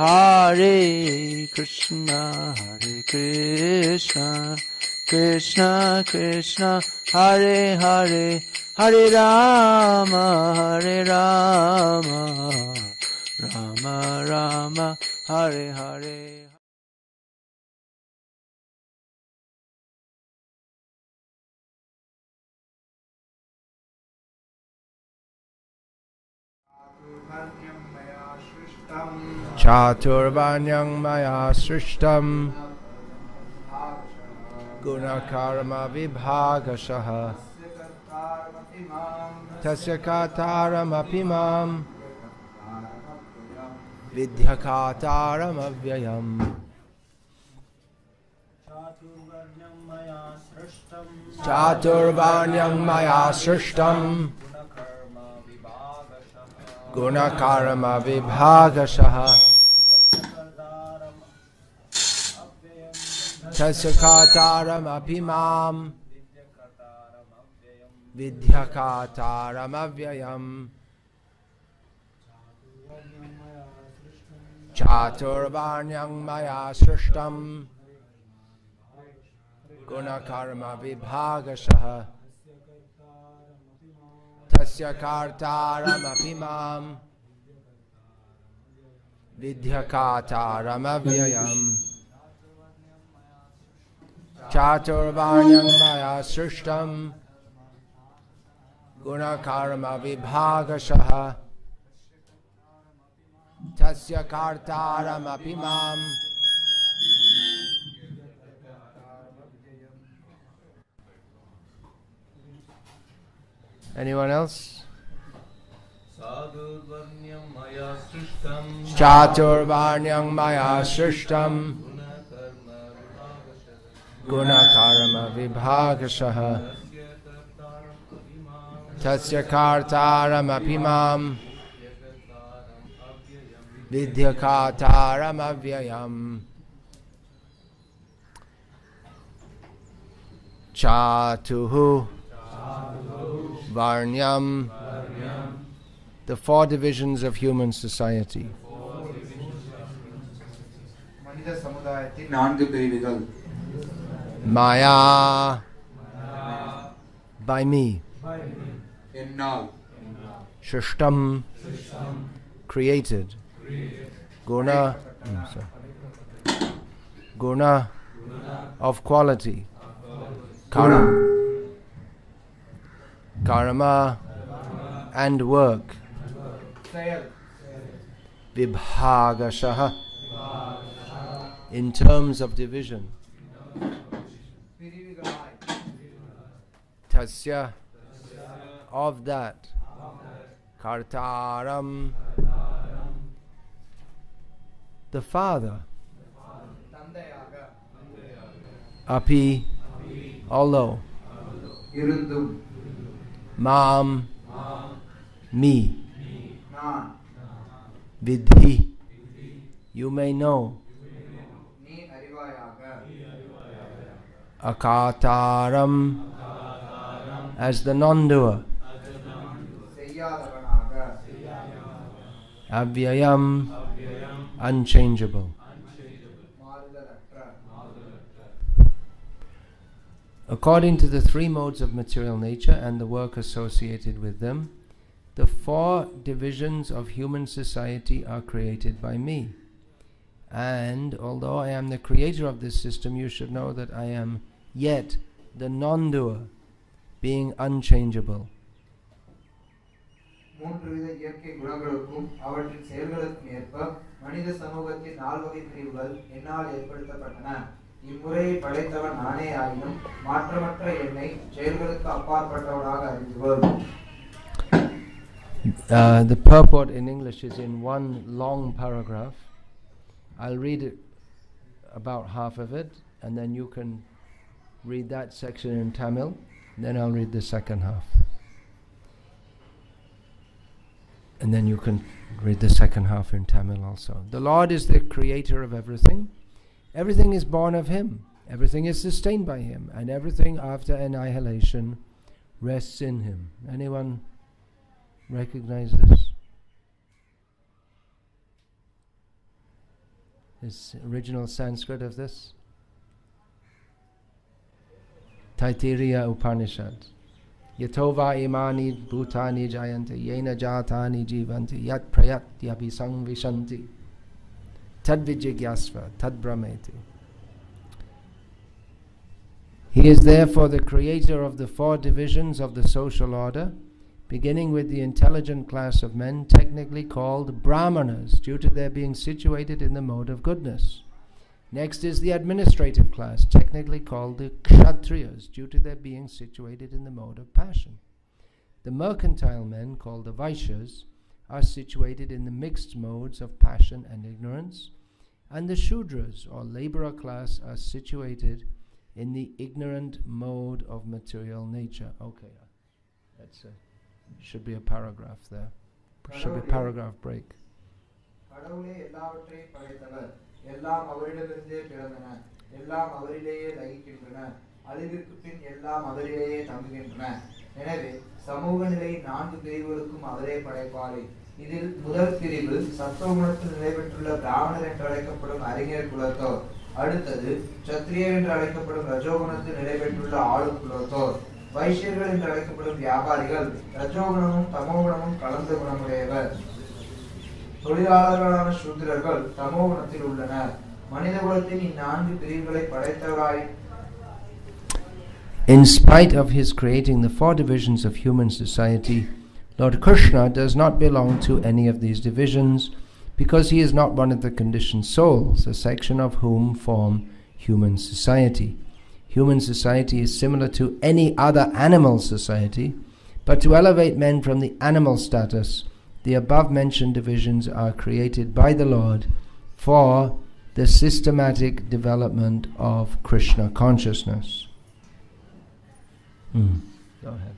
Hare Krishna, Hare Krishna, Krishna Krishna, Hare Hare, Hare Rama, Hare Rama, Rama Rama, Hare Hare. Chaturvanyam maya srishtam gunakarma vibhagashaha tasya kataram apimam vidyakataram avyayam. Chaturvanyam maya srishtam gunakarma vibhagashaha tasya kataram apimam vidyakataram avyayam. Chaturvanyam maya srishtam gunakarma vibhagashaha tasya kartaram apimam vidyakataram avyayam. Chaturvanyam maya srishtam gunakarma vibhagashaha tasya kartaram apimam. Anyone else? Chaturvanyam maya srishtam gunakarma vibhagashaha tasya kartaram apimam vidyakataram avyayam. Chatuhu Varnyam, the four divisions of human society. Maya, by me. Shrishtam, created. Guna, guna, of quality. Karma and work. Vibhagashaha, in terms of division. Tasya, of that. Kartaram, the father. Api, although. Mam, me. Vidhi, you may know. Akataram, as the non-doer. Avyayam, unchangeable. According to the three modes of material nature and the work associated with them, the four divisions of human society are created by me. And although I am the creator of this system, you should know that I am yet the non-doer, being unchangeable. The purport in English is in one long paragraph. I'll read it, about half of it, and then you can read that section in Tamil, then I'll read the second half. And then you can read the second half in Tamil also. The Lord is the creator of everything. Everything is born of Him. Everything is sustained by Him. And everything after annihilation rests in Him. Anyone recognize this? is original Sanskrit of this? Taittiriya Upanishad. Yatova imani bhutani jayanti yena jatani jivanti yat prayatyabhi samvishanti tad vijigyasva tad brahmeti. He is therefore the creator of the four divisions of the social order, beginning with the intelligent class of men, technically called Brahmanas, due to their being situated in the mode of goodness. Next is the administrative class, technically called the Kshatriyas, due to their being situated in the mode of passion. The mercantile men, called the Vaishyas, are situated in the mixed modes of passion and ignorance, and the Shudras, or laborer class, are situated in the ignorant mode of material nature. Okay, that's should be a paragraph there. Should be paragraph break. எல்லாம் அவரிடமிருந்தே பிறந்தன, எல்லாம் அவரிலேயே லயிக்கின்றன, அழிவிற்கு பின் எல்லாம் அவரிலேயே தங்குகின்றன. எனவே சமூக நிலை 4 பிரிவுகளுக்கும் அவரே படைப்பாளி. இதில் முதல் பிரிவு சத்துவகுணத்தில் நிலை பெற்றுள்ள பிராமணர் என்று அழைக்கப்படும் அறிஞர் குலத்தோர். அடுத்தது சத்திரியர் என்று அழைக்கப்படும் ரஜோகுணத்தில் நிலை பெற்றுள்ள ஆளு குலத்தோர். வைஷ்யர்கள் என்று அழைக்கப்படும் வியாபாரிகள் ரஜோகுணமும் தமோகுணமும் கலந்த குணமுடையவர். தொழிலாளர்களான சூத்திரர்கள் தமோகுணத்தில் உள்ளனர். மனித குலத்தின் இந்நான்கு பிரிவுகளை படைத்தவராய். In spite of his creating the 4 divisions of human society, Lord Krishna does not belong to any of these divisions, because he is not one of the conditioned souls, a section of whom form human society. Human society is similar to any other animal society, but to elevate men from the animal status, the above-mentioned divisions are created by the Lord for the systematic development of Krishna consciousness. Go ahead.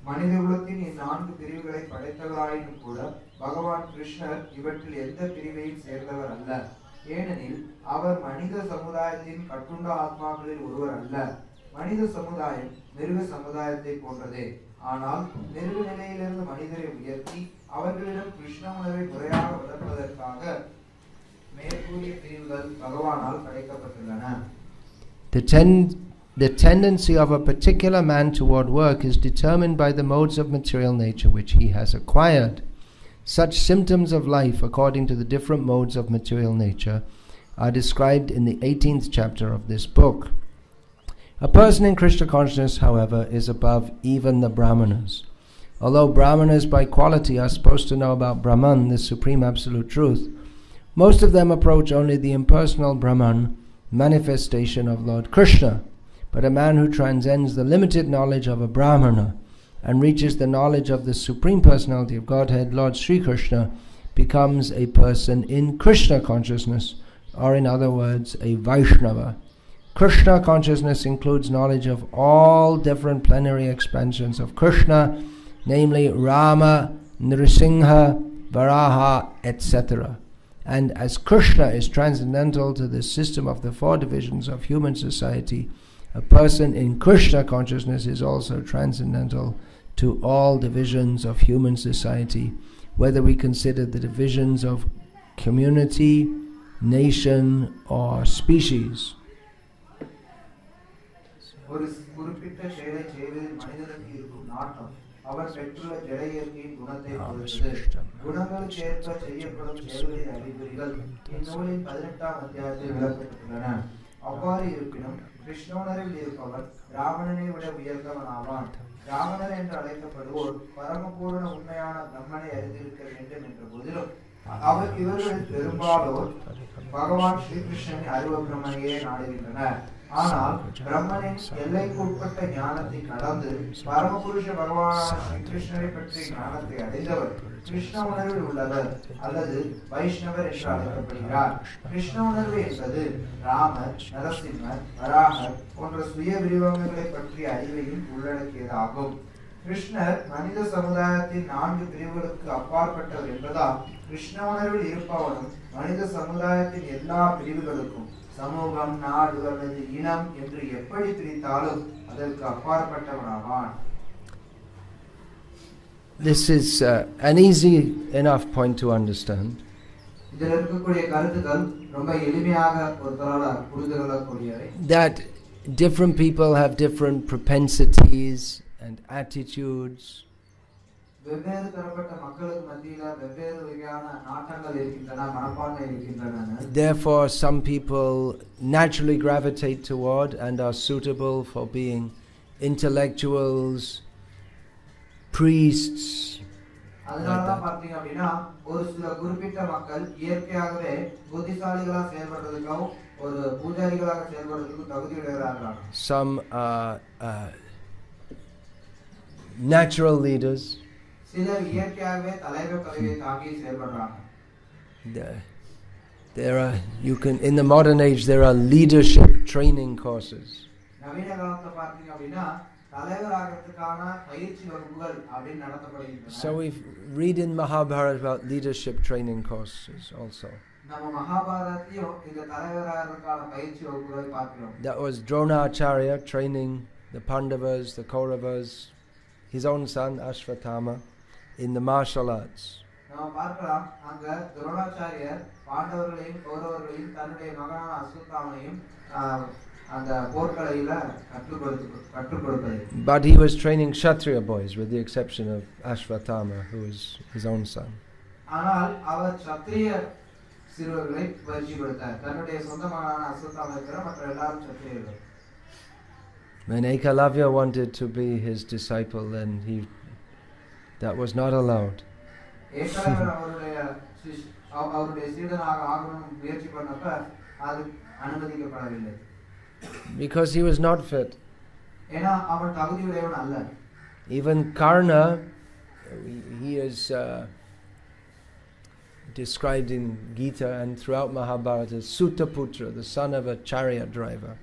மனித குலத்தின் இந்நான்கு பிரிவுகளை படைத்தவராயினும் கூட பகவான் கிருஷ்ணர் இவற்றில் எந்த பிரிவையும் சேர்ந்தவர் அல்ல. ஏனெனில் அவர் மனித சமுதாயத்தின் கட்டுண்ட ஆத்மாக்களில் ஒருவர் அல்ல. மனித சமுதாயம் மிருக சமுதாயத்தை போன்றதே. ஆனால் மிருக நிலையிலிருந்து மனிதரை உயர்த்தி அவர்களிடம் கிருஷ்ண உணர்வை முறையாக வளர்ப்பதற்காக மேற்கூறிய பிரிவுகள் பகவானால் படைக்கப்பட்டுள்ளன. The tendency of a particular man toward work is determined by the modes of material nature which he has acquired. Such symptoms of life, according to the different modes of material nature, are described in the 18th chapter of this book. A person in Krishna consciousness, however, is above even the Brahmanas. Although Brahmanas by quality are supposed to know about Brahman, the supreme absolute truth, most of them approach only the impersonal Brahman, manifestation of Lord Krishna. But a man who transcends the limited knowledge of a Brahmana and reaches the knowledge of the Supreme Personality of Godhead, Lord Sri Krishna, becomes a person in Krishna consciousness, or in other words, a Vaishnava. Krishna consciousness includes knowledge of all different plenary expansions of Krishna, namely Rama, Nrsimha, Varaha, etc. And as Krishna is transcendental to the system of the 4 divisions of human society, a person in Krishna consciousness is also transcendental to all divisions of human society, whether we consider the divisions of community, nation, or species. அவர் பெற்றுள்ள ஜட இயற்கையின் குணத்தை பொறுத்தது. குணங்களுக்கு ஏற்ப செய்யப்படும் செயல்களின் அறிகுறிகள் இந்நூலின் 18ஆம் அத்தியாயத்தில் விளக்கப்பட்டுள்ளன. அவ்வாறு இருப்பினும் கிருஷ்ணோணரில் இருப்பவர் ராவணனை விட உயர்ந்தவன் ஆவான். ராவணர் என்று அழைக்கப்படுவோர் பரமபூர்ண உண்மையான பிரம்மனை அறிந்திருக்க வேண்டும் என்ற போதிலும் இவர்களில் பெரும்பாலோர் பகவான் ஸ்ரீகிருஷ்ணனின் அருவ பிரம்மனையே நாடுகின்றனர். ஆனால் பிரம்மனின் எல்லைக்கு உட்பட்ட ஞானத்தை கடந்து பரமபுருஷ பகவானான ஸ்ரீகிருஷ்ணரை பற்றிய ஞானத்தை அடைந்தவர் கிருஷ்ண உணர்வில் உள்ளவர் அல்லது வைஷ்ணவர் என்று அழைக்கப்படுகிறார். கிருஷ்ண உணர்வு என்பது ராமர், நரசிம்மர், வராகர் போன்ற சுய விரிவங்களை பற்றிய அறிவையும் உள்ளடக்கியதாகும். கிருஷ்ணர் மனித சமுதாயத்தின் 4 பிரிவுகளுக்கு அப்பாற்பட்டவர் என்பதால் கிருஷ்ண உணர்வில் இருப்பவனும் மனித சமுதாயத்தின் எல்லா பிரிவுகளுக்கும் சமூகம், நாடு அல்லது இனம் என்று எப்படி பிரித்தாலும் அதற்கு அப்பாற்பட்டவனாவான். This is an easy enough point to understand. that different people have different propensities and attitudes. Therefore, some people naturally gravitate toward and are suitable for being intellectuals, priests. Some are natural leaders. There are, you can, in the modern age, there are leadership training courses. So we read in Mahabharata about leadership training courses also. That was Dronacharya training the Pandavas, the Kauravas, his own son Ashvatthama, in the martial arts. But he was training Kshatriya boys, with the exception of Ashvatthama, who was his own son. When Ekalavya wanted to be his disciple, then that was not allowed. Because he was not fit. Even Karna, he is described in Gita and throughout Mahabharata as Sutaputra, the son of a chariot driver.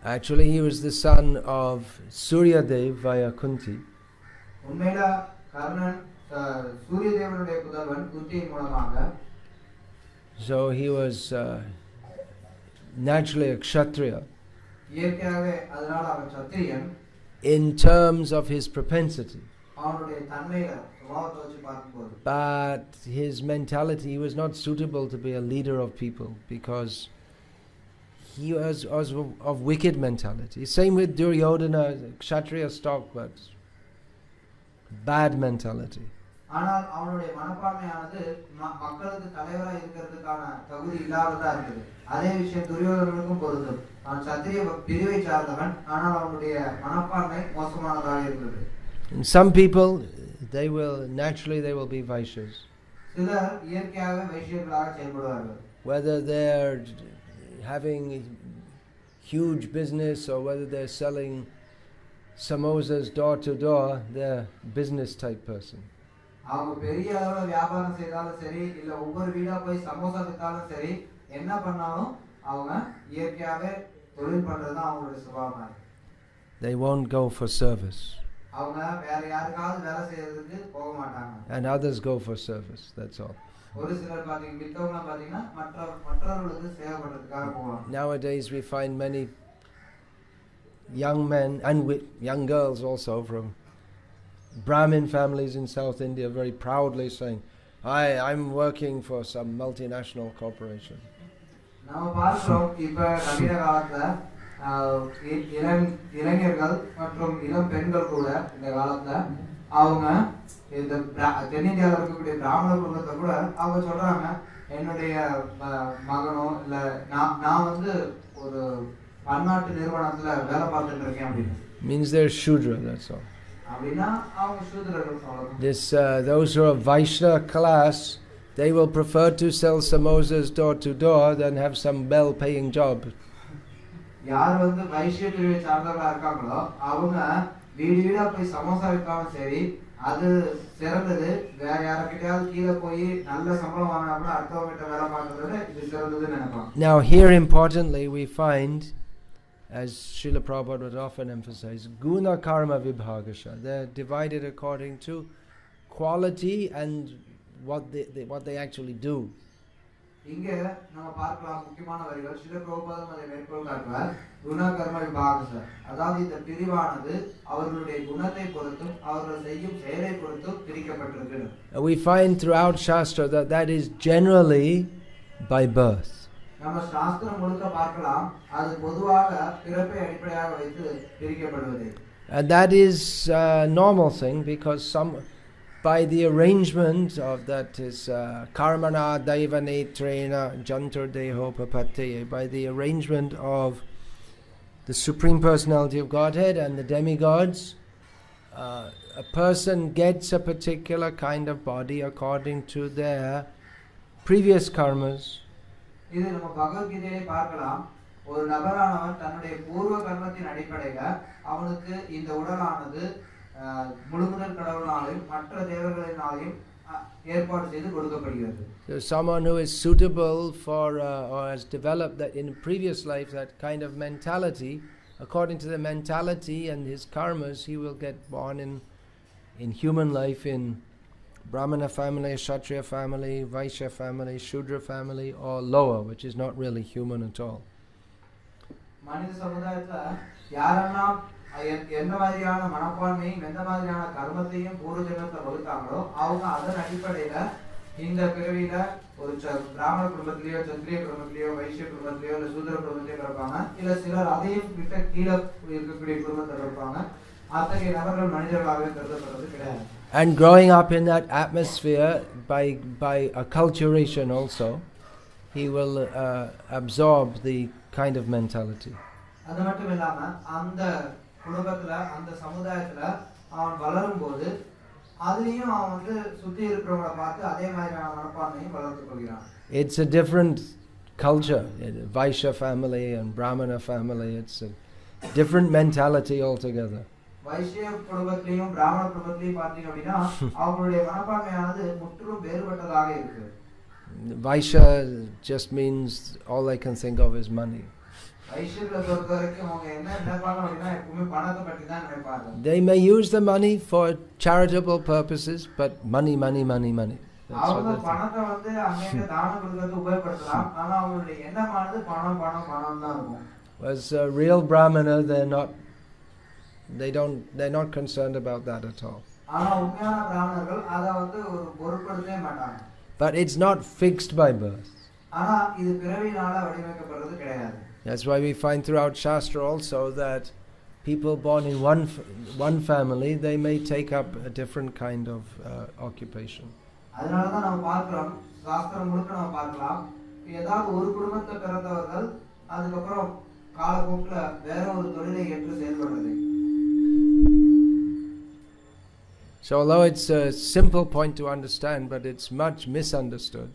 Actually, he was the son of Suryadev via Kunti. So he was naturally a Kshatriya in terms of his propensity. But his mentality, he was not suitable to be a leader of people because he was of wicked mentality. Same with Duryodhana, Kshatriya stock, but bad mentality. And some people, they will be Vaishyas. Whether they're having huge business or whether they're selling samosas door to door, they're business type person. They won't go for service. And others go for service, that's all. Nowadays we find many young men and young girls also from Brahmin families in South India very proudly saying, I'm working for some multinational corporation. Means they're Shudra, that's all. Those who are Vaishya class, they will prefer to sell samosas door to door than have some well-paying job. Now here importantly we find, as Srila Prabhupada would often emphasize, guna karma vibhagasha. They're divided according to quality and what they actually do. இங்க நம்ம பார்க்கலாம் முக்கியமான வரிகள் சில பிரபுபாதம் அதை மேற்கோள் காட்டுவார். குண கர்ம விபாகம் சார், அதாவது இந்த பிரிவானது அவர்களுடைய குணத்தை பொறுத்தும் அவர்கள் செய்யும் செயலை பொறுத்தும் பிரிக்கப்பட்டிருக்கு. We find throughout Shastra that that is generally by birth. நம்ம சாஸ்திரம் முழுக்க பார்க்கலாம் அது பொதுவாக பிறப்பை அடிப்படையாக வைத்து பிரிக்கப்படுவது. And that is a normal thing because by the arrangement of that is karmana daivane trena jantur deho papate, by the arrangement of the Supreme Personality of Godhead and the demigods, a person gets a particular kind of body according to their previous karmas. இது நம்ம பகவத்கீதையை பார்க்கலாம். ஒரு நபரானவன் தன்னுடைய பூர்வ கர்மத்தின் அடிப்படையில அவனுக்கு இந்த உடலானது முழுமுதற் கடவுளாலும் மற்ற தேவர்களினாலும் ஏற்பாடு செய்து கொடுக்கப்படுகிறது. So someone who is suitable for or has developed that in previous life that kind of mentality, according to the mentality and his karmas, he will get born in human life in Brahmana family, Kshatriya family, Vaishya family, Shudra family, or lower, which is not really human at all. மனித சமுதாயத்துல யாரெல்லாம் எந்த மாதிரியான மனப்பான்மையும் எந்த மாதிரியான கர்மத்தையும் பூர்வ ஜென்மத்துல வகுத்தாங்களோ அவங்க அதன் அடிப்படையில இந்த பிறவியில ஒரு பிராமண குடும்பத்திலேயோ சத்திரிய குடும்பத்திலேயோ வைசிய குடும்பத்திலேயோ இல்ல சூத்திர குடும்பத்திலேயோ பிறப்பாங்க. இல்ல சிலர் அதையும் விட்ட கீழே இருக்கக்கூடிய குடும்பத்தில் இருப்பாங்க. அத்தகைய நபர்கள் மனிதர்களாகவே கருதப்படுறது கிடையாது. And growing up in that atmosphere by acculturation also, he will absorb the kind of mentality. அது மட்டும் இல்லாம அந்த குடும்பத்துல அந்த சமுதாயத்துல அவன் வளரும் போது அதுலயும் அவன் வந்து சுத்தி இருக்கிறவங்கள பார்த்து அதே மாதிரியான மனப்பான்மையும் வளர்த்துக் கொள்கிறான். It's a different culture. Vaishya family and Brahmana family, it's a different mentality altogether. வைஷ்ய குடும்பத்திலையும் பிராமண குடும்பத்திலையும் பார்த்தீங்க அப்படின்னா அவங்களுடைய மனப்பான்மையானது முற்றிலும் வேறுபட்டதாக இருக்கு. Vaishya just means all they can think of is money. They may use the money for charitable purposes, but money. That's what they think. As a real Brahmana, they're not concerned about that at all. But it's not fixed by birth. That's why we find throughout Shastra also that people born in one family, they may take up a different kind of occupation. So although it's a simple point to understand, but it's much misunderstood.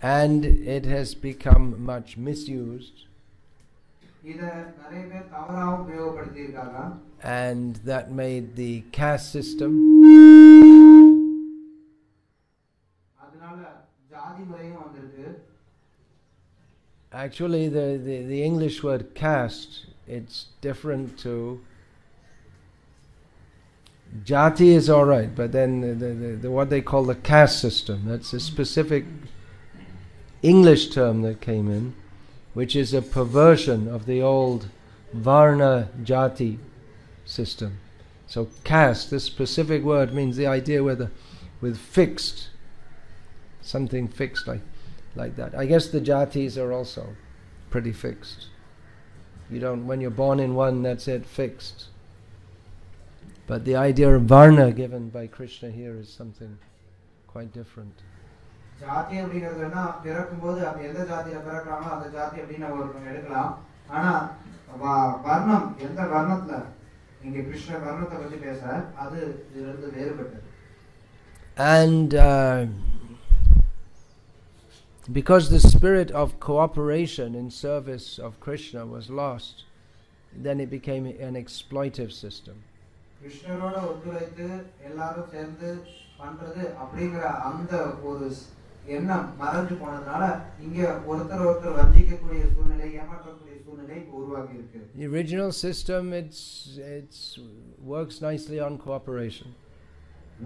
And it has become much misused. And that made the caste system. Actually, the English word caste, it's different to jati is all right, but then the what they call the caste system, that's a specific English term that came in, which is a perversion of the old Varna jati system. So caste, this specific word means the idea with fixed, something fixed like that. I guess the jatis are also pretty fixed. You don't, when you're born in one, that's it, fixed. But the idea of Varna given by Krishna here is something quite different. And because the spirit of cooperation in service of Krishna was lost, then it became an exploitive system. எண்ணம் மறைஞ்சு போனதுனால இங்க ஒருத்தர் வஞ்சிக்கக்கூடிய சூழ்நிலை ஏமாற்றக்கூடிய சூழ்நிலை உருவாகி இருக்கு. The original system it's works nicely on cooperation.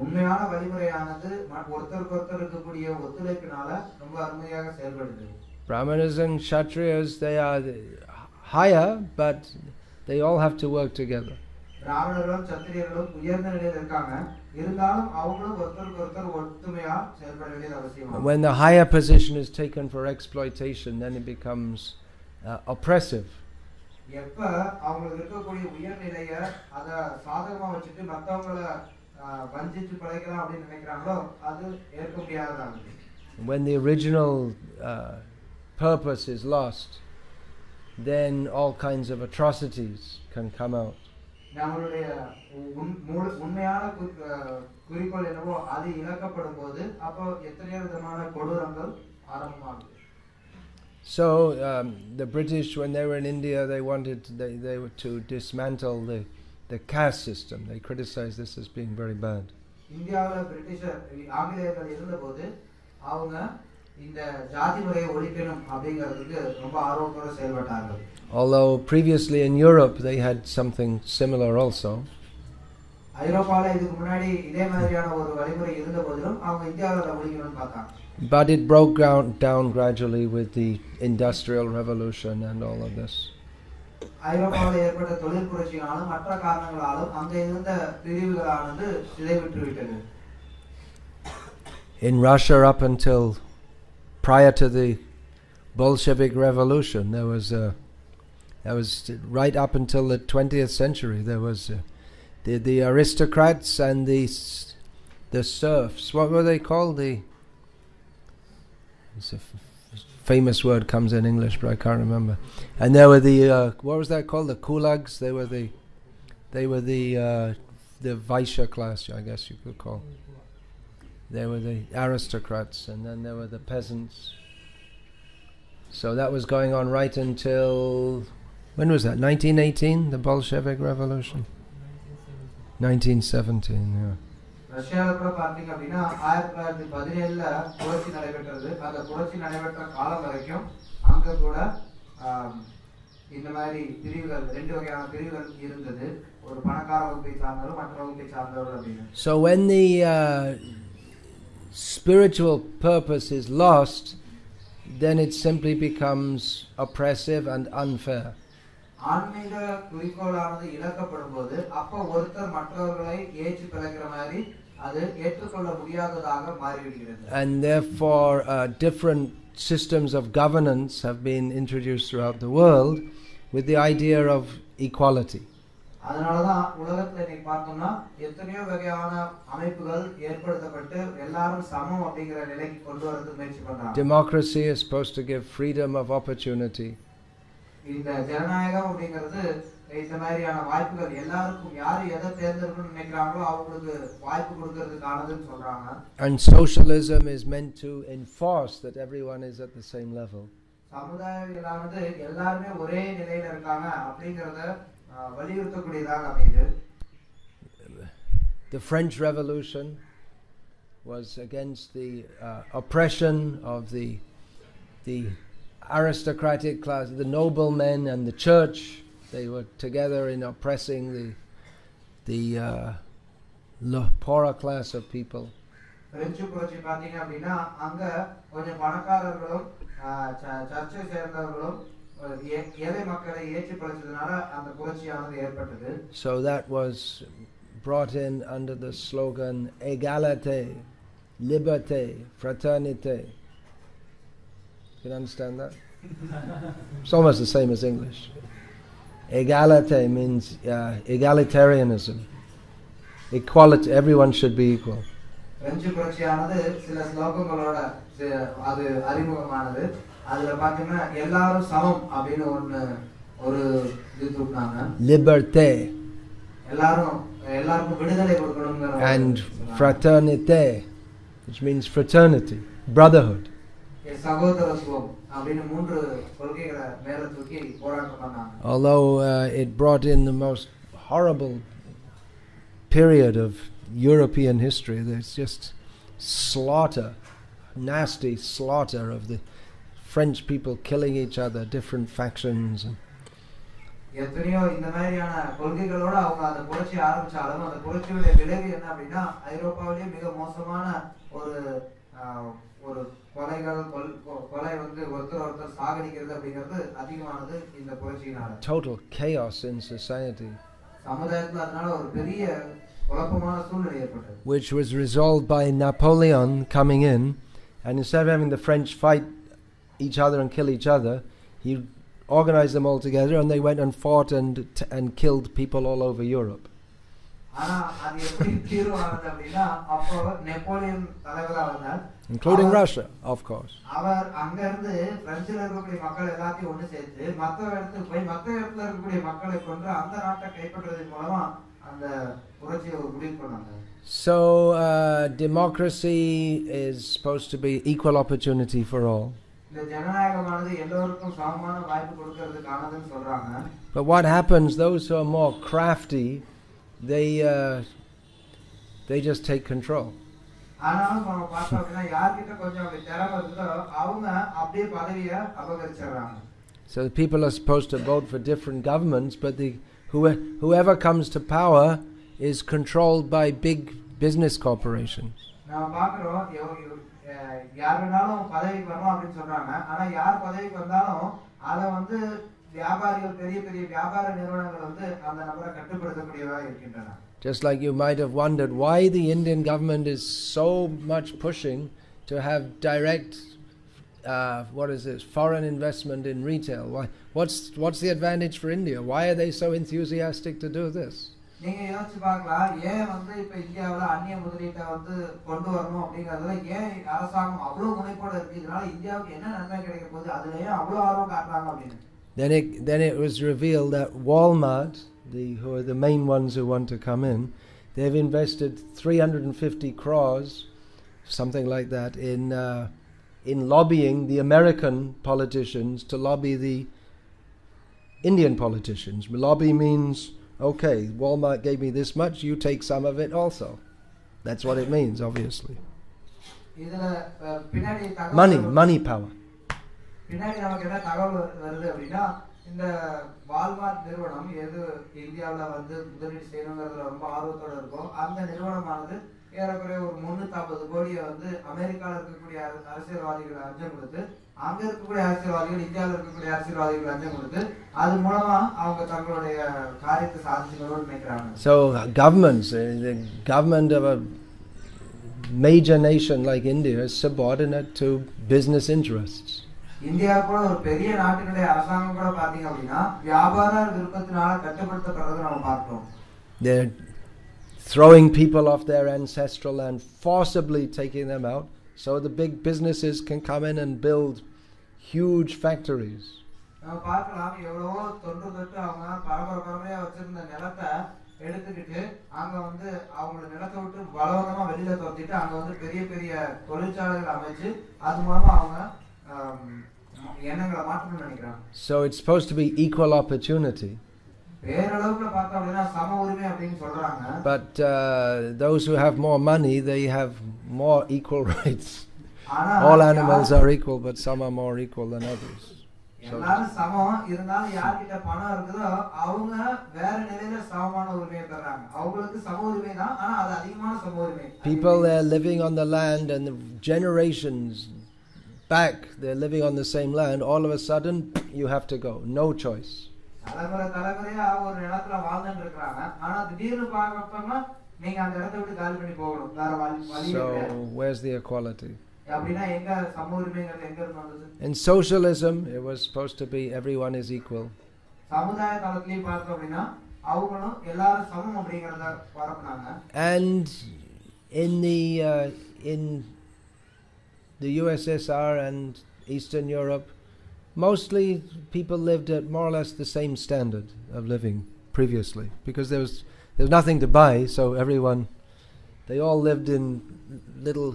உண்மையான வழிமுறையானது ஒருத்தருக்கு இருக்கக்கூடிய ஒத்துழைப்பினால ரொம்ப அருமையாக செயல்படுது. Brahmanas and Kshatriyas, they are higher, but they all have to work together. பிராமணர்களும் சத்திரியர்களும் உயர்ந்த நிலையில் இருக்காங்க, இருந்தாலும் அவங்களும் ஒருத்தருக்கு ஒத்துமையா செயல்பட வேண்டியது அவசியம். When the higher position is taken for exploitation, then it becomes oppressive. எப்ப அவங்களுக்கு இருக்கக்கூடிய உயர் நிலையை அத சாதகமா வச்சுட்டு மத்தவங்களை வஞ்சித்து பழைக்கலாம் அப்படின்னு நினைக்கிறாங்களோ அது ஏற்க முடியாததாகுது. When the original purpose is lost, then all kinds of atrocities can come out. நம்மளுடைய உண்மையான குறிக்கோள் என்னவோ அது இழக்கப்படும் போது அப்போ எத்தனையோ விதமான கொடூரங்கள் ஆரம்பமாகுது. So the British, when they were in India, they were to dismantle the caste system. They criticized this as being very bad. இந்தியாவுல பிரிட்டிஷர் ஆங்கிலேயர்கள் இருந்தபோது அவங்க இந்த ஜாதி முறையை ஒழிக்கணும் அப்படிங்கிறதுக்கு ரொம்ப ஆர்வத்தோட செயல்பட்டார்கள். Although previously in Europe they had something similar also. ஐரோப்பால இதுக்கு முன்னாடி இதே மாதிரியான ஒரு வழிமுறை இருந்தபோதிலும் அவங்க இந்தியாவுல ஒழிக்கணும்னு பார்த்தாங்க. But it broke down gradually with the Industrial Revolution and all of this. ஐரோப்பால ஏற்பட்ட தொழில் புரட்சியாலும் மற்ற காரணங்களாலும் அங்க இருந்த பிரிவுகளானது சிதைவுற்று விட்டது. In Russia, up until prior to the Bolshevik Revolution, there was right up until the 20th century. There was the aristocrats and the serfs. What were they called? It's a famous word comes in English, but I can't remember. And there were the what was that called? The kulaks. They were the Vaishya class, I guess you could call. There were the aristocrats, and then there were the peasants. So that was going on right until, when was that? 1918, the Bolshevik Revolution? 1917, yeah. ரஷ்யால கூட பாத்தீங்க அப்படின்னா 1917ல புரட்சி நடைபெற்றது. அந்த புரட்சி நடைபெற்ற காலம் வரைக்கும் அங்க கூட இந்த மாதிரி பிரிவுகள், ரெண்டு வகையான பிரிவுகள் இருந்தது. ஒரு பணக்கார வகுப்பை சார்ந்தவர், மற்ற வகுப்பை சார்ந்தவர் அப்படின்னு. So when the spiritual purpose is lost, then it simply becomes oppressive and unfair. ஆன்மீக குறிக்கோளானது இழக்கப்படும் போது அப்ப ஒருத்தர் மற்றவர்களை ஏற்றி பிழைக்கிற மாதிரி அது ஏற்றுக்கொள்ள முடியாததாக மாறிவிடுகிறது. And therefore different systems of governance have been introduced throughout the world with the idea of equality. அதனாலதான் உலகத்துல நீ பார்த்தோம்னா எத்தனையோ வகையான அமைப்புகள் ஏற்படுத்தப்பட்டு எல்லாரும் சமம் அப்படிங்கிற நிலைக்கு கொண்டு வரதுக்கு முயற்சி பண்றாங்க. Democracy is supposed to give freedom of opportunity. இந்த ஜனநாயகம் அப்படிங்கிறது இந்த மாதிரியான வாய்ப்புகள் எல்லாருக்கும் யாரு எதை தேர்ந்தெடுக்கணும்னு நினைக்கிறாங்களோ அவங்களுக்கு வாய்ப்பு கொடுக்கிறதுக்கானதுன்னு சொல்றாங்க. And socialism is meant to enforce that everyone is at the same level. சமுதாயங்களானது எல்லாருமே ஒரே நிலையில இருக்காங்க அப்படிங்கறத வலியுறுத்தக்கூடியதாக அமையுது. The French Revolution was against the oppression of the aristocratic class, the noblemen and the church. They were together in oppressing the poorer class of people. French புரட்சி பாத்தீங்க அப்படின்னா அங்க கொஞ்சம் பணக்காரர்களும் சர்ச்சை சேர்ந்தவர்களும் ஏழை மக்களை ஏற்றி பிழைச்சதுனால அந்த புரட்சியானது ஏற்பட்டது. So that was brought in under the slogan Égalité, Liberté, Fraternité. You can understand that? It's almost the same as English. Égalité means egalitarianism. Equality, everyone should be equal. French புரட்சியானது சில ஸ்லோகங்களோட அது அறிமுகமானது. அதுல பாத்தீங்கன்னா எல்லாரும் சமம் அப்படின்னு ஒரு இது தூக்குனாங்க. Liberté. எல்லாருக்கும் விடுதலை கொடுக்கணும்ங்கற. And fraternité, which means fraternity, brotherhood. சகோதரத்துவம் அப்படின்னு மூன்று கொள்கைகளை மேல தூக்கி போராட்டம் பண்ணாங்க. Although it brought in the most horrible period of European history, there's just slaughter nasty slaughter of the French people killing each other, different factions. எத்தனையோ இந்த மாதிரியான கொள்கைகளோட அவங்க அந்த புரட்சி ஆரம்பிச்சாலும் அந்த புரட்சியோட விளைவு என்ன அப்படின்னா ஐரோப்பாவிலேயே மிக மோசமான ஒரு ஒரு கொலை வந்து ஒருத்தர் சாகடிக்கிறது அப்படிங்கிறது அதிகமானது இந்த புரட்சியினால. Total chaos in society. சமுதாயத்துல அதனால ஒரு பெரிய குழப்பமான சூழ்நிலை ஏற்பட்டது. Which was resolved by Napoleon coming in, and instead of having the French fight each other and kill each other, he organized them all together and they went and fought and killed people all over Europe. Including Russia, of course. So democracy is supposed to be equal opportunity for all. But what happens, those who are more crafty, they just take control. So the people are supposed to vote for different governments, but whoever comes to power is controlled by big business corporations. Just like you might have wondered why the Indian government is so much pushing to have direct foreign investment in retail. What's the advantage for India? Why are they so enthusiastic to do this? நீங்க யோசிச்சு பார்க்கலாம், ஏன் வந்து இப்ப இந்தியாவுல அந்நிய முதலீட்டை வந்து கொண்டு வரணும் அப்படிங்கறதுல ஏன் அரசாங்கம் அவ்வளவு முனைப்போட இருக்கு? இதனால இந்தியாவுக்கு என்ன நன்மை கிடைக்க போகுது? அதுலயே அவ்வளவு ஆர்வம் காட்டுறாங்க அப்படின்னு. Then it was revealed that Walmart, who are the main ones who want to come in, they've invested 350 crores, something like that, in lobbying the American politicians to lobby the Indian politicians. Lobby means, okay, Walmart gave me this much, you take some of it also. That's what it means, obviously. Money power. பின்னாடி நமக்கு என்ன தகவல் வருது அப்படின்னா, இந்த Walmart நிறுவனம் எது இந்தியாவுல வந்து முதலீடு செய்யணுங்கிறதுல ரொம்ப ஆர்வத்தோட இருக்கும். அந்த நிறுவனமானது ஏறக்குறைய ஒரு 350 கோடியை வந்து அமெரிக்காவில் இருக்கக்கூடிய அரசியல்வாதிகள் லஞ்சம் கொடுத்து, அங்க இருக்கக்கூடிய அரசியல்வாதிகள் இந்தியாவில் இருக்கக்கூடிய அரசியல்வாதிகள் லஞ்சம் கொடுத்து, அது மூலமா அவங்க தங்களுடைய காரியத்தை சாதிச்சுக்கணும்னு நினைக்கிறாங்க. So governments, the government of a major nation like India is subordinate to business interests. India கூட ஒரு பெரிய நாட்டினுடைய அரசாங்கம் கூட பாத்தீங்க அப்படின்னா வியாபார விருப்பத்தினால கட்டுப்படுத்தப்படுறதை நம்ம பார்க்கிறோம். They're throwing people off their ancestral land, forcibly taking them out, so the big businesses can come in and build huge factories. நம்ம பார்க்கலாம், எவ்வளவோ தொன்று அவங்க பரம்பரையா வச்சிருந்த நிலத்தை எடுத்துக்கிட்டு அங்க வந்து அவங்க நிலத்தை விட்டு பலவந்தமா வெளியில துரத்திட்டு அங்க வந்து பெரிய பெரிய தொழிற்சாலைகள் அமைச்சு அது மூலமா அவங்க எண்ணங்களை மாற்றணும்னு நினைக்கிறாங்க. So it's supposed to be equal opportunity. But those who have more money, they have more equal rights. All animals are equal, but some are more equal than others. People are living on the land, and the generations back, they're living on the same land. All of a sudden, you have to go. No choice. So where's the equality? In socialism, it was supposed to be everyone is equal. And in the USSR and Eastern Europe, mostly people lived at more or less the same standard of living previously, because there was nothing to buy, so they all lived in little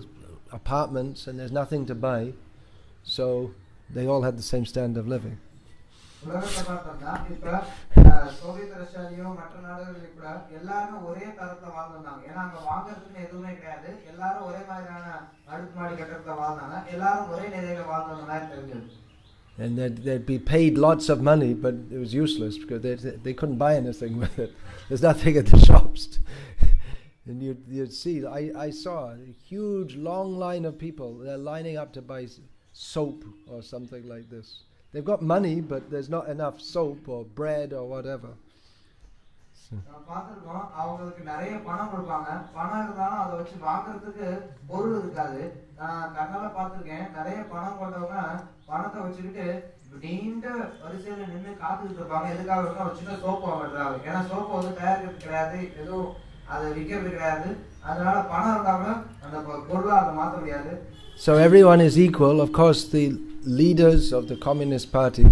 apartments and there's nothing to buy, so they all had the same standard of living. உலகத்தை பார்த்தோம்னா இப்ப Soviet ரஷ்யாலயோ மற்ற நாடுகளில் கூட எல்லாரும் ஒரே தரத்துல வாழ்ந்தாங்க. ஏன்னா அங்க வாங்குறதுன்னு எதுவுமே கிடையாது. எல்லாரும் ஒரே மாதிரியான அடுக்குமாடி கட்டடத்துல வாழ்ந்தாங்க. எல்லாரும் ஒரே நிலையில வாழ்ந்த மாதிரி தெரிஞ்சது. And they'd be paid lots of money, but it was useless because they couldn't buy anything with it. There's nothing at the shops. And you'd see, I saw a huge long line of people. They're lining up to buy soap or something like this. They've got money, but there's not enough soap or bread or whatever. பார்த்திருக்கோம், அவங்களுக்கு நிறைய பணம் கொடுப்பாங்க. பணம் இருந்தாலும் அதை வச்சு வாங்குறதுக்கு பொருள் இருக்காது. நான் கண்ணால பார்த்திருக்கேன், நிறைய பணம் கொண்டவங்க பணத்தை வச்சுக்கிட்டு நீண்ட வரிசையில நின்று காத்துக்கிட்டு இருப்பாங்க. எதுக்காக ஒரு சின்ன சோப்பு வாங்குறாங்க. ஏன்னா சோப்பு வந்து தயாரிக்கிறது கிடையாது, எதுவும் அதை விற்கிறது கிடையாது. அதனால பணம் இருந்தாங்க அந்த பொருளை அதை மாற்ற முடியாது. So everyone is equal. Of course, the leaders of the Communist Party,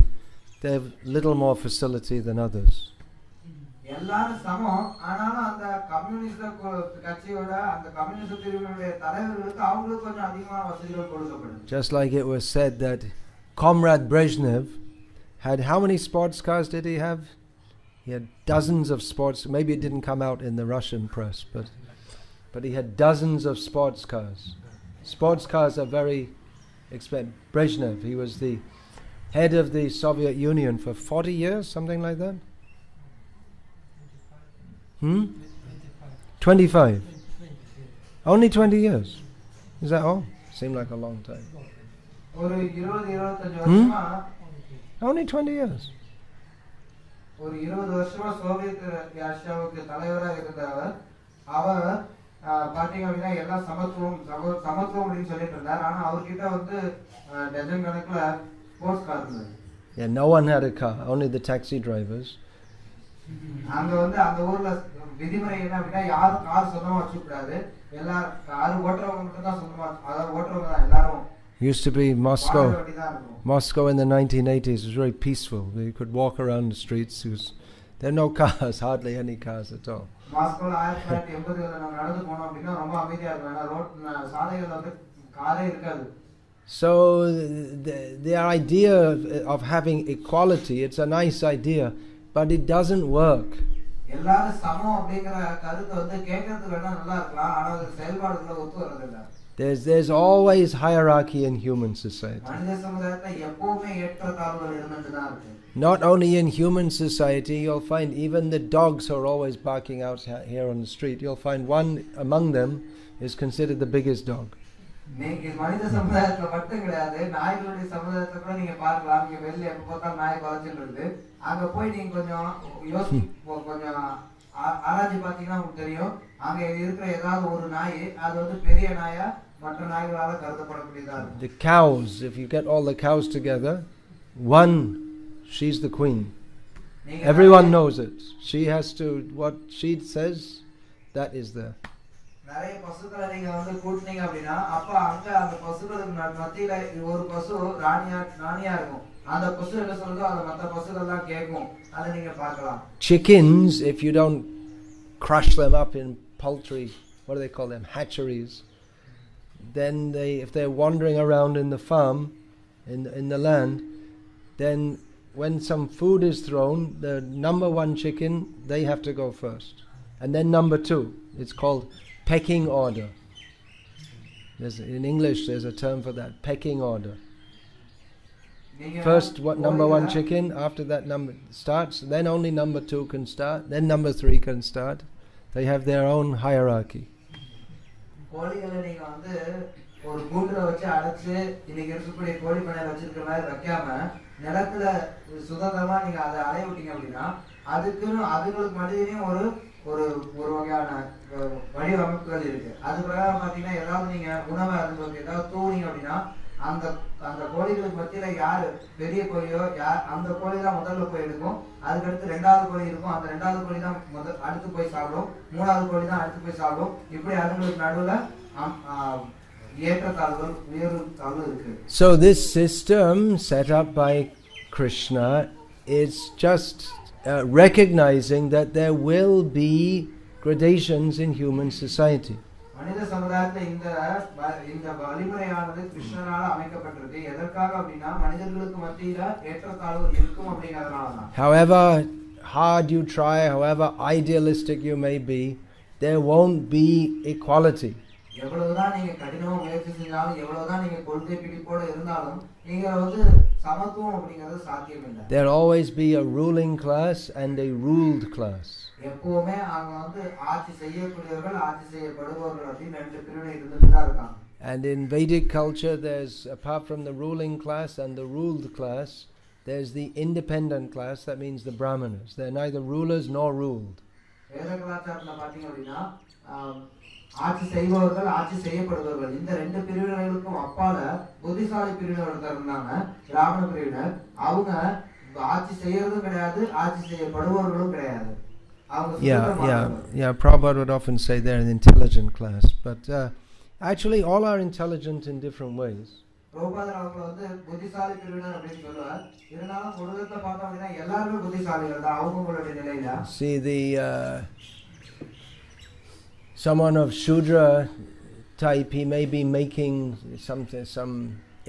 they have little more facility than others. எல்லாரும் சமம். ஆனாலும் அந்த கம்யூனிஸ்ட் கட்சியோட அந்த கம்யூனிஸ்ட் பிரிவினுடைய தலைவர்களுக்கு அவங்களுக்கு கொஞ்சம் அதிகமான வசதிகள் கொடுக்கப்படும். Just like it was said that Comrade Brezhnev had, how many sports cars did he have? He had dozens of sports. Maybe it didn't come out in the Russian press, but he had dozens of sports cars. Sports cars are very expensive. Brezhnev, he was the head of the Soviet Union for 40 years, something like that. 25. Only 20 years. Is that all? Seemed like a long time. Only 20 years. ஒரு 20 வருஷமா Soviet ரஷ்யாவுக்கு தலைவரா இருந்தவர். அவர் பாத்தீங்க அப்படின்னா எல்லா சமத்துவம் அப்படின்னு சொல்லிட்டு இருந்தார். ஆனா அவர்கிட்ட வந்து டஜன் கணக்குல ஸ்போர்ட்ஸ் கார் இருந்தது. Yeah, no one had a car, only the taxi drivers. அங்க வந்து அந்த ஊர்ல விதிமுறை என்ன அப்படின்னா யாரும் கார் சொந்தமா வச்சுக்கூடாது. எல்லாரும் கார் ஓட்டுறவங்க மட்டும் தான் சொந்தமா, அதாவது ஓட்டுறவங்க தான் எல்லாரும். Used to be Moscow in the 1980s was very peaceful. You could walk around the streets. There are no cars, hardly any cars at all. Moscow 1980 நம்ம நடந்து போனோம் அப்படின்னா ரொம்ப அமைதியா இருக்கும். ரோட் சாலைகள்ல வந்து காரே இருக்காது. So the idea of having equality, it's a nice idea, but it doesn't work. எல்லாரும் சமம் அப்படிங்கற கருத்து வந்து கேட்கிறதுக்கு வேணா நல்லா இருக்கலாம், ஆனா அது செயல்பாடுல ஒத்து வரது இல்ல. There's always hierarchy in human society. மனித சமுதாயத்துல எப்பவுமே ஏற்றத்தாழ்வுகள் இருந்துட்டு தான் இருக்கு. Not only in human society, you'll find even the dogs are always barking out here on the street. You'll find one among them is considered the biggest dog. நீங்க மனித சமுதாயத்துல மட்டும் கிடையாது, நாய்களுடைய சமுதாயத்துல கூட நீங்க பார்க்கலாம். இங்க வெளியில எப்ப பார்த்தாலும் நாய் குறைச்சிட்டு இருக்கு. அங்க போய் நீங்க கொஞ்சம் கொஞ்சம் ஆராய்ச்சி பார்த்தீங்கன்னா உங்களுக்கு தெரியும், அங்க இருக்கிற ஏதாவது ஒரு நாய் அது வந்து பெரிய நாயா மற்ற நாய்களால கருதப்படக்கூடியதா இருக்கும். The cows, if you get all the cows together, one, she's the queen. Everyone knows it. She has to, what she says, that is there. நிறைய பசுக்களை நீங்க வந்து கூட்டினீங்க அப்படின்னா அப்ப அங்க அந்த பசுக்களுக்கு மத்தியில ஒரு பசு ராணியா இருக்கும். அந்த பசு என்ன சொல்றதோ அது மற்ற பசுகள் எல்லாம் கேட்கும். அதை நீங்க பார்க்கலாம். Chickens, if you don't crush them up in poultry, what do they call them, hatcheries, then if they're wandering around in the farm, in the land, then when some food is thrown, the number one chicken, they have to go first, and then number two. It's called pecking order. In English there's a term for that, pecking order. First number one chicken, after that number starts, then only number two can start, then number three can start. They have their own hierarchy. கோழிகளை நீங்க வந்து ஒரு கூண்டுல வச்சு அடைச்சு இன்னைக்கு இருக்கக்கூடிய கோழி பண்ணையில வச்சிருக்கிற மாதிரி வைக்காம நிலத்துல சுதந்திரமா நீங்க அதை அடைய விட்டீங்க அப்படின்னா அதுங்களுக்கு மத்தியிலையும் ஒரு வகையான வடிவமைப்புகள் இருக்கு. அது பிரகாரம் பாத்தீங்கன்னா ஏதாவது நீங்க உணவை அதுங்களுக்கு ஏதாவது தூவுனீங்க அப்படின்னா அந்த கோழிகளுக்கு மத்தியில யாரு பெரிய கோழியோ அந்த கோழி தான் முதல்ல போய் எடுக்கும். அதுக்கடுத்து ரெண்டாவது கோழி இருக்கும், அந்த ரெண்டாவது கோழி தான் அடுத்து போய் சாப்பிடும், மூணாவது கோழி தான் அடுத்து போய் சாப்பிடும். இப்படி அதுங்களுக்கு நடுவுல ஏற்றத்தாழ்வுகள் உயர்வு தாழ்வு இருக்கு. So this system set up by Krishna is just recognizing that there will be gradations in human society. மனித சமுதாயத்துல இந்த வழிமுறையானது கிருஷ்ணனால அமைக்கப்பட்டிருக்கு. எதற்காக அப்படின்னா மனிதர்களுக்கு மத்தியில ஏற்றத்தாழ்வு இருக்கும் அப்படிங்கறதுனாலதான். However hard you try, however idealistic you may be, there won't be equality. எவ்வளவுதான் நீங்க கடினமா முயற்சி செஞ்சாலும், எவ்வளவுதான் நீங்க கொள்கை பிடிப்போட இருந்தாலும், நீங்க சமத்துவம் அப்படிங்கிறது சாத்தியம் இல்லை. There'll always be a ruling class and a ruled class. எப்பவுமே அங்க ஆட்சி செய்யக்கூடியவர்கள், ஆட்சி செய்யப்படுபவர்கள் அப்படின்னு ரெண்டு பிரிவு இருந்துட்டு தான் இருக்காங்க. And in Vedic culture, there's, apart from the ruling class and the ruled class, there's the independent class. That means the Brahmanas. They're neither rulers nor ruled. வேத கலாச்சாரத்துல பாத்தீங்க அப்படின்னா ஆட்சி செய்பவர்கள், ஆட்சி செய்யப்படுபவர்கள், இந்த ரெண்டு பிரிவினர்களுக்கும் அப்பால புத்திசாலி பிரிவினர் இருந்தாங்க, பிராமண பிரிவினர். அவங்க ஆட்சி செய்யறதும் கிடையாது, ஆட்சி செய்யப்படுபவர்களும் கிடையாது. Yeah. Prabhupada would often say they're an intelligent class, but actually all are intelligent in different ways. Prabhupada அவர்கள் புத்திசாலி பிரிவினர் அப்படின்னு சொல்லுவார். இருந்தாலும் உலகத்தை பார்த்தோம் அப்படின்னா எல்லாரும் புத்திசாலிகள் தான் அவங்களுடைய நிலையில. See, someone of Shudra type, he may be making some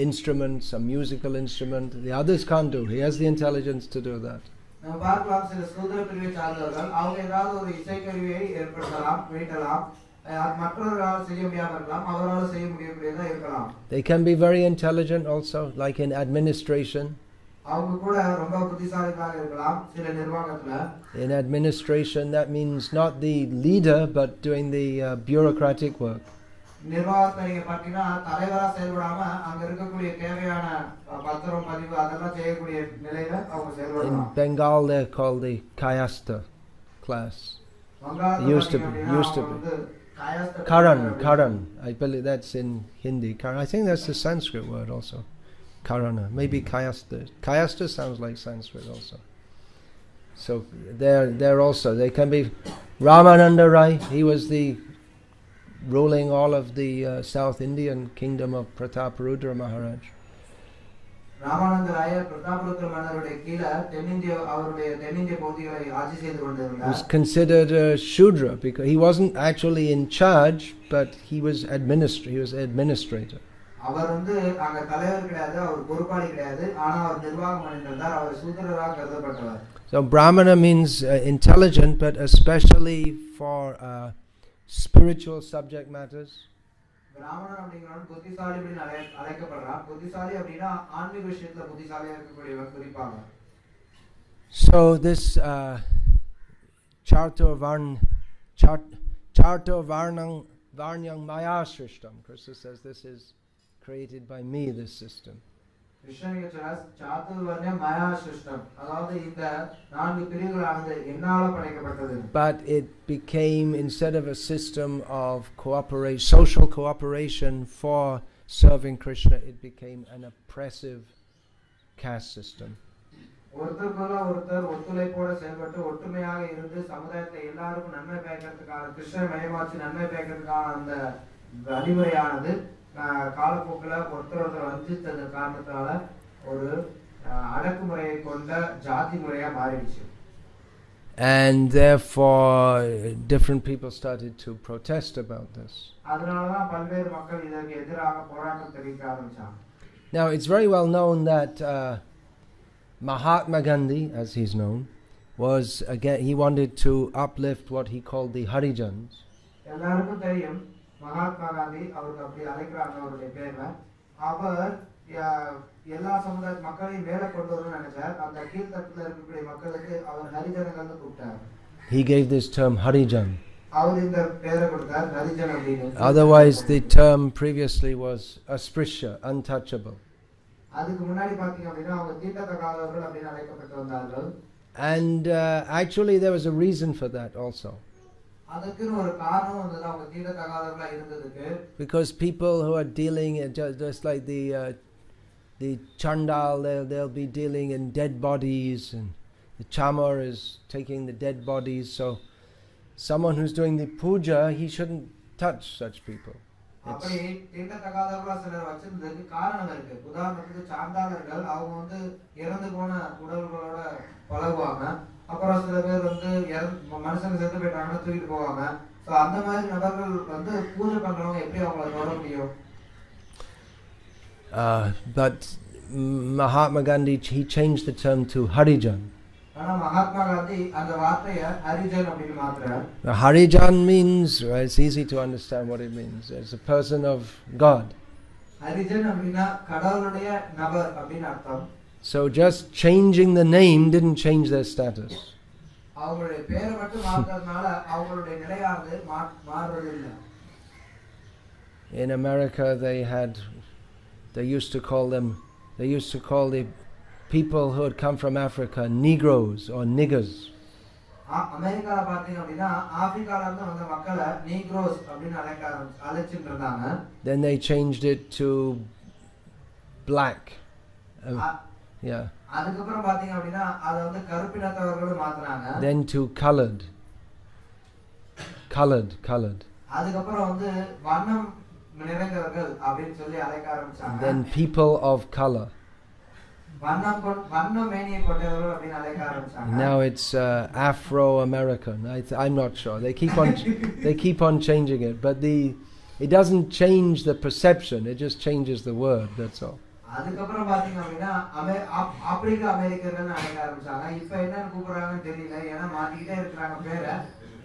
instrument, some musical instrument. The others can't do. He has the intelligence to do that. நம்ம பார்க்கலாம் சில சூத்திர பிரிவை சார்ந்தவர்கள் அவங்க ஏதாவது ஒரு இசைக்கருவியை ஏற்படுத்தலாம், மீட்டலாம். மற்றவர்களால் செய்ய முடியாம இருக்கலாம், அவரால் செய்ய முடியக்கூடியதா இருக்கலாம். They can be very intelligent also, like in administration. அவங்க கூட ரொம்ப புத்திசாலிகளாக இருக்கலாம் சில நிர்வாகத்துல. In administration, that means not the leader but doing the bureaucratic work. நிர்வாகத்துல நீங்க பாத்தீங்கன்னா தலைவரா செயல்படாம அங்க இருக்கக்கூடிய தேவையான பத்திரம் பதிவு அதெல்லாம் செய்யக்கூடிய நிலையில அவங்க செயல்படலாம். In Bengal, they're called the Kayastha class. Used to be. Karan. I believe that's in Hindi. I think that's the Sanskrit word also. Karana, maybe Kayastha. Kayastha sounds like Sanskrit also. So they're also, they can be. Ramananda Rai, he was the ruling all of the South Indian kingdom of Prataparudra Maharaj. Ramananda Rai, Prataparudra Maharaj கீழ தென்னிந்திய அவருடைய தென்னிந்திய பகுதிகளை ஆட்சி செய்து கொண்டிருந்தார். Was considered a Shudra because he wasn't actually in charge, but he was administrator. அவர் அங்க தலைவர் கிடையாது, அவர் பொறுப்பாளி கிடையாது, ஆனா அவர் நிர்வாகம் பண்ணிட்டு இருந்தார். அவர் சூத்திரராக கருதப்பட்டவர். So Brahmana means intelligent, but especially for spiritual subject matters. பிராமணன் அப்படிங்கறவன் புத்திசாலி அப்படின்னு அழைக்கப்படுறான். புத்திசாலி அப்படின்னா ஆன்மீக விஷயத்துல புத்திசாலியா இருக்கக்கூடியவன் குறிப்பாக. So this Charto Varnang Maya Shrishtam, Krishna says this is created by me, this system. கிருஷ்ணனுக்கு சாத்து வர்ண மாயா சிஸ்டம், அதாவது இந்த நான்கு பிரிவுகளானது என்னால படைக்கப்பட்டது. But it became, instead of a system of cooperation, social cooperation for serving Krishna, it became an oppressive caste system. ஒருத்தருக்குள்ள ஒருத்தர் ஒத்துழைப்போட செயல்பட்டு ஒற்றுமையாக இருந்து சமுதாயத்தை எல்லாருக்கும் நன்மை பயக்கிறதுக்கான கிருஷ்ண மயமாச்சு நன்மை பயக்கிறதுக்கான அந்த வழிமுறையானது காலப்போக்கில் ஒருத்தர் வஞ்சித்தது காரணத்தால ஒரு அடக்குமுறையை கொண்ட ஜாதி முறையா மாறிடுச்சு. And therefore different people started to protest about this. அதனாலதான் பல்வேறு மக்கள் இதற்கு எதிராக போராட்டம் தெரிவிக்க ஆரம்பிச்சாங்க. Now it's very well known that Mahatma Gandhi, as he's known, was again, he wanted to uplift what he called the Harijans. எல்லாருக்கும் தெரியும் மகாத்மா காந்தி, அவருக்கு அப்படி அழைக்கிறாங்க அவருடைய பேர்ல. அவர் எல்லா சமுதாய மக்களையும் மேல கொண்டு வரணும்னு நினைச்சார். அந்த கீழ்த்தட்டுல இருக்கக்கூடிய மக்களுக்கு அவர் ஹரிஜனங்கள்னு கூப்பிட்டார். He gave this term Harijan. அவர் இந்த பேரை கொடுத்தார் ஹரிஜன் அப்படின்னு. Otherwise the term previously was Asprishya, untouchable. அதுக்கு முன்னாடி பாத்தீங்க அப்படின்னா அவங்க தீண்டத்தகாதவர்கள் அப்படின்னு அழைக்கப்பட்டு வந்தார்கள். And actually there was a reason for that also. அதுக்குன்னு ஒரு காரணம் வந்தது அவங்க தீண்டத்தகாதவர்களா இருந்ததுக்கு. Because people who are dealing just like the Chandal, they'll be dealing in dead bodies, and the Chamar is taking the dead bodies. So someone who's doing the puja, he shouldn't touch such people. அப்படி தீண்டத்தகாதவர்களா சிலர் வச்சிருந்ததுக்கு காரணம் இருக்கு. உதாரணத்துக்கு சாந்தாளர்கள் அவங்க இறந்து போன உடல்களோட பழகுவாங்க. அப்புறம் சில பேர் மனுஷங்க செத்து போயிட்டாங்கன்னா தூக்கிட்டு போவாங்க. சோ அந்த மாதிரி நபர்கள் வந்து பூஜை பண்றவங்க எப்படி அவங்கள தொட முடியும்? But Mahatma Gandhi, he changed the term to Harijan. ஆனா மகாத்மா காந்தி அந்த வார்த்தையை ஹரிஜன் அப்படினு மாத்துறார். Harijan means, it's easy to understand what it means. It's a person of God. Harijan அப்படினா கடவுளுடைய நபர் அப்படினு அர்த்தம். So just changing the name didn't change their status. அவங்களுடைய பேரை மட்டும் மாத்துறதுனால அவங்களுடைய நிலையானது மாறுவதில்லை. In America they used to call the people who had come from Africa Negroes or niggers. அமெரிக்கால பாத்தீங்க அப்படினா ஆப்பிரிக்கால இருந்து வந்த மக்களை நீக்ரோஸ் அப்படினு அழைச்சிட்டு இருந்தாங்க. Then they changed it to black. Yeah. அதுக்கப்புறம் பாத்தீங்க அப்படினா அத வந்து கருப்பினத்தவர்கள் மாத்துறாங்க. Then to colored. அதுக்கப்புறம் வந்து வண்ணம் நிறைந்தவர்கள் அப்படினு சொல்லி அழைக்க ஆரம்பிச்சாங்க. Then people of color. வண்ணம் மேனியை கொண்டவர்கள் அப்படினு அழைக்க ஆரம்பிச்சாங்க. Now it's Afro-American. I'm not sure. They keep on changing it, but it doesn't change the perception. It just changes the word. That's all. அதுக்கப்புறம் பாத்தீங்க அப்படினா ஆப்பிரிக்க அமெரிக்கர்கள் அழைக்க ஆரம்பிச்சாங்க. இப்போ என்னன்னு கூப்பிடுறாங்கன்னு தெரியல. ஏன்னா மாத்திக்கிட்டே இருக்காங்க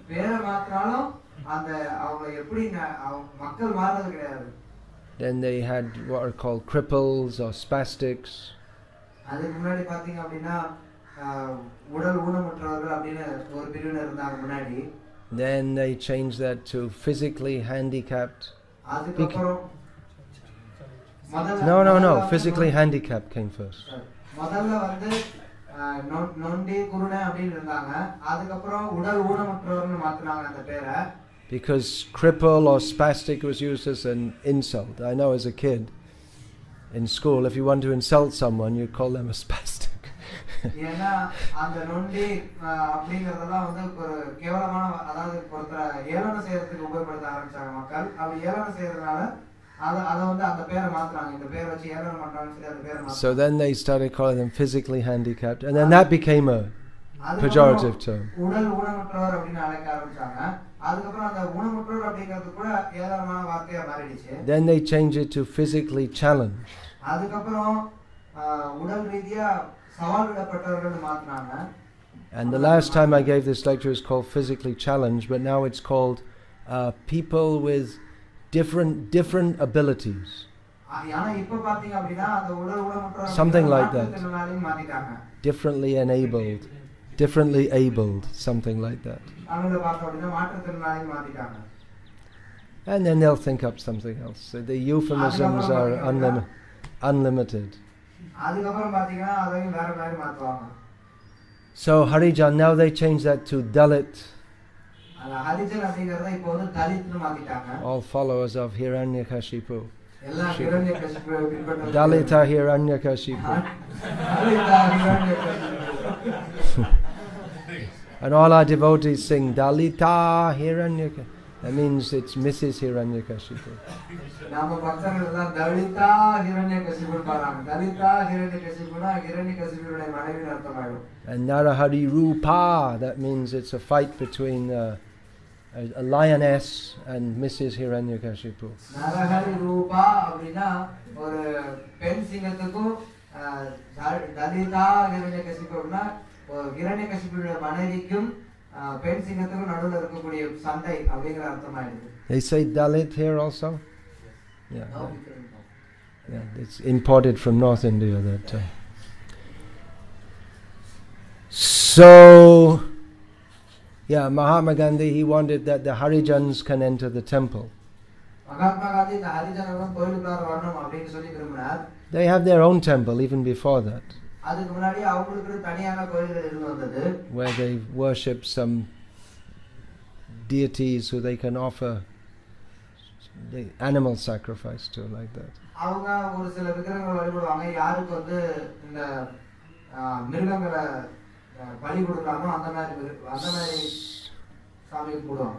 பேரை மாத்தினாலும் அந்த அவங்க எப்படி மக்கள் மாறது கிடையாது. Then they had what are called cripples or spastics. அதுக்கு முன்னாடி பாத்தீங்க அப்படினா உடல் ஊனமுற்றவர்கள் அப்படினு ஒரு பிரிவினர் இருந்தாங்க முன்னாடி. Then they changed that to physically handicapped. அதுக்கப்புறம் No. Physically handicapped came first. முதல்ல வந்து நொண்டி குருணை அப்படினு இருந்தாங்க. அதுக்கப்புறம் உடல் ஊனமுற்றவர்னு மாத்துனாங்க அந்த பேரை. Because cripple or spastic was used as an insult. I know as a kid in school, if you want to insult someone, you call them a spastic. ஏன்னா அந்த நொண்டி அப்படிங்கறதெல்லாம் வந்து ஒரு கேவலமான, அதாவது ஒருத்தர ஏளனம் செய்யறதுக்கு உபயோகப்படுத்த ஆரம்பிச்சாங்க மக்கள். அப்படி ஏளனம் செய்யறதுனால அத வந்து அந்த பேரை மாத்துறாங்க. இந்த பேரை வச்சு ஏளனம் பண்றாங்கன்னு சொல்லி அந்த பேரை மாத்துறாங்க. So then they started calling them physically handicapped, and then that became a pejorative term. உடல் ஊனமுற்றவர் அப்படினு அழைக்க ஆரம்பிச்சாங்க. அதுக்கப்புறம் அந்த ஊனமுற்றவர் அப்படிங்கிறது கூட ஏளனமான வார்த்தையா மாறிடுச்சு. Then they changed it to physically challenged. அதுக்கப்புறம் உடல் ரீதியா சவால் விடப்பட்டவர்கள்னு மாத்துனாங்க. And the last time I gave this lecture is called physically challenged, but now it's called people with different abilities. ஆனா இப்போ பாத்தீங்க அப்படினா அந்த உடல் ஊனமுற்றவர் something like that. Differently enabled, differently abled, something like that. And then they'll think up something else. So the euphemisms are unlimited. So Harijan, now they change that to Dalit. All followers of Hiranyakashipu. Dalita Hiranyakashipu. And all our devotees sing Dalita Hiranyakashipu. That means it's Mrs. Hiranyakashipu. And Narahari Rupa, that means it's a fight between a lioness and Mrs. Hiranyakashipu. Narahari Rupa அப்படினா ஒரு பெண் சிங்கத்துக்கும் Dalita Hiranyakashipuனா Hiranyakashipuடைய மனைவிக்கும் பெண் சிங்கத்துக்கும் நடுவுல இருக்கக்கூடிய சண்டை அப்படிங்கற அர்த்தமாயிடுது. They say Dalit here also? Yeah. Yeah, it's imported from North India that time. So yeah, Mahatma Gandhi, he wanted that the Harijans can enter the temple. They have their own temple even before that, where they worship some deities who they can offer the animal sacrifice to, like that.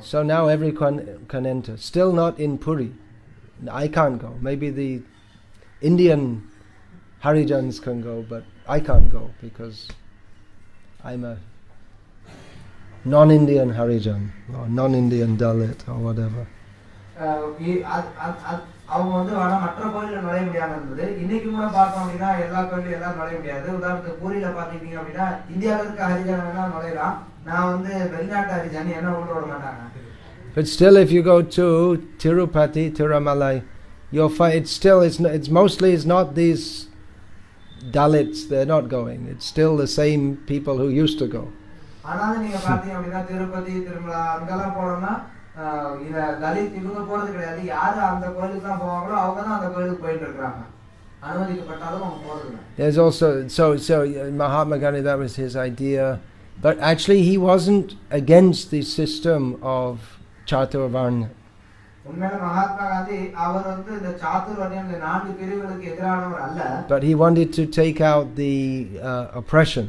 So now everyone can enter. Still not in Puri. I can't go. Maybe the Indian Harijans can go, but I can't go because I'm a non-Indian Harijan or non-Indian Dalit or whatever. அவங்க வந்து ஆனா மற்ற கோயில்ல நுழைய முடியாம இருந்தது. இன்னைக்கு கூட பார்த்தோம் அப்படின்னா எல்லா கோயிலும் எல்லாம் நுழைய முடியாது. உதாரணத்துக்கு பூரியில பாத்தீங்க அப்படின்னா இந்தியாவில இருக்க ஹரிஜன் வேணா நுழையலாம். நான் வந்து வெளிநாட்டு ஹரிஜன் என்ன உள்ள விட மாட்டாங்க. But still, if you go to Tirupati, Tirumalai, you'll find it's mostly not these Dalits. They're not going. It's still the same people who used to go. ஆனாலும் நீங்க பாத்தீங்க அப்படின்னா திருப்பதி திருமலா அங்கெல்லாம் போறோம்னா இத தலித் இவங்க போறது கிடையாது. யாரு அந்த கோயிலுக்கு தான் போவாங்களோ அவங்க தான் அந்த கோயிலுக்கு போயிட்டு இருக்காங்க. அனுமதிக்கப்பட்டாலும் அவங்க போறது இல்லை. There's also so Mahatma Gandhi, that was his idea, but actually he wasn't against the system of Chaturvarna. உண்மையில மகாத்மா காந்தி அவர் வந்து இந்த சாதுர்வர்ணியம் இந்த 4 பிரிவுகளுக்கு எதிரானவர் அல்ல. But he wanted to take out the oppression.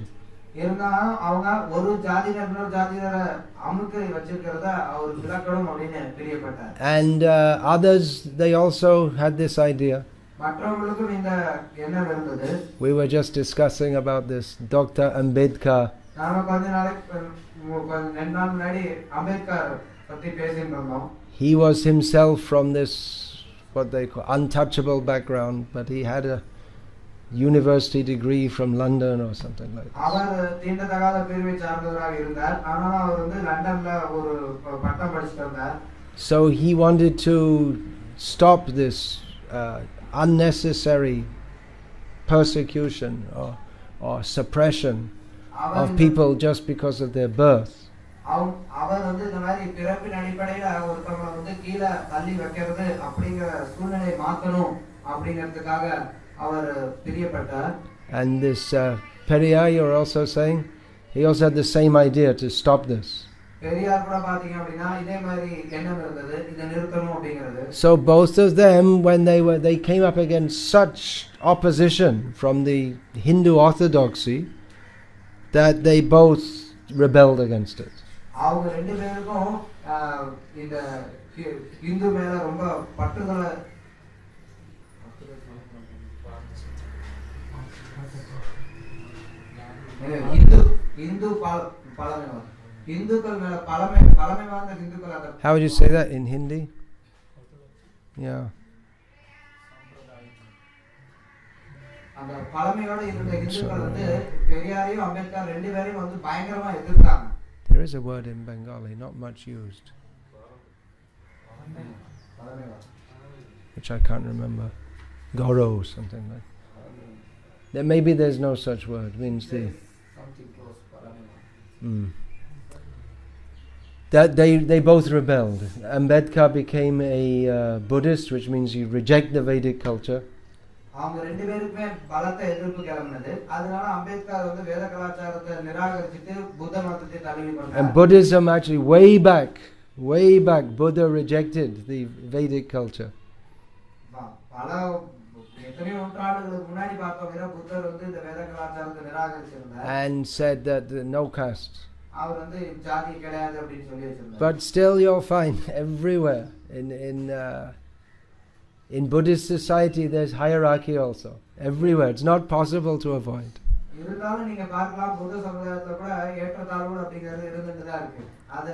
இருந்தாலும் அவங்க ஒரு ஜாதியினர் இன்னொரு ஜாதியினரை அமுக்கி வச்சிருக்கிறத அவர் விளக்கணும் அப்படின்னு பிரியப்பட்டார். And others, they also had this idea. மற்றவங்களுக்கும் இந்த எண்ணம் இருந்தது. We were just discussing about this Dr. Ambedkar. நாம கொஞ்ச நாள் முன்னாடி அம்பேத்கர் பத்தி பேசிட்டு இருந்தோம். He was himself from this what they call untouchable background, but he had a university degree from London or something like that. அவர் தீண்டத்தகாத பிரிவை சார்ந்தவராக இருந்தார். ஆனால் அவர் வந்து லண்டன்ல ஒரு பட்டம் படிச்சிட்டு இருந்தார். So he wanted to stop this unnecessary persecution or suppression of people just because of their birth. அவர் வந்து இந்த மாதிரி பிறப்பின் அடிப்படையில் ஒருத்தவங்களை வந்து கீழே தள்ளி வைக்கிறது அப்படிங்கிற சூழ்நிலையை மாற்றணும் அப்படிங்கிறதுக்காக அவர் பிரியப்பட்டார். And this Periyar, you're also saying, he also had the same idea to stop this. Periyar கூட பாத்தீங்க அப்படின்னா இதே மாதிரி எண்ணம் இருந்தது, இதை நிறுத்தணும் அப்படிங்கிறது. So both of them, when they came up against such opposition from the Hindu orthodoxy, that they both rebelled against it. அவங்க ரெண்டு பேருக்கும் இந்த இந்து மேல ரொம்ப பற்றுதலை How would you say that in Hindi? Yeah. அந்த பழமையோட இருந்த இந்துக்கள் வந்து பெரியாரையும் அம்பேத்கர் ரெண்டு பேரையும் வந்து பயங்கரமா எதிர்த்தாங்க. There is a word in Bengali, not much used, which I can't remember. Goro, something like that. Maybe there's no such word. Means the that they both rebelled. Ambedkar became a Buddhist, which means you reject the Vedic culture. அவங்க ரெண்டு பேருக்குமே பலத்த எதிர்ப்பு கிளம்பினது. அதனால அம்பேத்கர் வந்து வேத கலாச்சாரத்தை நிராகரிச்சிட்டு புத்த மதத்தை தழுவி கொண்டார். And Buddhism actually way back Buddha rejected the Vedic culture. பல எத்தனையோ நூற்றாண்டுகளுக்கு முன்னாடி பார்த்தோம்னா புத்தர் வந்து இந்த வேத கலாச்சாரத்தை நிராகரிச்சிருந்தார். And said that no caste. அவர் வந்து ஜாதி கிடையாது அப்படினு சொல்லி வச்சிருந்தார். But still you'll find everywhere in Buddhist society there's hierarchy also. Everywhere. It's not possible to avoid. இருந்தாலும் நீங்க பார்க்கலாம் புத்த சமுதாயத்துல கூட ஏற்றத்தாழ்வு அப்படிங்கிறது இருந்துட்டு தான் இருக்கு. அத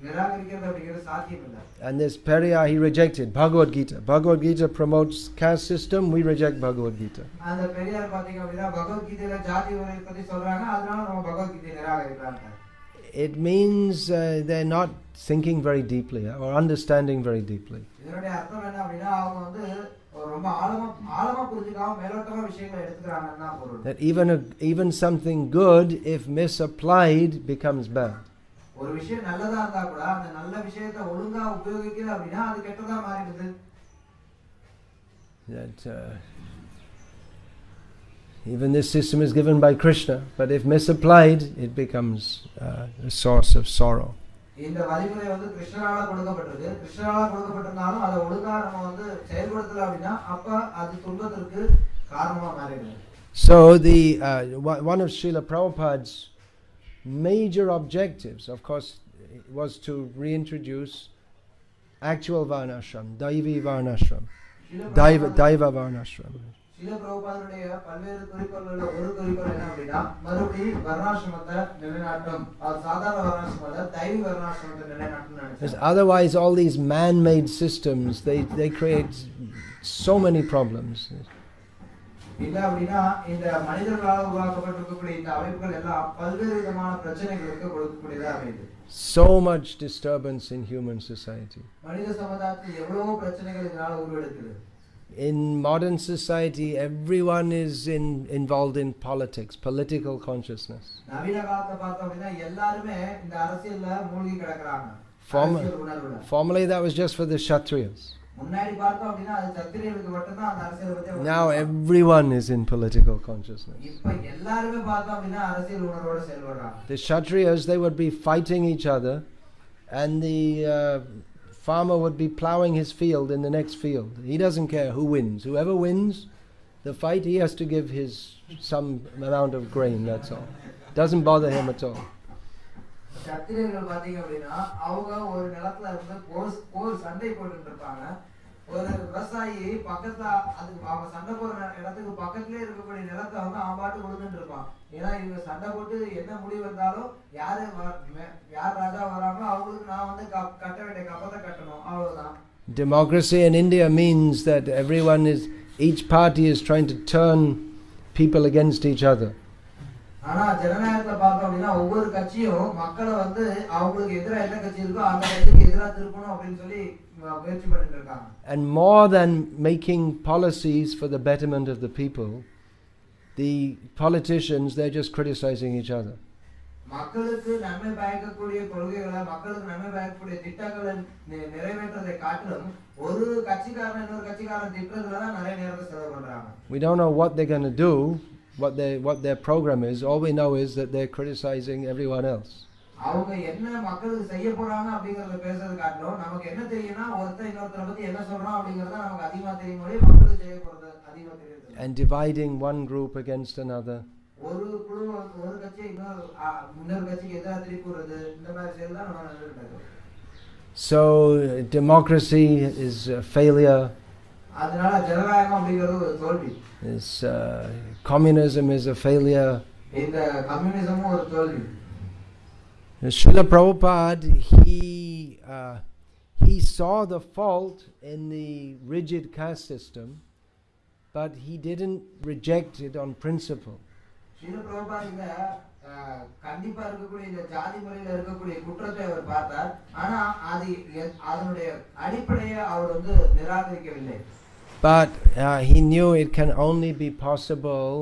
நிராகரிக்கிறது அப்படிங்கிறது சாத்தியம் இல்ல. And this Periyar, he rejected Bhagavad Gita. Bhagavad Gita promotes caste system, we reject Bhagavad Gita. அந்த பெரியார் பாத்தீங்க அப்படினா பகவத் கீதையில ஜாதி முறை பத்தி சொல்றாங்க, அதனால நம்ம பகவத் கீதையை நிராகரிக்கறாங்க. It means they're not thinking very deeply or understanding very deeply. இதனுடைய அர்த்தம் என்ன அப்படினா அவங்க வந்து ரொம்ப ஆழமா புரிஞ்சுக்காம மேலோட்டமா விஷயங்களை எடுத்துக்கறாங்கன்னா பொருள். That even something good, if misapplied, becomes bad. ஒரு விஷயம் நல்லதா இருந்தா கூட அந்த நல்ல விஷயத்தை ஒழுங்கா உபயோகிக்கல அப்படினா அது கெட்டதா மாறிடுது. That even this system is given by Krishna, but if misapplied, it becomes a source of sorrow. இந்த வழிமுறை வந்து கிருஷ்ணரால கொடுக்கப்பட்டது. கிருஷ்ணரால கொடுக்கப்பட்டனாலும் அதை ஒழுங்கா நம்ம வந்து செயல்படுத்தல அப்படினா அப்ப அது துன்பத்திற்கு காரணமா மாறிடுது. So the one of Srila Prabhupada's major objectives, of course, was to reintroduce actual Varnashram, Daivi Varnashram, Daiva Varnashram. Srila பிரபுபாதருடைய பல்வேறு குறிக்கோள்கள்ல ஒரு குறிக்கோள் என்ன அப்படின்னா மறுபடி வர்ணாசிரமத்தை நிலைநாட்டும். அது சாதாரண வர்ணாசிரமத்தை தெய்வீக வர்ணாசிரமத்தை நிலைநாட்டும். Otherwise all these man-made systems they create so many problems. இல்ல அப்படினா இந்த மனிதர்களால் உருவாக்கப்பட்டிருக்கக்கூடிய இந்த அமைப்புகள் எல்லாம் பல்வேறு விதமான பிரச்சனைகளுக்கு கொடுக்கக்கூடியதா அமையுது. So much disturbance in human society. மனித சமுதாயத்தில் எவ்வளவு பிரச்சனைகள் இதனால உருவெடுக்குது. In modern society everyone is involved in politics, political consciousness. நவீன காலத்துல பார்த்தோம் அப்படினா எல்லாரும் இந்த அரசியல்ல மூழ்கி கிடக்குறாங்க. Formerly that was just for the Kshatriyas. முன்னாடி பார்த்தோம் அப்படினா அது சத்திரியர்களுக்கு மட்டும் தான் அந்த அரசியல் பத்தி. Now everyone is in political consciousness. இப்போ எல்லாரும் பார்த்தோம் அப்படினா அரசியல் உணர்வோட செயல்படுறாங்க. The Kshatriyas, they would be fighting each other and the farmer would be plowing his field in the next field. He doesn't care who wins. Whoever wins the fight, he has to give his some amount of grain, that's all. Doesn't bother him at all. சத்திரியர்கள் பாத்தீங்க அப்படினா அவங்க ஒரு நிலத்துல இருந்து போர் சண்டை போட்டுட்டு இருப்பாங்க. ஒரு விவசாயி பக்கத்துல அது அவங்க சண்டை போற இடத்துக்கு பக்கத்துலயே இருக்கக்கூடிய நிலத்தை வந்து ஆபாட்டு கொடுத்துட்டு இருப்பான். ஏன்னா இவங்க சண்டை போட்டு என்ன முடிவு வந்தாலும் யார் ராஜா வராங்களோ அவங்களுக்கு நான் வந்து கட்ட வேண்டிய கப்பத்தை கட்டணும், அவ்வளவுதான். Democracy in India means that each party is trying to turn people against each other. ஆனா ஜனநாயகத்துல பார்த்தோம் அப்படின்னா ஒவ்வொரு கட்சியும் மக்களை வந்து அவங்களுக்கு எதிராக என்ன கட்சி இருக்கோ அந்த கட்சிக்கு எதிராக திருப்பணும் அப்படின்னு சொல்லி முயற்சி பண்ணிட்டு இருக்காங்க. And more than making policies for the betterment of the people, the politicians, they're just criticizing each other. மக்களுக்கு நன்மை பயக்கக்கூடிய கொள்கைகளை, மக்களுக்கு நன்மை பயக்கக்கூடிய திட்டங்களை நிறைவேற்றதை காட்டிலும் ஒரு கட்சிக்காரன் இன்னொரு கட்சிக்காரன் திட்டத்துல தான் நிறைய நேரத்தை செலவு பண்றாங்க. We don't know what they're going to do, what their program is. All we know is that they're criticizing everyone else. அவங்க என்ன மக்களுக்கு செய்ய போறாங்க அப்படிங்கறத பேசுறது காட்டிலும் நமக்கு என்ன தெரியும்னா ஒருத்தர் இன்னொருத்தரை பத்தி என்ன சொல்றான் அப்படிங்கறத நமக்கு அதிகமா தெரியும், மக்களுக்கு செய்ய போறது அதிகமா தெரியாது. And dividing one group against another. ஒரு குழு ஒரு கட்சி இன்னொரு கட்சிக்கு எதிராக திருப்புறது, இந்த மாதிரி செயல் தான் நம்ம நடக்குது. So democracy is a failure. அதனால ஜனநாயகம் அப்படிங்கிறது ஒரு தோல்வி. Communism is a failure. இந்த கம்யூனிசமும் ஒரு தோல்வி. Srila Prabhupada, he saw the fault in the rigid caste system, but he didn't reject it on principle. Srila Prabhupada கண்டிப்பா இருக்கக்கூடிய இந்த ஜாதி முறையில இருக்கக்கூடிய குற்றத்தை அவர் பார்த்தார். ஆனா அதனுடைய அடிப்படையை அவர் வந்து நிராகரிக்கவில்லை. But he knew it can only be possible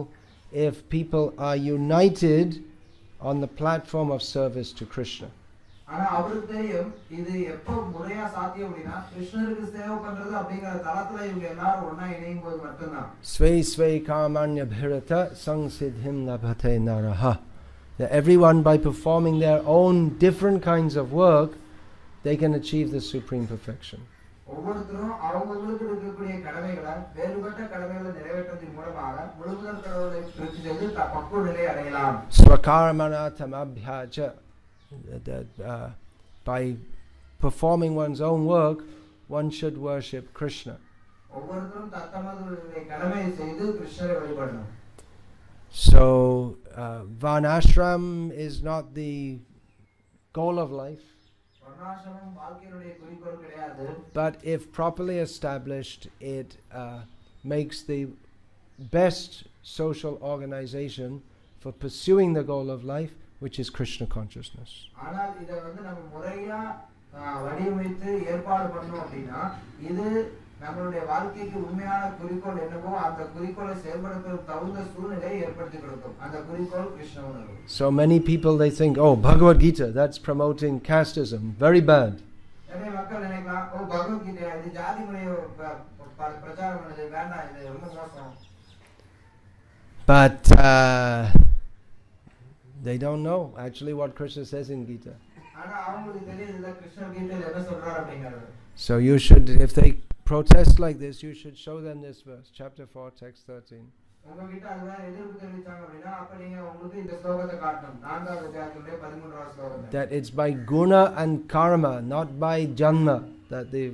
if people are united on the platform of service to Krishna. ஆனா அவருக்கு தெரியும் இது எப்போ முறையா சாத்தியம் அப்படினா கிருஷ்ணருக்கு சேவை பண்றது அப்படிங்கற தளத்துல இவங்க எல்லாரும் ஒண்ணா இணையும் போது மட்டும்தான். Svei svei kamanya bhirata sangsiddhim labhate naraha. That everyone, by performing their own different kinds of work, they can achieve the supreme perfection. ஒவ்வொருத்தரும் அவங்களுக்கு இருக்கக்கூடிய கடமைகளை வேறுபட்ட கடமைகளை நிறைவேற்றுவதன் மூலமாக முழுமுதல் கடவுளை திருப்தி செய்து பக்குவ நிலை அடையலாம். Swakaramanatamabhyaja. By performing one's own work, one should worship Krishna. ஒவ்வொருத்தரும் தத்தமது கடமையை செய்து கிருஷ்ணரை வழிபடணும். So Varnasrama is not the goal of life. But if properly established, it makes the best social organization for pursuing the goal of life, which is Krishna consciousness. நம்மளுடைய வாழ்க்கைக்கு உண்மையான குறிக்கோள் என்னவோ அந்த குறிக்கோளை செயல்படுத்துவதற்கு தகுந்த சூழ்நிலையை ஏற்படுத்தி கொடுக்கும். அந்த குறிக்கோள் கிருஷ்ண உணர்வு. So many people, they think, oh, Bhagavad Gita, that's promoting casteism, very bad. நிறைய மக்கள் நினைக்கலாம், ஓ பகவத் கீதை இது ஜாதி முறையை பிரச்சாரம் பண்ணது வேண்டாம், இது ரொம்ப மோசம். But they don't know actually what Krishna says in Gita. ஆனா அவங்களுக்கு தெரியல கிருஷ்ண கீதையில என்ன சொல்றாரு அப்படிங்கிறது. So you should, if they protest like this, you should show them this verse, chapter 4, text 13. That it's by guna and karma, not by janma, that the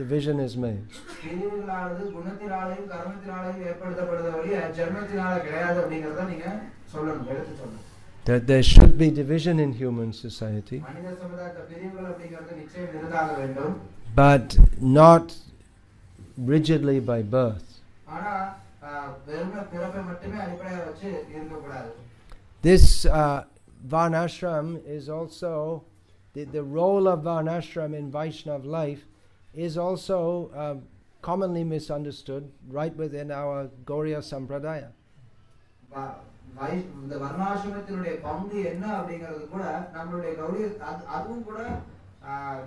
division is made. பிரிவுகளானது குணத்தினாலேயும் கர்மத்தினாலேயும் ஏற்படுத்தப்படுத வழி ஜென்மத்தினால கிடையாது அப்படிங்கறத நீங்க சொல்லணும், எடுத்து சொல்லணும். That there should be division in human society, மனித சமுதாயத்துல பிரிவுகள் அப்படிங்கிறது நிச்சயம் இருந்தாக வேண்டும், but not rigidly by birth. ஆனா வெறும் பிறப்பை மட்டுமே அடிப்படையாக வச்சு இருக்க கூடாது. This Varnashram is also the role of Varnashram in Vaishnava life is also commonly misunderstood right within our Gauriya Sampradaya. இந்த வர்ணாசிரமத்தினுடைய பங்கு என்ன அப்படிங்கிறது கூட நம்மளுடைய கௌரிய அதுவும் கூட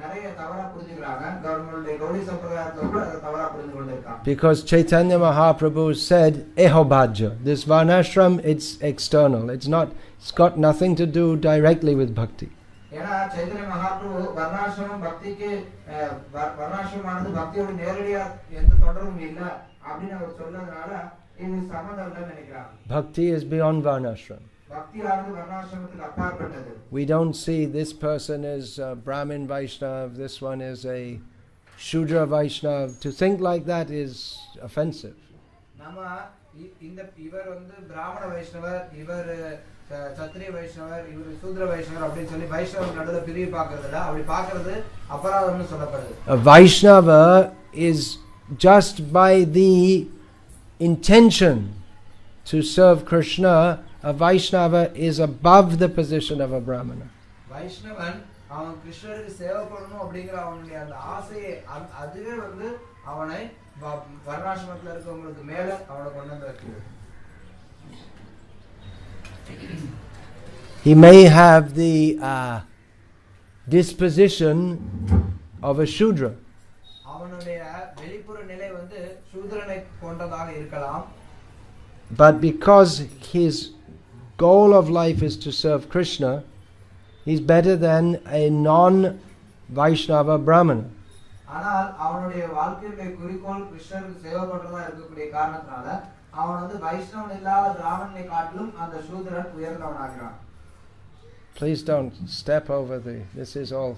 நிறைய தவறா புரிஞ்சுக்கிறாங்க. நம்மளுடைய கௌரிய சம்பிரதாயத்துல கூட அதை தவறா புரிந்து கொண்டிருக்காங்க. Because Chaitanya Mahaprabhu said ehobhajya, this Varnashram, it's external, it's got nothing to do directly with bhakti. ஏன்னா சைத்தன்ய மகாபிரபு வர்ணாசிரமம் பக்திக்கு வர்ணாசிரமானது பக்தியோட நேரடியா எந்த தொடர்பும் இல்லை அப்படின்னு அவர் சொன்னதுனால இது சம்பந்தம் இல்லைன்னு நினைக்கிறாங்க. Bhakti is beyond Varnashram. பக்தியானது வர்ணாசிரமத்துக்கு அப்பாற்பட்டது. We don't see this person is a Brahmin Vaishnav, this one is a Shudra Vaishnav. To think like that is offensive. நம்ம இந்த இவர் வந்து பிராமண வைஷ்ணவர், இவர் சத்திரிய வைஷ்ணவர், இவர் சூத்ர வைஷ்ணவர் அப்படின்னு சொல்லி வைஷ்ணவர் நடுவுல பிரிவு பார்க்கறதுல அப்படி பார்க்கிறது அபராதம்னு சொல்லப்படுது. A Vaishnava is just by the intention to serve Krishna, a Vaishnava is above the position of a Brahmana. வைஷ்ணவன் அவன் கிருஷ்ணருக்கு சேவை பண்ணணும் அப்படிங்கிற அவனுடைய அந்த ஆசையை அதுவே வந்து அவனை வர்ணாசிரமத்தில் இருக்கவங்களுக்கு மேல அவனை கொண்டு வந்து வைக்கிறது. He may have the disposition of a Shudra. அவனுடைய வெளிப்புற நிலை வந்து சூத்ரனை போன்றதாக இருக்கலாம். But because his goal of life is to serve Krishna, he's better than a non-Vaishnava Brahmana. ஆனால் அவனுடைய வாழ்க்கையுடைய குறிக்கோள் கிருஷ்ணருக்கு சேவை பண்றதா இருக்கக்கூடிய காரணத்தினால அவன் வந்து வைஷ்ணவன் இல்லாத பிராமணனை காட்டிலும் அந்த சூத்ரன் உயர்ந்தவனாகிறான். Please don't step over this is all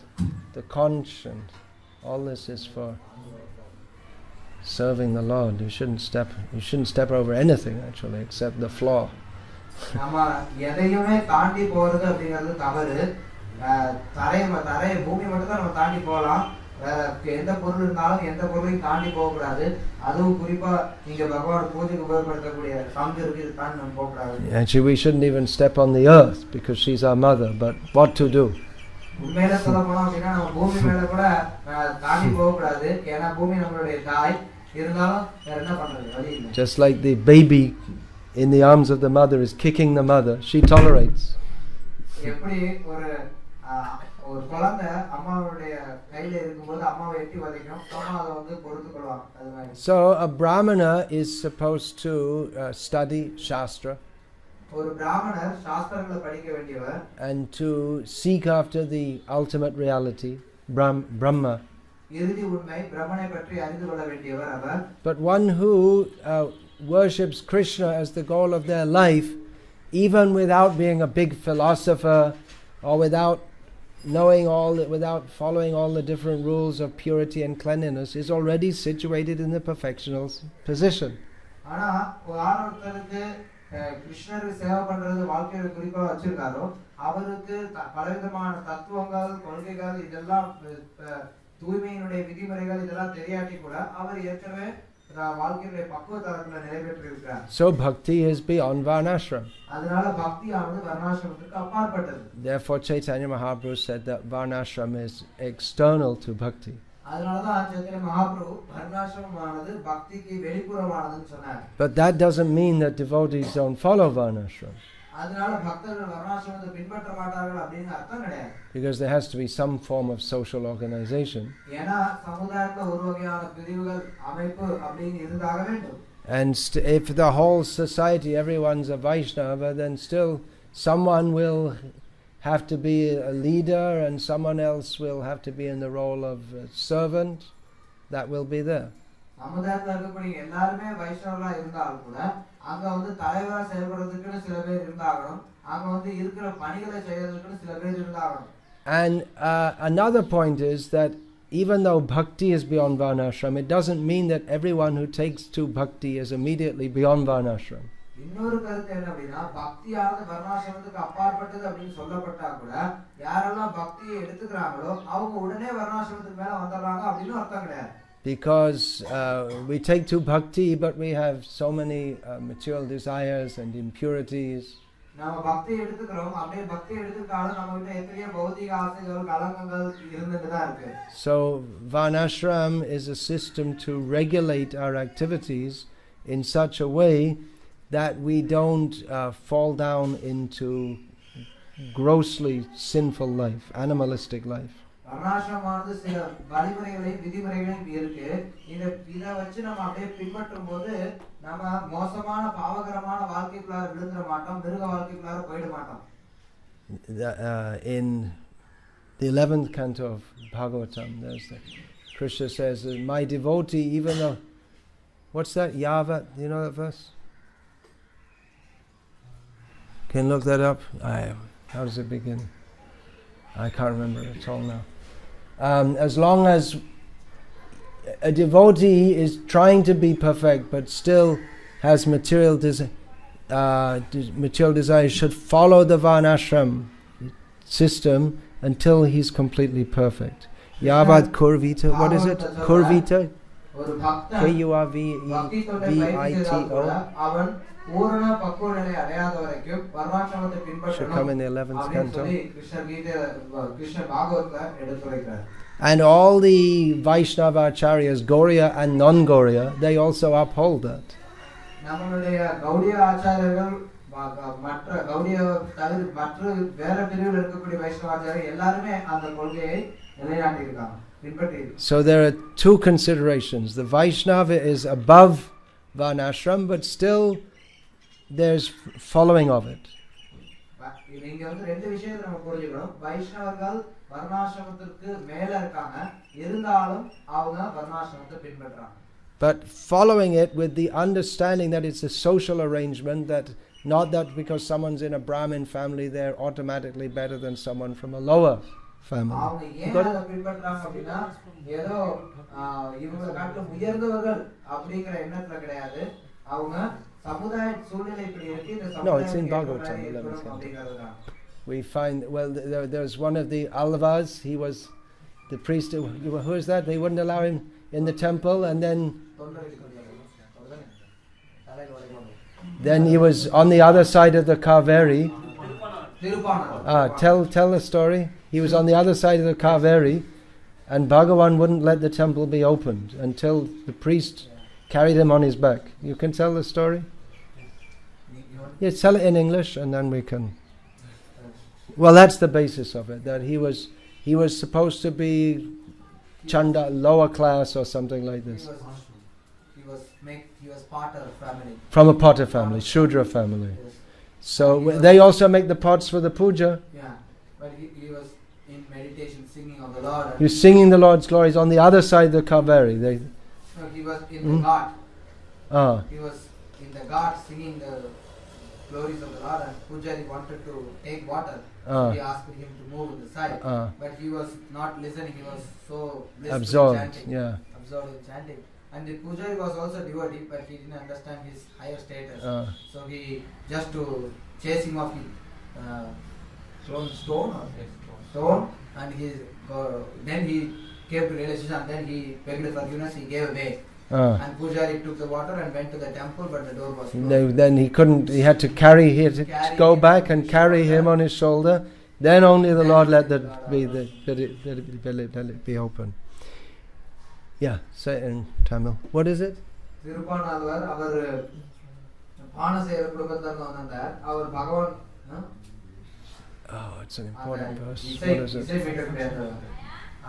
the conscience. All this is for serving the Lord. You shouldn't step over anything actually except the floor. நம்ம எதையுமே தாண்டி போறது அப்படிங்கிறது தவறு. தரை பூமி மட்டும் தான் நம்ம தாண்டி போகலாம். எந்த பொருள் இருந்தாலும் எந்த பொருளையும் தாண்டி போக கூடாது. அதுவும் குறிப்பா நீங்க பகவான் பூஜைக்கு உபயோகப்படுத்தக்கூடிய சங்கு இருக்கு, இது தாண்டி நம்ம போக கூடாது. Actually, we shouldn't even step on the earth because she's our mother. But what to do? உண்மையில சொல்ல போனோம் அப்படின்னா நம்ம பூமி மேல கூட தாண்டி போக கூடாது. ஏன்னா பூமி நம்மளுடைய தாய். இருந்தாலும் வேற என்ன பண்றது, வழி இல்லை. Just like the baby in the arms of the mother is kicking the mother, she tolerates. எப்படி ஒரு குழந்தை அம்மாவுடைய கையில இருக்கும்போது அம்மாவை எட்டி வதைக்கும், அம்மா அதை வந்து பொறுத்துக்கொள்வாங்க. அது மாதிரி. So a brahmana is supposed to study shastra. ஒரு பிராமணர் சாஸ்திரங்களை படிக்க வேண்டியவர். And to seek after the ultimate reality, Brahma. இறுதி உண்மை பிரம்மனை பற்றி அறிந்து கொள்ள வேண்டியவர் அவர். But one who worships Krishna as the goal of their life, even without being a big philosopher or without without following all the different rules of purity and cleanliness, is already situated in the perfectional position. ஆனா ஒருத்தருக்கு கிருஷ்ணருக்கு சேவை பண்றது வாழ்க்கையில குறிப்பா வச்சிருக்காரோ அவருக்கு பலவிதமான தத்துவங்கள், கொள்கைகள், இதெல்லாம் தூய்மையினுடைய விதிமுறைகள் இதெல்லாம் தெரியாட்டி கூட அவர் ஏற்கனவே வாழ்க்கையில பக்குவ தரத்துல நிறைவேற்றியிருக்கிறார். So bhakti is beyond Varnashram. அதனால பக்தியானது வர்ணாசிரமத்துக்கு அப்பாற்பட்டது. Therefore Chaitanya Mahaprabhu said that Varnashram is external to bhakti. அதனாலதான் சைத்தன்ய மகாபிரபு வர்ணாசிரமமானது பக்திக்கு வெளிப்புறமானதுன்னு சொன்னார். But that doesn't mean that devotees don't follow Varnashram. அதனால பக்தர்கள் வர்ணாசிரமத்தை பின்பற்ற மாட்டார்கள் அப்படின்னு அர்த்தம் கிடையாது. Because there has to be some form of social organization. ஏன்னா சமுதாயத்துல ஒரு வகையான பிரிவுகள் அமைப்பு அப்படின்னு இருந்தாக வேண்டும். And if the whole society, everyone's a Vaishnava, then still someone will have to be a leader and someone else will have to be in the role of a servant. That will be there. சமுதாயத்துல இருக்கக்கூடிய எல்லாருமே வைஷ்ணவர்களா இருந்தாலும் கூட அங்க வந்து தலைவரா செயல்படுறதுக்குன்னு சில பேர் இருந்தாகணும். அங்க வந்து இருக்கிற பணிகளை செய்யறதுக்குன்னு சில பேர் இருந்தாகணும். And another point is that even though bhakti is beyond Varnashram, it doesn't mean that everyone who takes to bhakti is immediately beyond Varnashram. இன்னொரு கருத்து என்ன அப்படின்னா பக்தியானது வர்ணாசிரமத்துக்கு அப்பாற்பட்டது அப்படின்னு சொல்லப்பட்டா கூட யாரெல்லாம் பக்தியை எடுத்துக்கிறாங்களோ அவங்க உடனே வர்ணாசிரமத்துக்கு மேல வந்துடுறாங்க அப்படின்னு அர்த்தம் கிடையாது. Because we take to bhakti, but we have so many material desires and impurities. நாம பக்தியை எடுத்துக்கிறோம், அப்படியே பக்தியை எடுத்துட்டாலும் நம்ம கிட்ட எத்தனையோ பௌதிக ஆசைகள் கலங்கங்கள் இருந்துட்டு தான் இருக்கு. So Varnashram is a system to regulate our activities in such a way that we don't fall down into grossly sinful life, animalistic life. வர்ணாசிரமானது சில வழிமுறைகளையும் விதிமுறைகளையும் இருக்கு. இதை வச்சு நம்ம அப்படியே பின்பற்றும் போது நம்ம மோசமான பாவகரமான வாழ்க்கைக்குள்ளார விழுந்துட மாட்டோம், மிருக வாழ்க்கைக்குள்ளார போயிட மாட்டோம். In the 11th canto of Bhagavatam, Krishna says, my devotee, even though, what's that? Yavat, you know that verse? Can you look that up? How does it begin? I can't remember it at all now. As long as a devotee is trying to be perfect but still has material desire, should follow the Varnashram system until he's completely perfect. Yavat Kurvita, what is it? Kurvita? Kurvito. Should come in the 11th canto. And all the Vaishnava acharyas, Gauriya and non-Gauriya, they also uphold that. So there are two considerations. The Vaishnava is above Varnashram, but still there's following of it. But following it with the understanding that it's a social arrangement, that not that because someone's in a Brahmin family they're automatically better than someone from a lower family. No, it's in Bhagavatam 11th canto. We find, well, there's one of the Alvas, he was the priest, who is that? They wouldn't allow him in the temple, and then he was on the other side of the Kaveri. Tell the story. He was on the other side of the Kaveri, and Bhagavan wouldn't let the temple be opened until the priest carried him on his back. You can tell the story? Yes, tell it in English and then we can. Well, that's the basis of it, that he was supposed to be Chanda, lower class or something like this. He was Potter family. From a Potter family, Shudra family. Yes. So they also make the pots for the puja. Yeah, but he was in meditation singing of the Lord. He was singing the Lord's glories on the other side of the Kaveri. So he was in the ghat. He was in the ghat singing the glories of the Lord, and Pujari wanted to take water. He asked him to move to the side, but he was not listening. He was so absorbed, chanting, absorbed in chanting. And the Pujari was also devotee, but he didn't understand his higher status. So he just to chase him off, he stone, and then he came to realization, and then he begged forgiveness. He gave away. And Pujari took the water and went to the temple, but the door was closed. Then he couldn't. He had to go back and carry him on his shoulder. Then only the Lord let it be open. Yeah, say it in Tamil. What is it? Oh, it's an important verse. What is it?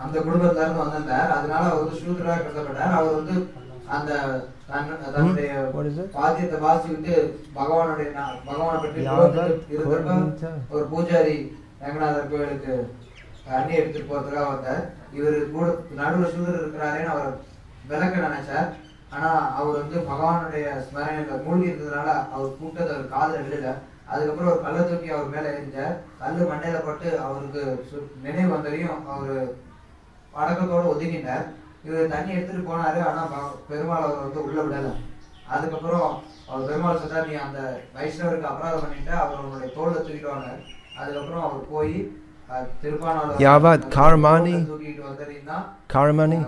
அந்த குடும்பத்துல இருந்து வந்தார், அதனால அவர் சூத்ரா கருதப்பட்டார். அவர் வந்து அந்த தன்னுடைய பாத்தியத்தை வாசிட்டு பகவானை பற்றி ஒரு பூஜாரி ரங்கநாதர் கோயிலுக்கு தண்ணி எடுத்துட்டு போறதுக்காக வந்தார். இவர் கூட நடுவில் சூதர் இருக்கிறாரேன்னு அவர் விளக்க நினைச்சார். ஆனா அவர் வந்து பகவானுடைய ஸ்மரணையில மூழ்கி இருந்ததுனால அவர் கூட்டத்தை அவர் காதுல விடல. அதுக்கப்புறம் ஒரு கல்லை தூக்கி அவர் மேல எரிஞ்சார். கல்லு மண்டையில பட்டு அவருக்கு நினைவு வந்ததையும் அவரு வணக்கத்தோட ஒதுங்கினார். இவர் தண்ணி எடுத்துட்டு போனாரு. ஆனா பெருமாள் அவர் வந்து உள்ள விடல. அதுக்கப்புறம் அவர் பெருமாள் சொன்னார், நீ அந்த வைஷ்ணவருக்கு அபராதம் பண்ணிட்டு அவருடைய தோல்ல தூக்கிட்டு வாங்க. அதுக்கப்புறம் அவர் போய் திருப்பானவர் Yavat Karmani தூக்கிட்டு வந்தீங்கன்னா Karmani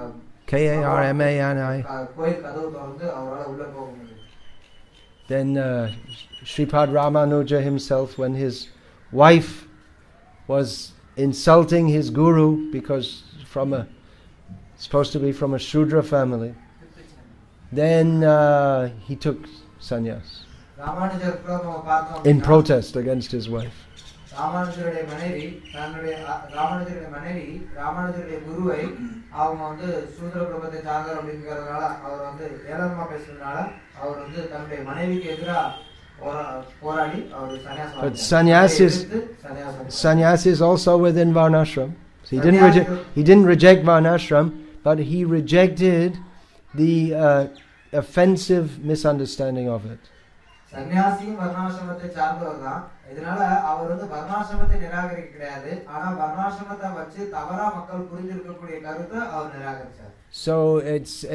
Karmani கோயில் கதவு திறந்து அவரால் உள்ள போக முடியும். Then Sripad Ramanuja himself, when his wife was insulting his guru because supposed to be from a Shudra family, then he took sannyas in protest against his wife. ராமானுஜருடைய மனைவி ராமானுஜருடைய குருவை அவங்க வந்து சூத்ர குடும்பத்தை சார்ந்தவர் அப்படிங்கிறதுனால அவர் வந்து ஏளனமா பேசுறதுனால அவர் வந்து தன்னுடைய மனைவிக்கு எதிராக போராடி அவர் சன்னியாசம். But sannyas is also within Varnashram. So he didn't reject Varnashram, but he rejected the offensive misunderstanding of it. சன்னியாசியும் வர்ணாசிரமத்தை சார்ந்தவர் தான். இதனால அவர் வந்து வர்ணாசிரமத்தை நிராகரிக்க கிடையாது. ஆனா வர்ணாசிரமத்தை வச்சு தவறா மக்கள் புரிஞ்சிருக்கக்கூடிய கருத்தை அவர் நிராகரிச்சார். So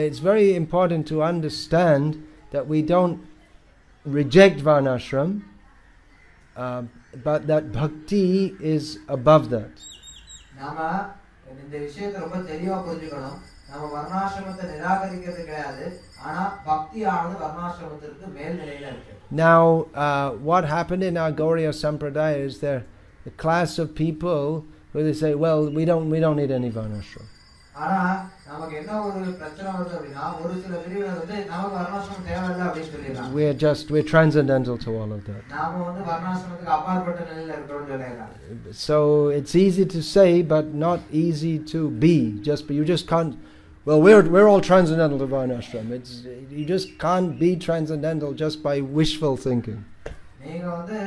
it's very important to understand that we don't reject Varnashram, but that bhakti is above that. நாம இந்த விஷயத்தை ரொம்ப தெளிவா புரிஞ்சுக்கணும். நம்ம வர்ணாசிரமத்தை நிராகரிக்கிறது கிடையாது. ஆனா பக்தியானது வர்ணாசிரமத்திற்கு மேல் நிலையில இருக்கு. Now, what happened in our Gauriya Sampradaya is there a class of people where they say, well, we don't need any Varnashram. ஆனா நமக்கு என்ன ஒரு பிரச்சனை வருது அப்படினா ஒரு சில பிரிவினர் வந்து நமக்கு வர்ணாசிரமம் தேவையில்லை அப்படினு சொல்லிடுறாங்க. We're transcendental to all of that. நாம வந்து வர்ணாசிரமத்துக்கு அப்பாற்பட்ட நிலையில இருக்கோம்னு சொல்றாங்க. So it's easy to say but not easy to be. You just can't. Well, we're all transcendental to Varnashram. You just can't be transcendental just by wishful thinking. நீங்க வந்து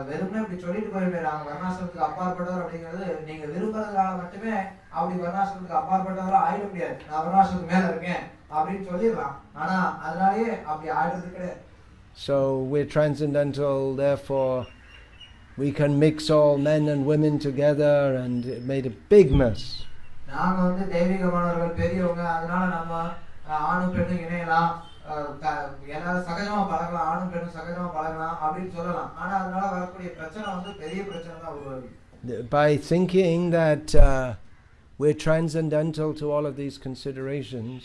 வெறுமனே இப்படி சொல்லிட்டு போயிடுறாங்க வர்ணாசிரமத்துக்கு அப்பாற்பட்டவர் அப்படிங்கிறது நீங்க விரும்புறதுனால மட்டுமே அப்படி வர்ணாசிரமத்துக்கு அப்பாற்பட்டவரா ஆயிட முடியாது. நான் வர்ணாசிரமத்துக்கு மேல இருக்கேன் அப்படின்னு சொல்லிடலாம். ஆனா அதனாலேயே அப்படி ஆயிடுறது கிடையாது. So we're transcendental, therefore we can mix all men and women together, and it made a big mess. நாங்க வந்து தெய்வீகமானவர்கள் பெரியவங்க, அதனால நம்ம ஆணும் பெண்ணும் இணையலாம், எல்லாரும் சகஜமா பழகலாம், ஆணும் பெண்ணும் சகஜமா பழகலாம் அப்படின்னு சொல்லலாம். ஆனா அதனால வரக்கூடிய பிரச்சனை வந்து பெரிய பிரச்சனை தான் உருவாகுது. By thinking that we're transcendental to all of these considerations,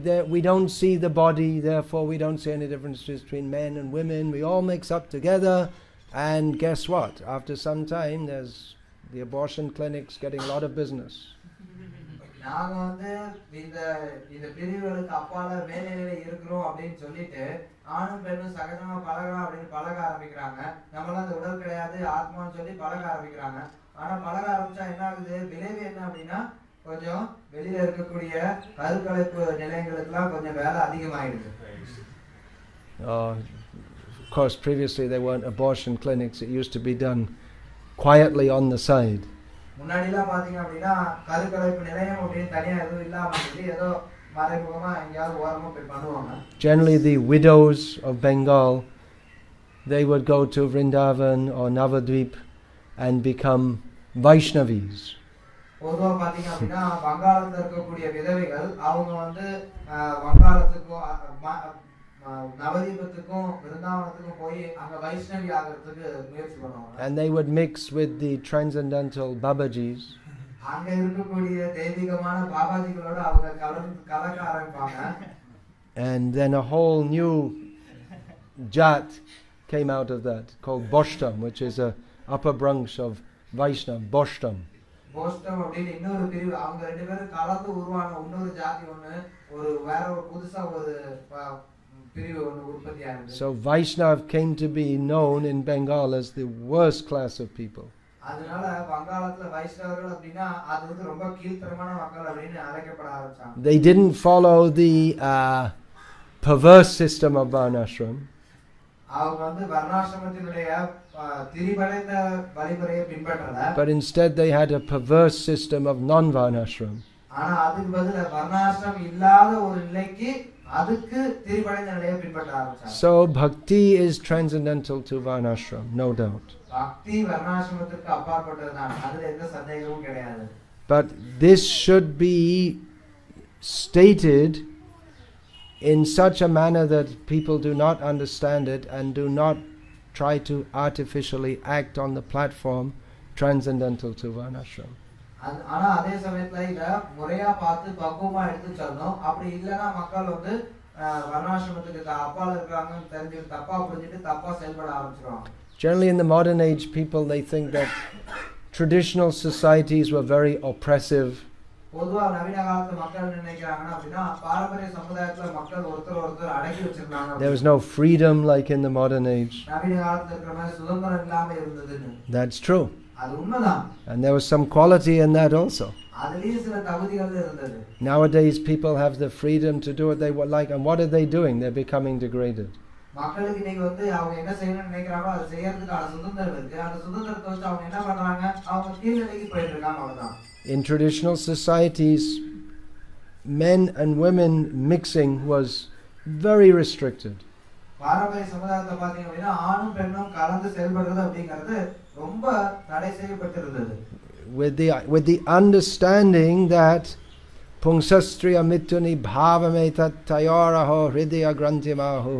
that we don't see the body, therefore we don't see any differences between men and women, we all mix up together, and guess what? After some time there's the abortion clinics getting a lot of business. நாங்க வந்து இந்த பிரிவுகளுக்கு அப்பால மேல்நிலையில இருக்கிறோம் அப்படின்னு சொல்லிட்டு ஆணும் பெண்ணும் சகஜமா பழகலாம் அப்படின்னு பழக ஆரம்பிக்கிறாங்க. நம்மளாம் அந்த உடல் கிடையாது ஆத்மான்னு சொல்லி பழக ஆரம்பிக்கிறாங்க. ஆனா பழக ஆரம்பிச்சா என்ன ஆகுது? விளைவு என்ன அப்படின்னா கொஞ்சம் வெளியில இருக்கக்கூடிய கருக்கலைப்பு நிலையங்களுக்குலாம் கொஞ்சம் வேலை அதிகமாயிடுது. Of course, previously there weren't abortion clinics. It used to be done quietly on the side. முன்னாடிலாம் பாத்தீங்க அப்படின்னா கருக்கலைப்பு நிலையம் அப்படின்னு தனியா எதுவும் இல்லாம சொல்லி ஏதோ மறைமுகமா எங்கயாவது ஓரமா போய் பண்ணுவாங்க. Generally the widows of Bengal, they would go to Vrindavan or Navadvip and become Vaishnavis. பொதுவா பாத்தீங்க அப்படின்னா வங்காளத்துல இருக்கக்கூடிய விதவைகள் அவங்க வந்து வங்காளத்துக்கும் நவதீபத்துக்கும் விருந்தாவனத்துக்கும் போய் அங்க வைஷ்ணவி ஆகிறதுக்கு முயற்சி பண்ணுவாங்க. And they would mix with the transcendental Babajis. அங்க இருக்கக்கூடிய தெய்வீகமான பாபாஜிகளோட அவங்க கலக்க ஆரம்பிப்பாங்க. And then a whole new jat came out of that called Boshtam, which is a upper branch of Vaishnav, Boshtam. Boshtam அப்படினு இன்னொரு பிரிவு, அவங்க ரெண்டு பேரும் கலந்து உருவான இன்னொரு ஜாதி ஒன்னு, ஒரு வேற ஒரு புதுசா ஒரு பிரிவு ஒன்னு உற்பத்தி ஆனது. So Vaishnav came to be known in Bengal as the worst class of people. அதனால வங்காளத்துல வைஷ்ணவர்கள் அப்படினா அது வந்து ரொம்ப கீழ்த்தரமான மக்கள் அப்படினு அழைக்கப்பட ஆரம்பிச்சாங்க. They didn't follow the perverse system of Varnashram. அவங்க வந்து வர்ணாசிரமத்தினுடைய திரிபடைந்த வழிமுறையை பின்பற்றல. But instead they had a perverse system of non-Varnashram. ஆனா அதுக்கு பதிலா வர்ணாசிரமம் இல்லாத ஒரு நிலைக்கு அதுக்கு திரிபடைந்த நிலையை பின்பற்ற ஆரம்பிச்சாங்க. So bhakti is transcendental to Varnashram, no doubt. பக்தி வர்ணாசிரமத்துக்கு அப்பாற்பட்டதுதான், அதுல எந்த சந்தேகமும் கிடையாது. But this should be stated in such a manner that people do not understand it and do not try to artificially act on the platform transcendental to Varnasrama. ஆனா அதே சமயத்துல இத முறையா பார்த்து பக்குவமா எடுத்து சொல்லணும். அப்படி இல்லனா மக்கள் வந்து வர்ணாசிரமத்துக்கு அப்பால இருக்காங்கன்னு தெரிஞ்சு தப்பா புரிஞ்சிட்டு தப்பா செயல்பட ஆரம்பிச்சிடுவாங்க. Generally in the modern age people they think that traditional societies were very oppressive. பொதுவா நவீன காலத்து மக்கள் நினைக்கிறாங்கன்னா அப்படினா பாரம்பரிய சமுதாயத்துல மக்கள் ஒருத்தர் அடக்கி வச்சிருந்தாங்க. There was no freedom like in the modern age. நவீன காலத்துல இருக்கிற மாதிரி சுதந்திரம் இல்லாம இருந்ததுன்னு. That's true. அது உண்மைதான். And there was some quality in that also. அதுலயே சில தகுதிகள் இருந்தது. Nowadays people have the freedom to do what they like, and what are they doing? They're becoming degraded. மக்களுக்கு இன்னைக்கு வந்து அவங்க என்ன செய்யணும்னு நினைக்கிறாங்களோ அதை செய்யறதுக்கான சுதந்திரம் இருக்கு. அந்த சுதந்திரத்தை வச்சு அவங்க என்ன பண்றாங்க? அவங்க கீழ்நிலைக்கு போயிட்டு இருக்காங்க அவ்வளவுதான். In traditional societies, men and women mixing was very restricted. பாரம்பரிய சமுதாயத்துல பாத்தீங்க அப்படின்னா ஆணும் பெண்ணும் கலந்து செயல்படுறது அப்படிங்கிறது ரொம்ப தடை செய்யப்பட்டிருந்தது. With the understanding that pungsastriya mituni bhavametat tayoraho hridaya grantimahu,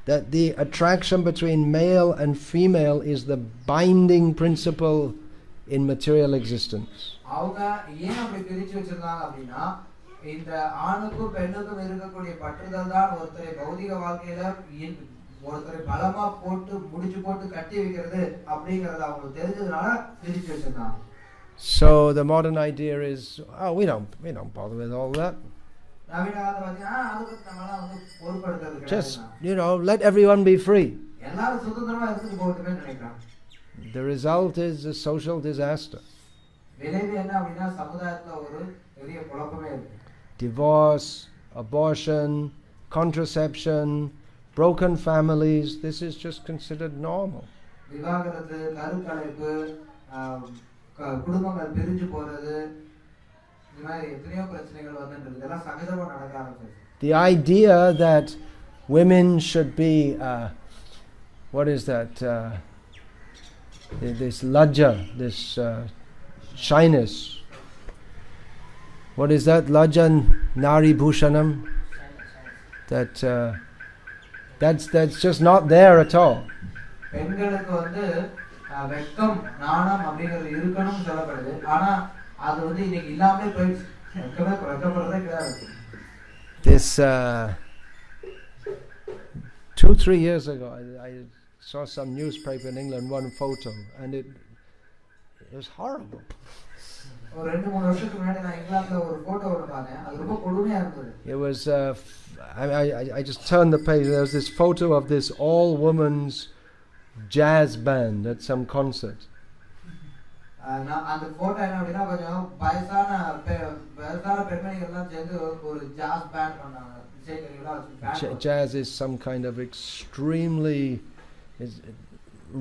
that the attraction between male and female is the binding principle in material existence. அவங்க ஏன் அப்படி பிரிச்சு வச்சிருக்காங்க அப்படின்னா இந்த ஆணுக்கும் பெண்ணுக்கும் இருக்கக்கூடிய பற்றுதல் தான் ஒருத்தரை பௌதிக வாழ்க்கையில ஒருத்தரை பலமா போட்டு முடிச்சு போட்டு கட்டி வைக்கிறது அப்படிங்கறது அவங்களுக்கு தெரிஞ்சதுனால பிரிச்சு வச்சிருக்காங்க. So the modern idea is, oh, we don't bother with all that. நவீன காலத்துல பாத்தீங்கன்னா அதுக்கு நம்மள வந்து பொறுப்படுத்துறது கிடையாது. Just, let everyone be free. எல்லாரும் சுதந்திரமா இருந்துட்டு போகட்டுமே நினைக்கிறாங்க. The result is a social disaster. விளைவு என்ன அப்படின்னா சமுதாயத்துல ஒரு பெரிய குழப்பமே இருக்கு. Divorce, abortion, contraception, broken families, this is just considered normal. விவாகரத்து, கருக்கலைப்பு, குடும்பங்கள் பிரிஞ்சு போறது, இந்த மாதிரி எத்தனையோ பிரச்சனைகள் வந்துட்டு இதெல்லாம் சகஜமா நடக்க ஆரம்பிச்சிருச்சு. The idea that women should be what is that this lajja, this shyness, what is that, lajja nari bhushanam, that's just not there at all. பெண்களுக்கு வந்து வெட்கம் நாணம் அப்படிங்கிறது இருக்கணும்னு சொல்லப்படுது. ஆனா அது வந்து இன்னைக்கு இல்லாமலே போயிடுச்சு. வெட்கப்படுறதே கிடையாது. This 2-3 years ago I saw some newspaper in England, one photo, and it was horrible. ஒரு 2-3 வருஷத்துக்கு முன்னாடி நான் இங்கிலாந்துல ஒரு போட்டோ பார்த்தேன். அது ரொம்ப கொடுமையா இருந்தது. It was I just turned the page. There was this photo of this all-women's jazz band at some concert. அந்த போட்டோ என்ன அப்படின்னா கொஞ்சம் வயசான பெண்மணிகள் எல்லாம் சேர்ந்து ஒரு ஜாஸ் பேண்ட் பண்ணாங்க. Jazz is some kind of extremely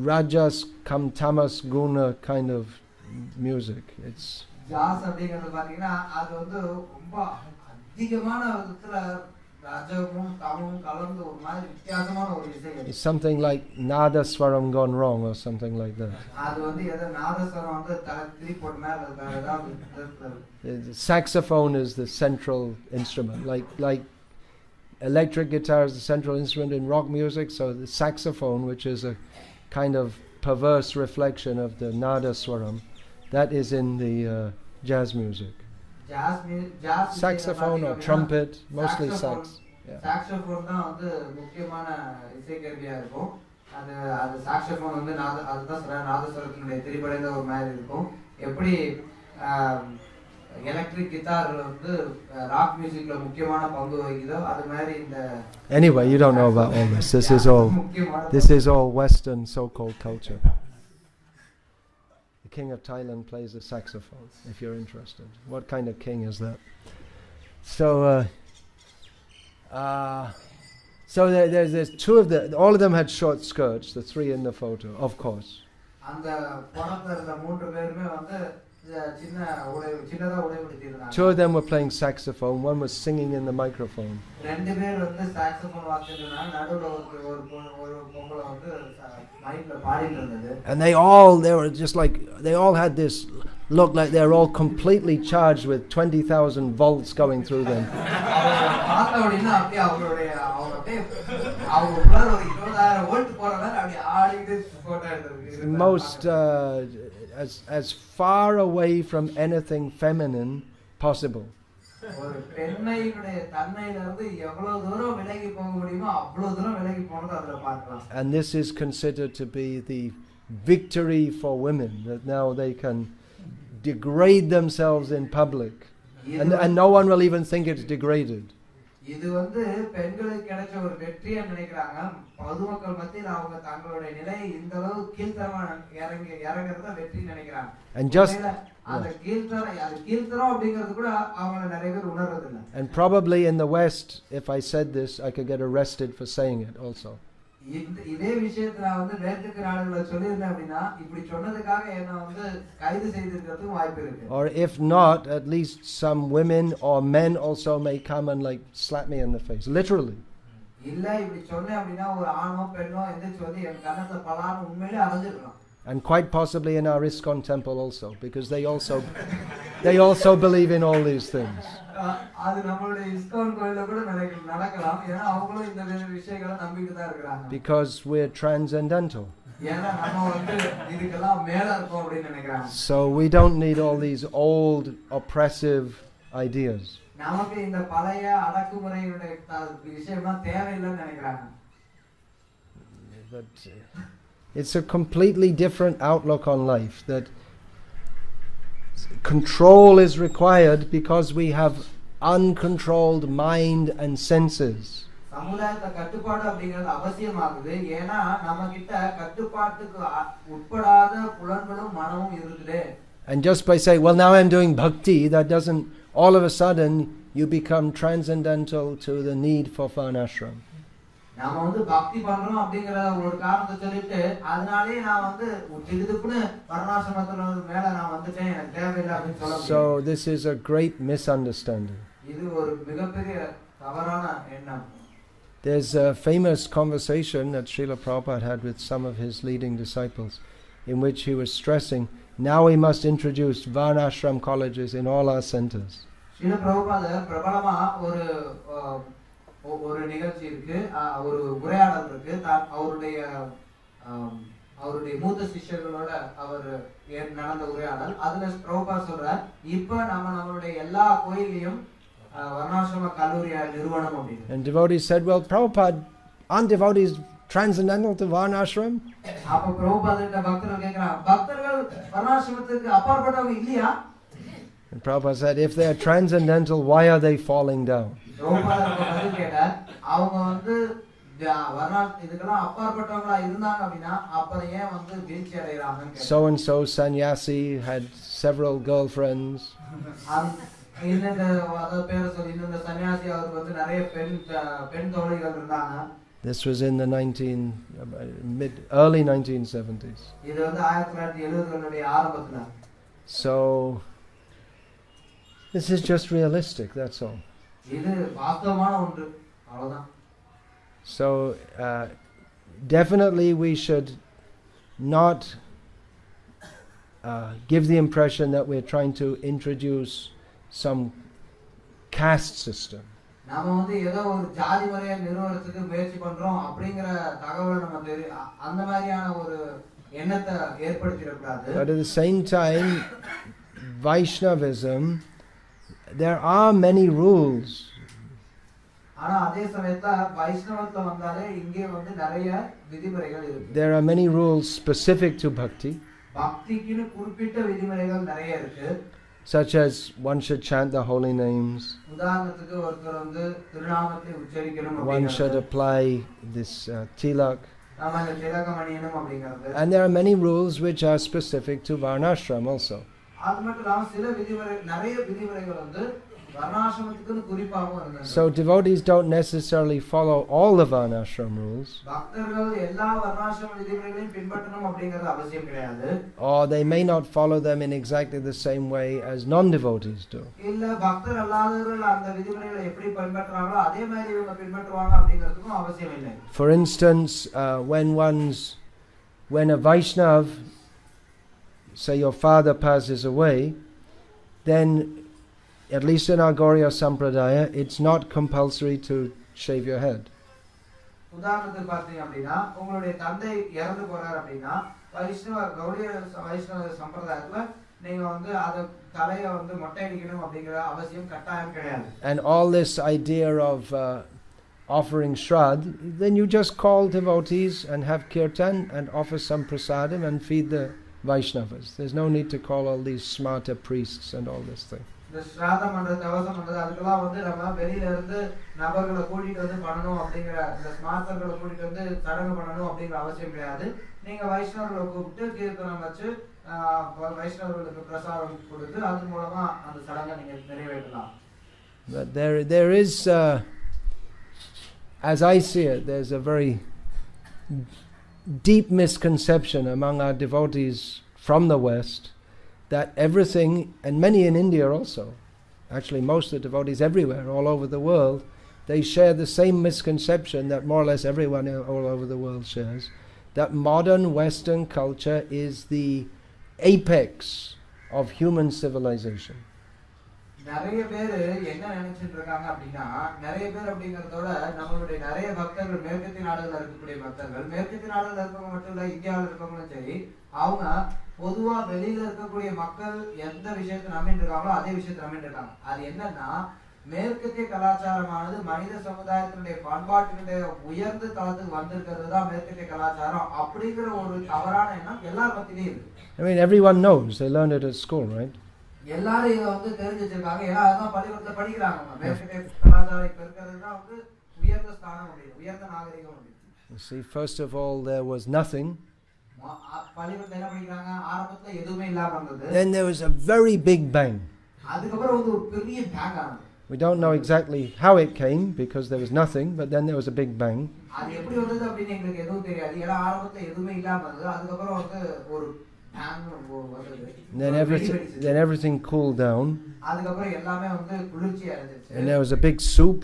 rajas kam tamas guna kind of music. It's ஜாஸ் அப்படிங்கிறது பாத்தீங்கன்னா அது வந்து ரொம்ப அதிகமான விதத்துல ராஜமும் தாமும் கலந்து ஒரு மாதிரி வித்தியாசமான ஒரு இசை. It's something like nadaswaram gone wrong or something like that. அது வந்து ஏதோ நாதஸ்வரம் வந்து தலத்திரி போட்டு மேல ஏதாவது. Saxophone is the central instrument, like electric guitar is the central instrument in rock music, so the saxophone, which is a kind of perverse reflection of the nadaswaram, that is in the jazz music. Jazz saxophone or trumpet, mostly sax. Saxophone தான் வந்து முக்கியமான இசை கருவியா இருக்கும். அது saxophone வந்து அதுதான் சொல்ற நாதஸ்வரத்தினுடைய திரிபடைந்த ஒரு மாதிரி இருக்கும். எப்படி எலக்ட்ரிக் கிட்டார் வந்து ராக் மியூசிக்ல முக்கியமான பங்கு வகிக்குதோ அது மாதிரி இந்த. Anyway, you don't know about all this. This is all Western so-called culture. The King of Thailand plays the saxophone, if you're interested. What kind of king is that? So there's two of the. All of them had short skirts. The three in the photo, of course. அந்த படத்துல இருந்த மூன்று பேருமே வந்து Two of them were playing saxophone. One was singing in the microphone. ரெண்டு பேர் வந்து saxophone வாசிச்சிருந்தாங்க. நடுவுல ஒரு பொம்பளை வந்து மைக்ல பாடிட்டு இருந்தது. And they all had this look like they're all completely charged with 20,000 volts going through them. Most as far away from anything feminine possible. And this is considered to be the victory for women, that now they can degrade themselves in public, and no one will even think it's degraded. And just and probably in the West, if I said this, I could get arrested for saying it also. Or if not, at least some women or men also may come and like slap me in the face, literally. And quite possibly in our ISKCON temple also, because they also believe in all these things. Because we're transcendental. So we don't need all these old oppressive ideas. But it's a completely different outlook on life, that control is required because we have uncontrolled mind and senses. And just by saying, well, now I'm doing bhakti, that doesn't, all of a sudden you become transcendental to the need for Varnasrama. So this is a great misunderstanding. There's a famous conversation that Srila Prabhupada had with some of his leading disciples, in which he was stressing, now we must introduce Varnashram colleges in all our centers. Srila Prabhupada ஒரு நிகழ்ச்சி இருக்கு, ஒரு உரையாடல் இருக்கு. அவருடைய மூத்த சிஷ்யர்களோட அவர் நடந்த உரையாடல். அதுல பிரபுபாத் சொல்றார், இப்ப நம்மளுடைய எல்லா கோயிலையும் வர்ணாசிரம கல்லூரி நிறுவனம் அப்படின்னு. And devotees said, well, Prabhupada, aren't devotees transcendental to Varnashram? அப்ப பிரபுபாத் கிட்ட பக்தர்கள் கேக்குறாங்க, பக்தர்கள் வர்ணாசிரமத்துக்கு அப்பாற்பட்டவங்க இல்லையா? And Prabhupada said, if they are transcendental, why are they falling down? So and so sannyasi had several girlfriends. This was in the early 1970s. So this is just realistic, that's all. So definitely we should not give the impression that we're trying to introduce some caste system. But at the same time, Vaishnavism, there are many rules. There are many rules specific to bhakti, such as one should chant the holy names, one should apply this tilak, and there are many rules which are specific to Varnashram also. So devotees don't necessarily follow all the Varnashram rules, or they may not follow them in exactly the same way as non-devotees do. For instance, when a Vaishnav say your father passes away, then at least in our Gauriya Sampradaya, it's not compulsory to shave your head. உதாரணத்துக்கு பார்த்தீங்க அப்படின்னா உங்களுடைய தந்தை இறந்து போறார் அப்படின்னா கௌடிய வைஷ்ணவ சம்பிரதாயத்துல நீங்க வந்து அத தலைய வந்து மொட்டை அடிக்கணும் அப்படிங்கற அவசியம் கட்டாயம் கிடையாது. And all this idea of offering shrad, then you just call devotees and have kirtan and offer some prasadam and feed the Vaishnavas. There's no need to call all these smarter priests and all this thing. The Shradha Mandra Tavasam Mandra Adukala வந்து நம்ம வெளியில இருந்து நபர்களை கூட்டிட்டு வந்து பண்ணனும் அப்படிங்கற இந்த ஸ்மார்த்தர்களை கூட்டிட்டு வந்து சடங்கு பண்ணனும் அப்படிங்கற அவசியம் கிடையாது. நீங்க வைஷ்ணவர்களை கூப்பிட்டு கீர்த்தனம் வச்சு வைஷ்ணவர்களுக்கு பிரசாதம் கொடுத்து அதன் மூலமா அந்த சடங்கை நீங்க நிறைவேற்றலாம். But there is as I see it, there's a very deep misconception among our devotees from the West that everything, and many in India also, actually most of the devotees everywhere, all over the world, they share the same misconception that more or less everyone all over the world shares, that modern Western culture is the apex of human civilization. நிறைய பேர் என்ன நினைச்சிட்டு இருக்காங்க அப்படினா நிறைய பேர் அப்படிங்கறதோட நம்மளுடைய நிறைய பக்தர்கள் மேற்கத்திய நாடுகள்ல இருக்கக்கூடிய பக்தர்கள் மேற்கத்திய நாடுகள்ல இருக்கவங்க மட்டும் இல்ல இந்தியாவுல இருக்கவங்களும் சரி அவங்க பொதுவா வெளியில இருக்கக்கூடிய மக்கள் எந்த விஷயத்தை நம்பிட்டு இருக்காங்களோ அதே விஷயத்தை நம்பிட்டு இருக்காங்க. அது என்னன்னா மேற்கத்திய கலாச்சாரமானது மனித சமுதாயத்தினுடைய பண்பாட்டினுடைய உயர்ந்த தளத்துக்கு வந்திருக்கிறது தான் மேற்கத்திய கலாச்சாரம் அப்படிங்கிற ஒரு தவறான எண்ணம் எல்லார் மத்தியிலும் இருக்கு. I mean everyone knows, they learned it at school, right? எல்லாரும் இத வந்து தெரிஞ்சு வச்சிருக்காங்க. ஏன்னா அதான் பள்ளிக்கூடத்துல படிக்கிறாங்க. மேற்கத்திய கலாச்சாரம் இருக்கிறது தான் வந்து உயர்ந்த ஸ்தானம் அப்படியே உயர்ந்த நாகரிகம் அப்படியே. You see, first of all there was nothing. பள்ளிக்கூடத்துல என்ன படிக்கிறாங்க? ஆரம்பத்துல எதுவுமே இல்லாம இருந்தது. Then there was a very big bang. அதுக்கப்புறம் வந்து ஒரு பெரிய பேங் ஆனது. We don't know exactly how it came because there was nothing, but then there was a big bang. அது எப்படி வந்தது அப்படினு உங்களுக்கு எதுவும் தெரியாது. ஏன்னா ஆரம்பத்துல எதுவுமே இல்லாம இருந்தது. அதுக்கப்புறம் வந்து ஒரு பேங் வந்தது. Then everything cooled down. அதுக்கப்புறம் எல்லாமே வந்து குளிர்ச்சி அடைஞ்சிருச்சு. And there was a big soup.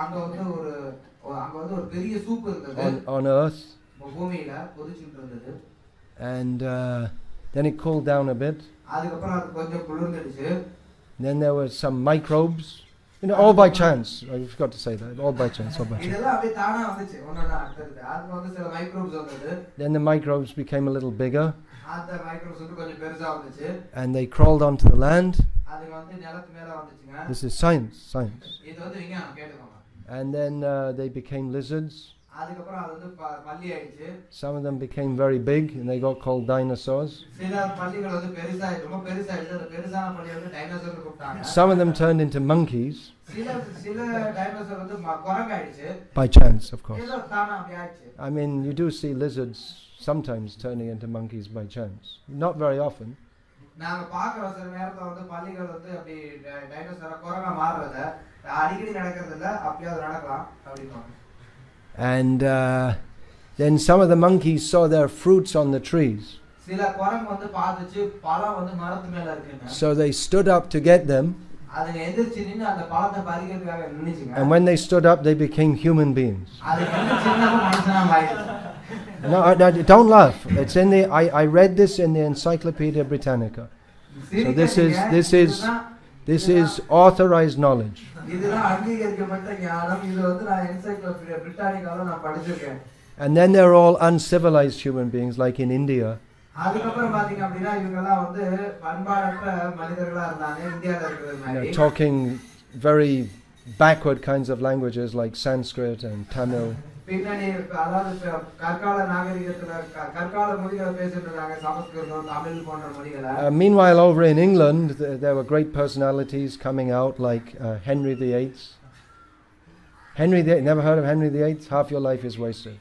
அங்க வந்து ஒரு பெரிய சூப் இருந்தது. On earth. பூமியில கொதிச்சிட்டு இருந்தது. And then it cooled down a bit. அதுக்கப்புறம் அது கொஞ்சம் குளிர்ந்துடுச்சு. Then there were some microbes, you know, all by chance. I forgot to say that, all by chance, all by chance. இதெல்லாம் அப்படியே தானா வந்துச்சு. ஒண்ணா அடுத்து அது வந்து சில மைக்ரோப்ஸ் வந்தது. Then the microbes became a little bigger. அந்த மைக்ரோப்ஸ் வந்து கொஞ்சம் பெருசா வந்துச்சு. And they crawled onto the land. அது வந்து நிலத்து மேல வந்துச்சுங்க. This is science. இது வந்து விஞ்ஞானம் கேட்டுக்கோங்க. And then they became lizards. அதுக்கப்புறம் அது வந்து பல்லி ஆயிடுச்சு. Some of them became very big and they got called dinosaurs. சில பல்லிகள் வந்து பெருசாயிடுச்சு. ரொம்ப பெருசாயிடுச்சு. அந்த பெருசான பல்லியை வந்து டைனோசர்னு கூப்பிட்டாங்க. Some of them turned into monkeys. சில டைனோசர் வந்து குரங்காயிடுச்சு. By chance, of course. ஏதோ தானா அப்படி ஆயிடுச்சு. I mean, you do see lizards sometimes turning into monkeys by chance. Not very often. நாங்க பார்க்குற சில நேரத்துல வந்து பல்லிகள் வந்து அப்படி டைனோசரா குரங்கா மாறுறத அடிக்கடி நடக்கிறது இல்ல. அப்படியே அது நடக்கலாம் அப்படினு. And then some of the monkeys saw their fruits on the trees. சில குரங்கு வந்து பார்த்துச்சு பழம் வந்து மரத்து மேல இருக்குன்னு. So they stood up to get them. அதுங்க எந்திரச்சு நின்னு அந்த பழத்தை பறிக்கிறதுக்காக நின்னுச்சுங்க. And when they stood up, they became human beings. அது சின்னமா மனுஷனா மாறிடுச்சு. No, don't laugh. It's in the. I read this in the Encyclopedia Britannica. So this is authorized knowledge. And then they're all uncivilized human beings, like in India. Talking very backward kinds of languages like Sanskrit and Tamil. Meanwhile, over in England, there were great personalities coming out like Henry VIII. Henry VIII, never heard of Henry VIII? Half your life is wasted.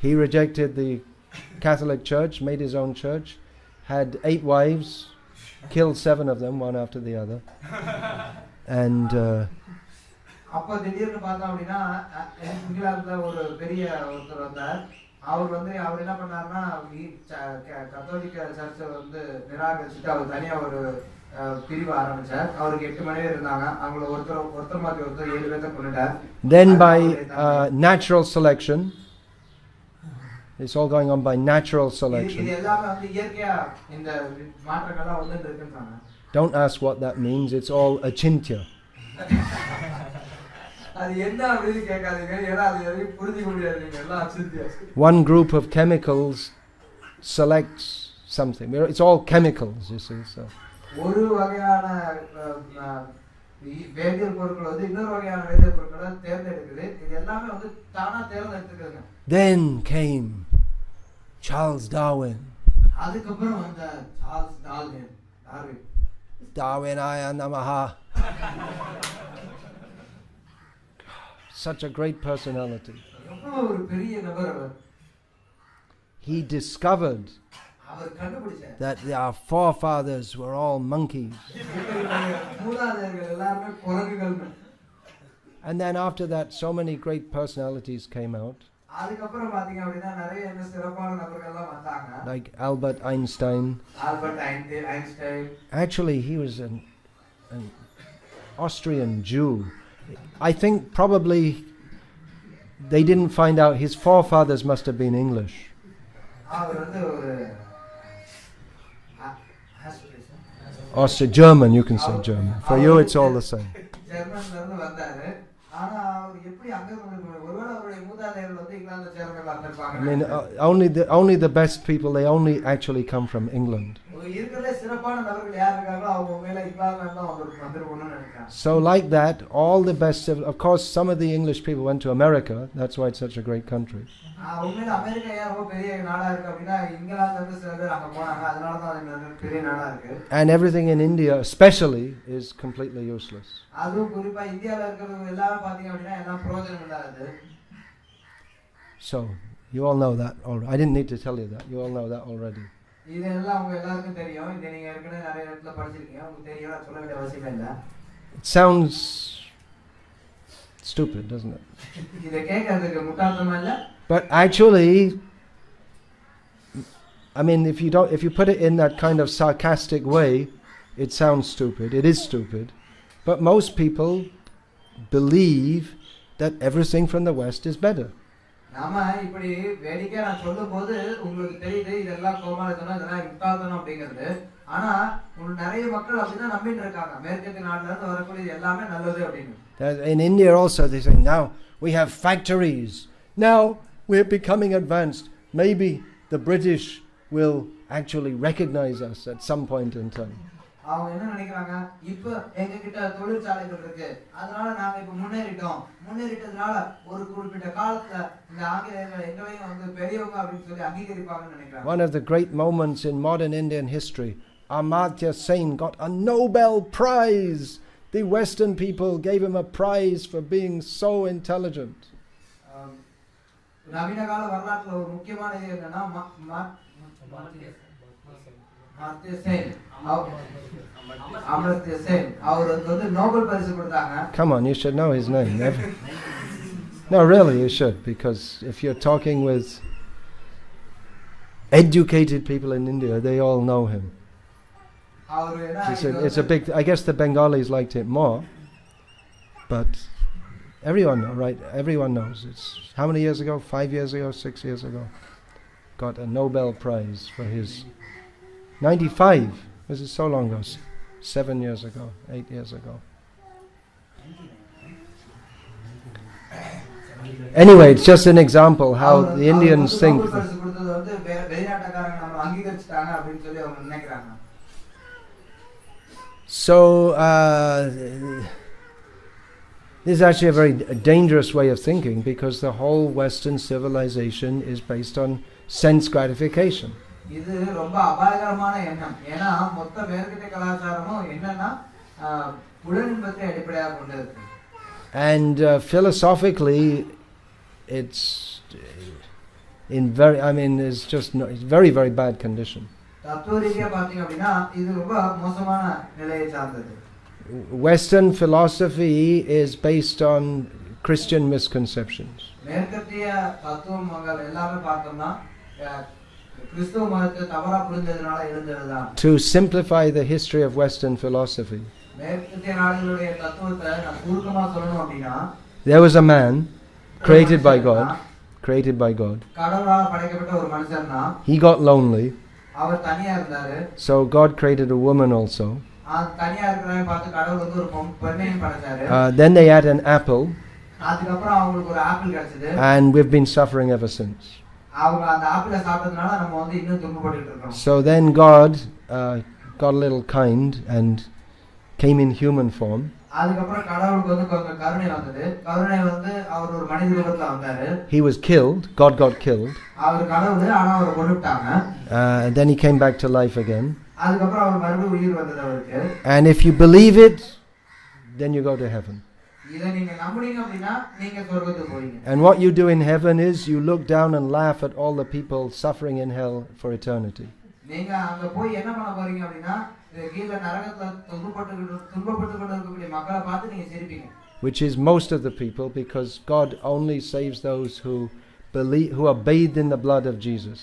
He rejected the Catholic Church, made his own church, had 8 wives, killed 7 of them, one after the other. And அப்ப திடீர்னு பார்த்தா அப்படினா இங்கிலாந்துல ஒரு பெரிய ஒருத்தர் வந்தார். அவர் என்ன பண்ணாருன்னா கத்தோலிக்க சர்ச்சை வந்து நிராகரிச்சுட்டு அவர் தனியா ஒரு பிரிவு ஆரம்பிச்சார். அவருக்கு 8 மனைவி இருந்தாங்க. அவங்கள ஒருத்தர் மாதிரி ஒருத்தர் 7 பேரை கொன்னுட்டார். Then by natural selection, It's all going on by natural இது selection. எல்லாமே வந்து இயற்கையா இந்த மாற்றங்கள்லாம் வந்துட்டு இருக்குன்னு சொன்னாங்க. Don't ask what that means. It's all achintya. அது என்ன அப்படினு கேட்காதீங்க. ஏன்னா அது எதையும் புரிஞ்சிக்க முடியாது. நீங்க எல்லாம் அச்சிந்தியா. One group of chemicals selects something. It's all chemicals, you see. So. ஒரு வகையான வேதியியல் பொருட்கள் வந்து இன்னொரு வகையான வேதியியல் பொருட்களை தேர்ந்தெடுக்குது. இது எல்லாமே வந்து தானா தேர்ந்தெடுத்துக்குதுங்க. Then came Charles Darwin. அதுக்கப்புறம் வந்த Charles Darwin. Darwinaya Namaha. Such a great personality. எவ்வளவு ஒரு பெரிய நபர் அவர். He discovered அவர் கண்டுபிடிச்சார் that our forefathers were all monkeys. மூதாதையர்கள் எல்லாரும் குரங்குகள். And then after that, so many great personalities came out. அதுக்கப்புறம் பாத்தீங்க அப்படினா நிறைய சிறப்பான நபர்கள்லாம் வந்தாங்க. Like Albert Einstein. Albert Einstein. Actually, he was an Austrian Jew. I think probably they didn't find out his forefathers must have been English. அவர் வந்து ஒரு German, you can say German. For you, it's all the same. ஜெர்மன்ல இருந்து வந்தாரு. ஆனா அவர் எப்படி அங்க வந்து ஒருவேளை அவருடைய மூதாதையர்கள் வந்து இங்கிலாந்து ஜெர்மன்ல வந்திருப்பாங்க. I mean, only the best people, they only actually come from England. இருக்கிற சிறப்பான நபர்கள் யார் இருக்காங்களோ அவங்க மேல இங்கிலாந்துல தான் வந்திருக்கணும்னு நினைக்கிறேன். So like that, all the best, of course, some of the English people went to America. That's why it's such a great country. உண்மையில அமெரிக்கா ஏன் ரொம்ப பெரிய நாடா இருக்கு அப்படின்னா இங்கிலாந்துல இருந்து சில பேர் அங்க போனாங்க. அதனால தான் அது பெரிய நாடா இருக்கு. And everything in India especially is completely useless. அதுவும் குறிப்பா இந்தியால இருக்கிறது எல்லாரும் பாத்தீங்க அப்படின்னா எல்லாம் பிரயோஜனம் இல்லாதது. So you all know that already. I didn't need to tell you that. You all know that already. இதெல்லாம் உங்க எல்லாருக்கும் தெரியும். இத நீங்க ஏற்கனவே நிறைய இடத்துல படிச்சிருக்கீங்க. உங்களுக்கு தெரியும். நான் சொல்ல வேண்டிய அவசியம் இல்ல. It sounds stupid, doesn't it? இத கேட்கிறதுக்கு முட்டாள்தனமா இல்ல? But actually, I mean, if you put it in that kind of sarcastic way, it sounds stupid. It is stupid. But most people believe that everything from the West is better. நாம இப்படி வேடிக்கையா நான் சொல்லும்போது உங்களுக்கு தெரியுது இதெல்லாம் கோமாளித்தனம் இதெல்லாம் முட்டாள்தனம் அப்படிங்கிறது. ஆனா நிறைய மக்கள் அப்படிதான் நம்பிட்டு இருக்காங்க. மேற்கத்திய நாட்டுல இருந்து வரக்கூடிய எல்லாமே நல்லது அப்படின்னு. In India also they say now we have factories. Now we're becoming advanced. Maybe the British will actually recognize us at some point in time. அவங்க என்ன நினைக்கிறாங்க இப்போ எங்க கிட்ட தொழிற்சாலைகள் இருக்கு அதனால நாங்க இப்ப முன்னேறிட்டதுனால ஒரு குறிப்பிட்ட காலத்துல இந்த ஆங்கிலேயர்கள் எங்களையும் வந்து பெரியவங்க அப்படின்னு சொல்லி அங்கீகரிப்பாங்கன்னு நினைக்கிறாங்க. One of the great moments in modern Indian history, Amartya Sen got a Nobel Prize. The Western people gave him a prize for being so intelligent. நவீன கால வரலாற்றுல ஒரு முக்கியமான இது என்னன்னா Amartya Sen அவருக்கு வந்து நோபல் பரிசு கொடுத்தாங்க. Come on, you should know his name. No, really, you should, because if you're talking with educated people in India, they all know him. It's a big. I guess the Bengalis liked it more, but everyone knows, right? Everyone knows. It's how many years ago? 5 years ago? 6 years ago? Got a Nobel Prize for his 95. This is so long ago. 7 years ago, 8 years ago. Anyway, it's just an example how the Indians think. So, this is actually a very dangerous way of thinking, because the whole Western civilization is based on sense gratification. இது ரொம்ப அபாயகரமான எண்ணம். ஏன்னா மொத்த மேற்கத்திய கலாச்சாரமும் என்னன்னா புலனின்பத்தை அடிப்படையாக கொண்டது. And philosophically, it's it's just it's very, very bad condition. தத்துவரீதியா பாத்தீங்க அப்படின்னா இது ரொம்ப மோசமான நிலையை சார்ந்தது. Western philosophy is based on Christian misconceptions. மேற்கத்திய தத்துவங்கள் எல்லாமே பார்த்தோம்னா To simplify the history of Western philosophy, there was a man created by God, created by God. கடவுளால் படைக்கப்பட்ட ஒரு மனுஷர்னா He got lonely. அவர் தனியா இருந்தாரு. So God created a woman also. தனியா இருக்கறவரை பார்த்து கடவுள் வந்து ஒரு பெண்ணையும் படைச்சாரு. Then they had an apple. அதுக்கு அப்புறம் அவங்களுக்கு ஒரு ஆப்பிள் கிடைச்சது. And we've been suffering ever since. அவங்க அந்த ஆப்பிளை சாப்பிட்டதனால நம்ம வந்து இன்னும் துன்பப்பட்டுட்டு இருக்கோம். So then God got a little kind and came in human form. அதுக்கு அப்புறம் கடவுளுக்கு வந்து கொஞ்சம் கருணை வந்தது. கருணை வந்து அவர் ஒரு மனித ரூபத்துல வந்தாரு. He was killed. God got killed. அவர் கடவுள் ஆனா அவரை கொன்னுட்டாங்க. Then he came back to life again. அதுக்கு அப்புறம் அவர் மறுபடியும் உயிர் வந்தது அவருக்கு. And if you believe it, then you go to heaven. இத நீங்க நம்புறீங்க அப்படினா நீங்க சொர்க்கத்துக்கு போவீங்க. And what you do in heaven is you look down and laugh at all the people suffering in hell for eternity. நீங்க அங்க போய் என்ன பண்ண போறீங்க அப்படினா கீழ நரகத்துல துன்பப்பட்டு கொண்டிருக்கக்கூடிய மக்களை பார்த்து நீங்க சிரிப்பீங்க. Which is most of the people, because God only saves those who believe, who are bathed in the blood of Jesus.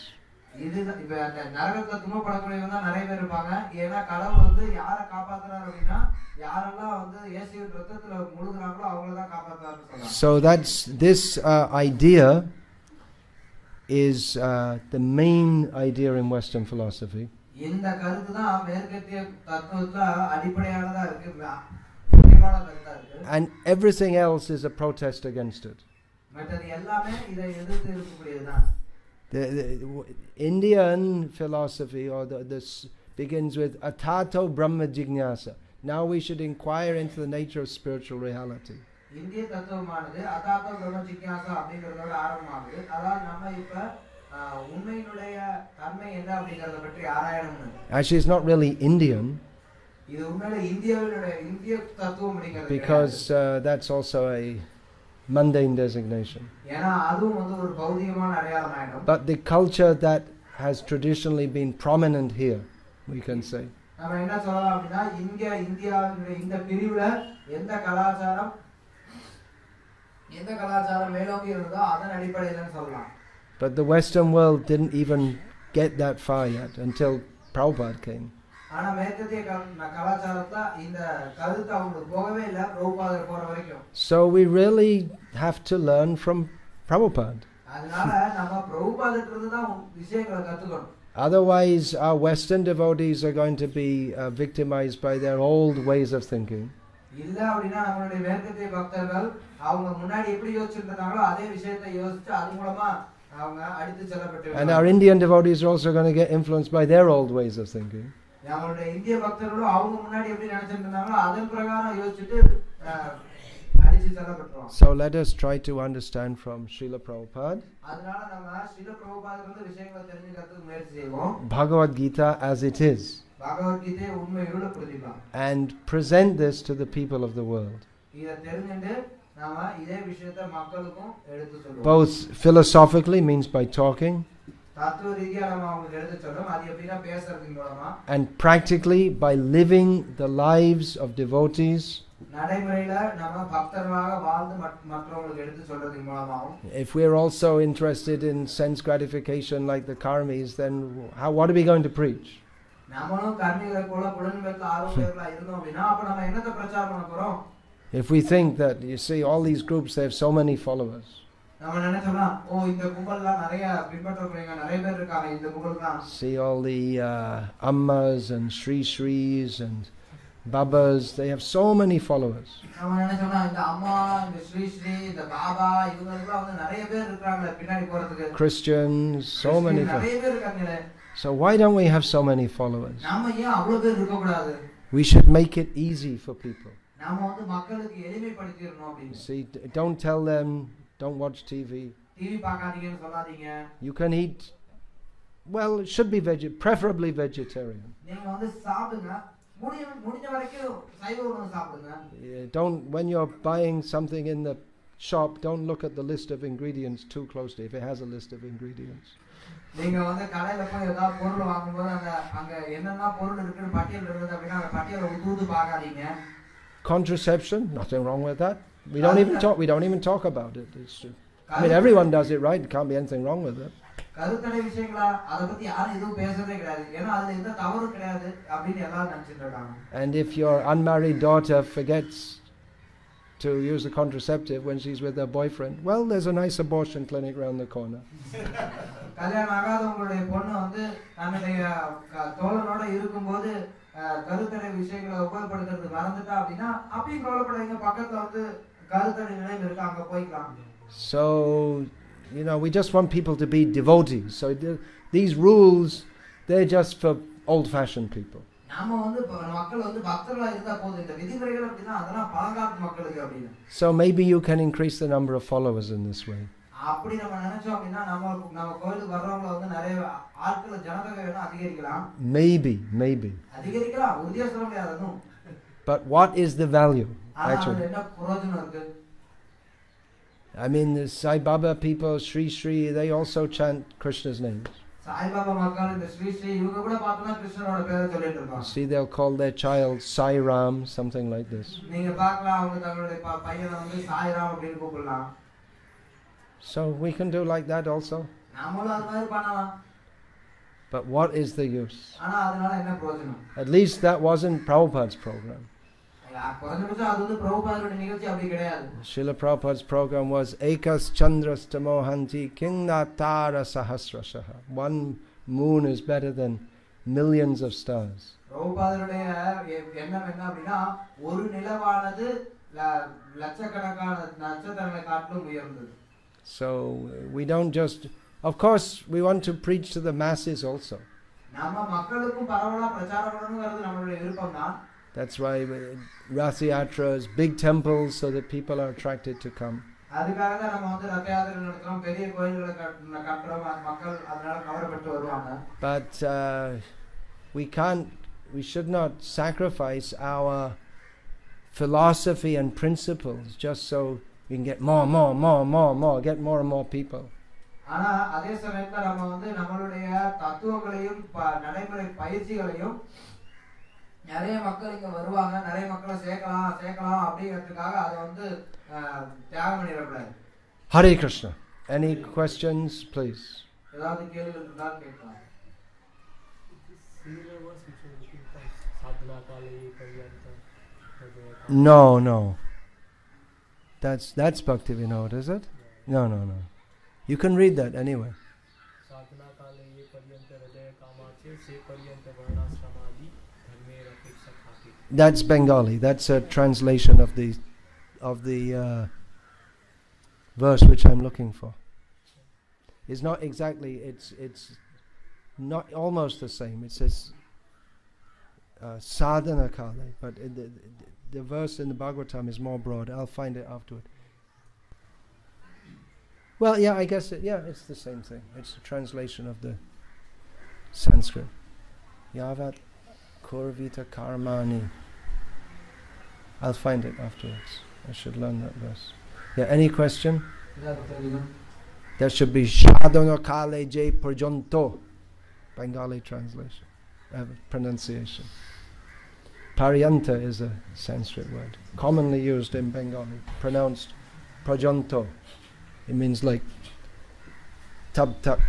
இது இப்ப அந்த நரகத்துல துன்பப்படக்கூடியவங்க தான் நிறைய பேர் இருப்பாங்க. ஏன்னா கடவுள் வந்து யாரை காப்பாத்துறாரு அப்படினா யாரெல்லாம் வந்து இயேசுவின் இரத்தத்துல முழுகுறாங்களோ அவங்கள தான் காப்பாத்துறாருன்னு சொல்றாங்க. So that's this idea is the main idea in Western philosophy. இந்த கருத்து தான் மேற்கத்திய தத்துவத்துல அடிப்படையானதா இருக்கு, முக்கியமான கருத்தா இருக்கு. And everything else is a protest against it. மற்றது எல்லாமே இதை எதிர்த்து இருக்கக்கூடியதுதான். The Indian philosophy this begins with atato brahma jignasa. Now we should inquire into the nature of spiritual reality. இந்திய தத்துவமானது அதாத்தோ பிரம்ம ஜிக்ஞாசா அப்படிங்கறதோட ஆரம்பமாகுது. அதாவது நம்ம இப்ப உண்மையினுடைய தன்மை என்ன அப்படிங்கறத பற்றி ஆராயணும்னு. Actually, it's not really Indian. இது உண்மையிலே இந்திய தத்துவம் அப்படிங்கிறது. Because that's also a mundane designation. ஏன்னா அதுவும் வந்து ஒரு பௌதிகமான அடையாளம் ஆயிடும். But the culture that has traditionally been prominent here, we can say. நம்ம என்ன சொல்லலாம் அப்படினா இந்தியாவினுடைய இந்த பிரிவுல எந்த கலாச்சாரம் மேலோங்கி இருந்ததோ அதன் அடிப்படையில சொல்லலாம். But the Western world didn't even get that far yet until Prabhupada came. ஆனா மேற்கத்திய கலாச்சாரத்துல இந்த கருத்து அவங்களுக்கு போகவே இல்ல பிரபுபாதர் போற வரைக்கும். So we really have to learn from Prabhupada. அதனால நம்ம பிரபுபாதர்ட்ட இருந்து தான் விஷயங்களை கத்துக்கணும். Otherwise our Western devotees are going to be victimized by their old ways of thinking. இல்ல அப்படினா நம்மளுடைய மேற்கத்திய பக்தர்கள் அவங்க முன்னாடி எப்படி யோசிச்சிருந்தாங்களோ அதே விஷயத்தை யோசிச்சு அது மூலமா அவங்க அடித்து செல்லப்பட்டு. And our Indian devotees are also going to get influenced by their old ways of thinking. நம்மளுடைய இந்திய பக்தர்களும் அவங்க முன்னாடி எப்படி நினைச்சிருந்தாங்களோ அதன் பிரகாரம் யோசிச்சுட்டு அடிச்சு செல்லப்பட்டுருவாங்க. So let us try to understand from Srila Prabhupada. அதனால நம்ம ஸ்ரீல பிரபுபாதர்ட்ட விஷயங்களை தெரிஞ்சுக்கிறதுக்கு முயற்சி செய்வோம். Bhagavad Gita as it is. Bhagavad Gita உண்மையோட Pratibha. And present this to the people of the world. இத தெரிஞ்சிட்டு நாம இதே விஷயத்தை மக்களுக்கும் எடுத்து சொல்லுவோம். Both philosophically, means by talking, தத்துவ ரீதியா நாம அவங்களுக்கு எடுத்து சொல்றோம். அது எப்படினா பேசுறதின் மூலமா, and practically by living the lives of devotees. நடைமுறையில நாம பக்தர்களாக வாழ்ந்து மற்றவங்களுக்கு எடுத்து சொல்றதின் மூலமாவும். If we are also interested in sense gratification like the karmis, then what are we going to preach? நாமளும் கர்மிகளை போல புலன்களுக்கு ஆர்வலர்களா இருந்தோம் அப்படினா அப்ப நாம என்னத்தை பிரச்சாரம் பண்ண போறோம்? If we think that, you see, all these groups, they have so many followers. நாம நினைச்சோம்னா இந்த கும்பல்ல நிறைய பின்பற்றவங்க நிறைய பேர் இருக்காங்க இந்த கும்பல்ல. See all the ammas and Sri Shris and Babas, they have so many followers. நாம நினைச்சோம்னா இந்த அம்மா, இந்த ஸ்ரீ ஸ்ரீ, இந்த பாபா இவங்கெல்லாம் வந்து நிறைய பேர் இருக்காங்க பின்னாடி போறதுக்கு. Christians, so many நிறைய பேர் இருக்காங்க. So why don't we have so many followers? நாம ஏன் அவ்வளவு பேர் இருக்க கூடாது? We should make it easy for people. நாம வந்து மக்களுக்கு எளிமைப்படுத்திரணும் அப்படினு. See, don't tell them don't watch TV. TV பார்க்காதீங்கன்னு சொல்லாதீங்க. You can eat, well, it should be preferably vegetarian. நீங்க வந்து சாப்பிடுங்க. முடிஞ்ச வரைக்கும் சைவ உணவு சாப்பிடுங்க. Don't, when you're buying something in the shop, don't look at the list of ingredients too closely if it has a list of ingredients. நீங்க வந்து கடையில போய் ஏதாவது பொருள் வாங்கும்போது அங்க என்னென்ன பொருள் இருக்குன்னு பட்டியல் இருக்குது அப்படினா அந்த பட்டியலை ஊது பார்க்காதீங்க. Contraception, nothing wrong with that. We don't even talk about it. I mean, everyone does it, right? There can't be anything wrong with it. கருத்தடை விஷயங்களா அத பத்தி யாரும் எதுவும் பேசவே கிடையாது. ஏன்னா அதுல எந்த தவறும் கிடையாது அப்படினு எல்லாரும் நினைச்சிட்டு இருக்காங்க. And if your unmarried daughter forgets to use a contraceptive when she's with her boyfriend. Well, there's a nice abortion clinic around the corner. கல்யாணம் ஆகாதவங்களுடைய பொண்ணு வந்து தன்னுடைய தோழனோட இருக்கும்போது கருத்தடை விஷயங்களை உபயோகப்படுத்துறது மறந்துட்டா அப்படின்னா அப்பயும் கவலைப்படாதீங்க, பக்கத்துல வந்து கருத்தடை நிலையம் இருக்கு, அங்க போய்க்கலாம். So, you know, we just want people to be devotees. So these rules, they're just for old-fashioned people. நாம வந்து மக்கள் வந்து பக்தர்களா இருந்தா போதும், இந்த விதிமுறைகள் அப்படினா அதெல்லாம் பழங்காலத்து மக்களுக்கு அப்படினா. So maybe you can increase the number of followers in this way. அப்படி நம்ம நினைச்சோம் அப்படினா நம்ம கோயிலுக்கு வர்றவங்க வந்து நிறைய ஆட்கள் ஜனதொகை வேணும் அதிகரிக்கலாம். Maybe. அதிகரிக்கலாம், உறுதியா சொல்ல முடியாது அதுவும். But what is the value actually? என்ன பிரயோஜனம் இருக்கு? I mean, the Sai Baba people, Sri Sri, they also chant Krishna's names. Sai Baba மக்கள் இந்த ஸ்ரீ ஸ்ரீ இவங்க கூட பார்த்தா கிருஷ்ணரோட பேரை சொல்லிட்டு இருப்பாங்க. See, they'll call their child Sai Ram, something like this. நீங்க பார்க்கலாம் அவங்க தங்களுடைய பையனை வந்து சாய் ராம் அப்படினு கூப்பிடலாம். So we can do like that also. நாமளும் அது மாதிரி பண்ணலாம். But what is the use? ஆனா அதனால என்ன பிரயோஜனம்? At least that wasn't Prabhupada's program. Srila Prabhupada's program was Ekas Chandras Tamohanti Kingna Tara Sahasrashaha. One moon is better than millions of stars. So we don't just, of course we want to preach to the masses also. That's why Rasa Yatras, big temples, so that people are attracted to come. But we should not sacrifice our philosophy and principles just so we can get more, get more and more people. ஆனா அதே சமயத்துல நம்ம வந்து நம்மளுடைய தத்துவங்களையும் நடைமுறை பயிற்சிகளையும் நிறைய மக்கள் இங்க வருவாங்க, நிறைய மக்களை சேர்க்கலாம் அப்படிங்கிறதுக்காக அதை வந்து தியாகம் பண்ணிடக்கூடாது. Hare Krishna. Any questions, please? ஏதாவது கேள்வி இருந்தால் கேட்கலாம். No. That's Bhaktivinoda, is it? No. You can read that anyway. That's Bengali. That's a translation of the verse which I'm looking for. It's not exactly. It's not almost the same. It says sadhana kale, but the verse in the Bhagavatam is more broad. I'll find it afterward. Well, yeah, I guess it's the same thing. It's a translation of the Sanskrit. Yavat kurvita karmani. I'll find it afterwards. I should learn that verse. Yeah, any question? There should be Shadana Kale Jai Prajanto. Bengali translation. Pronunciation. Paryanta is a Sanskrit word. Commonly used in Bengali. Pronounced Prajanto. It means like tab tak.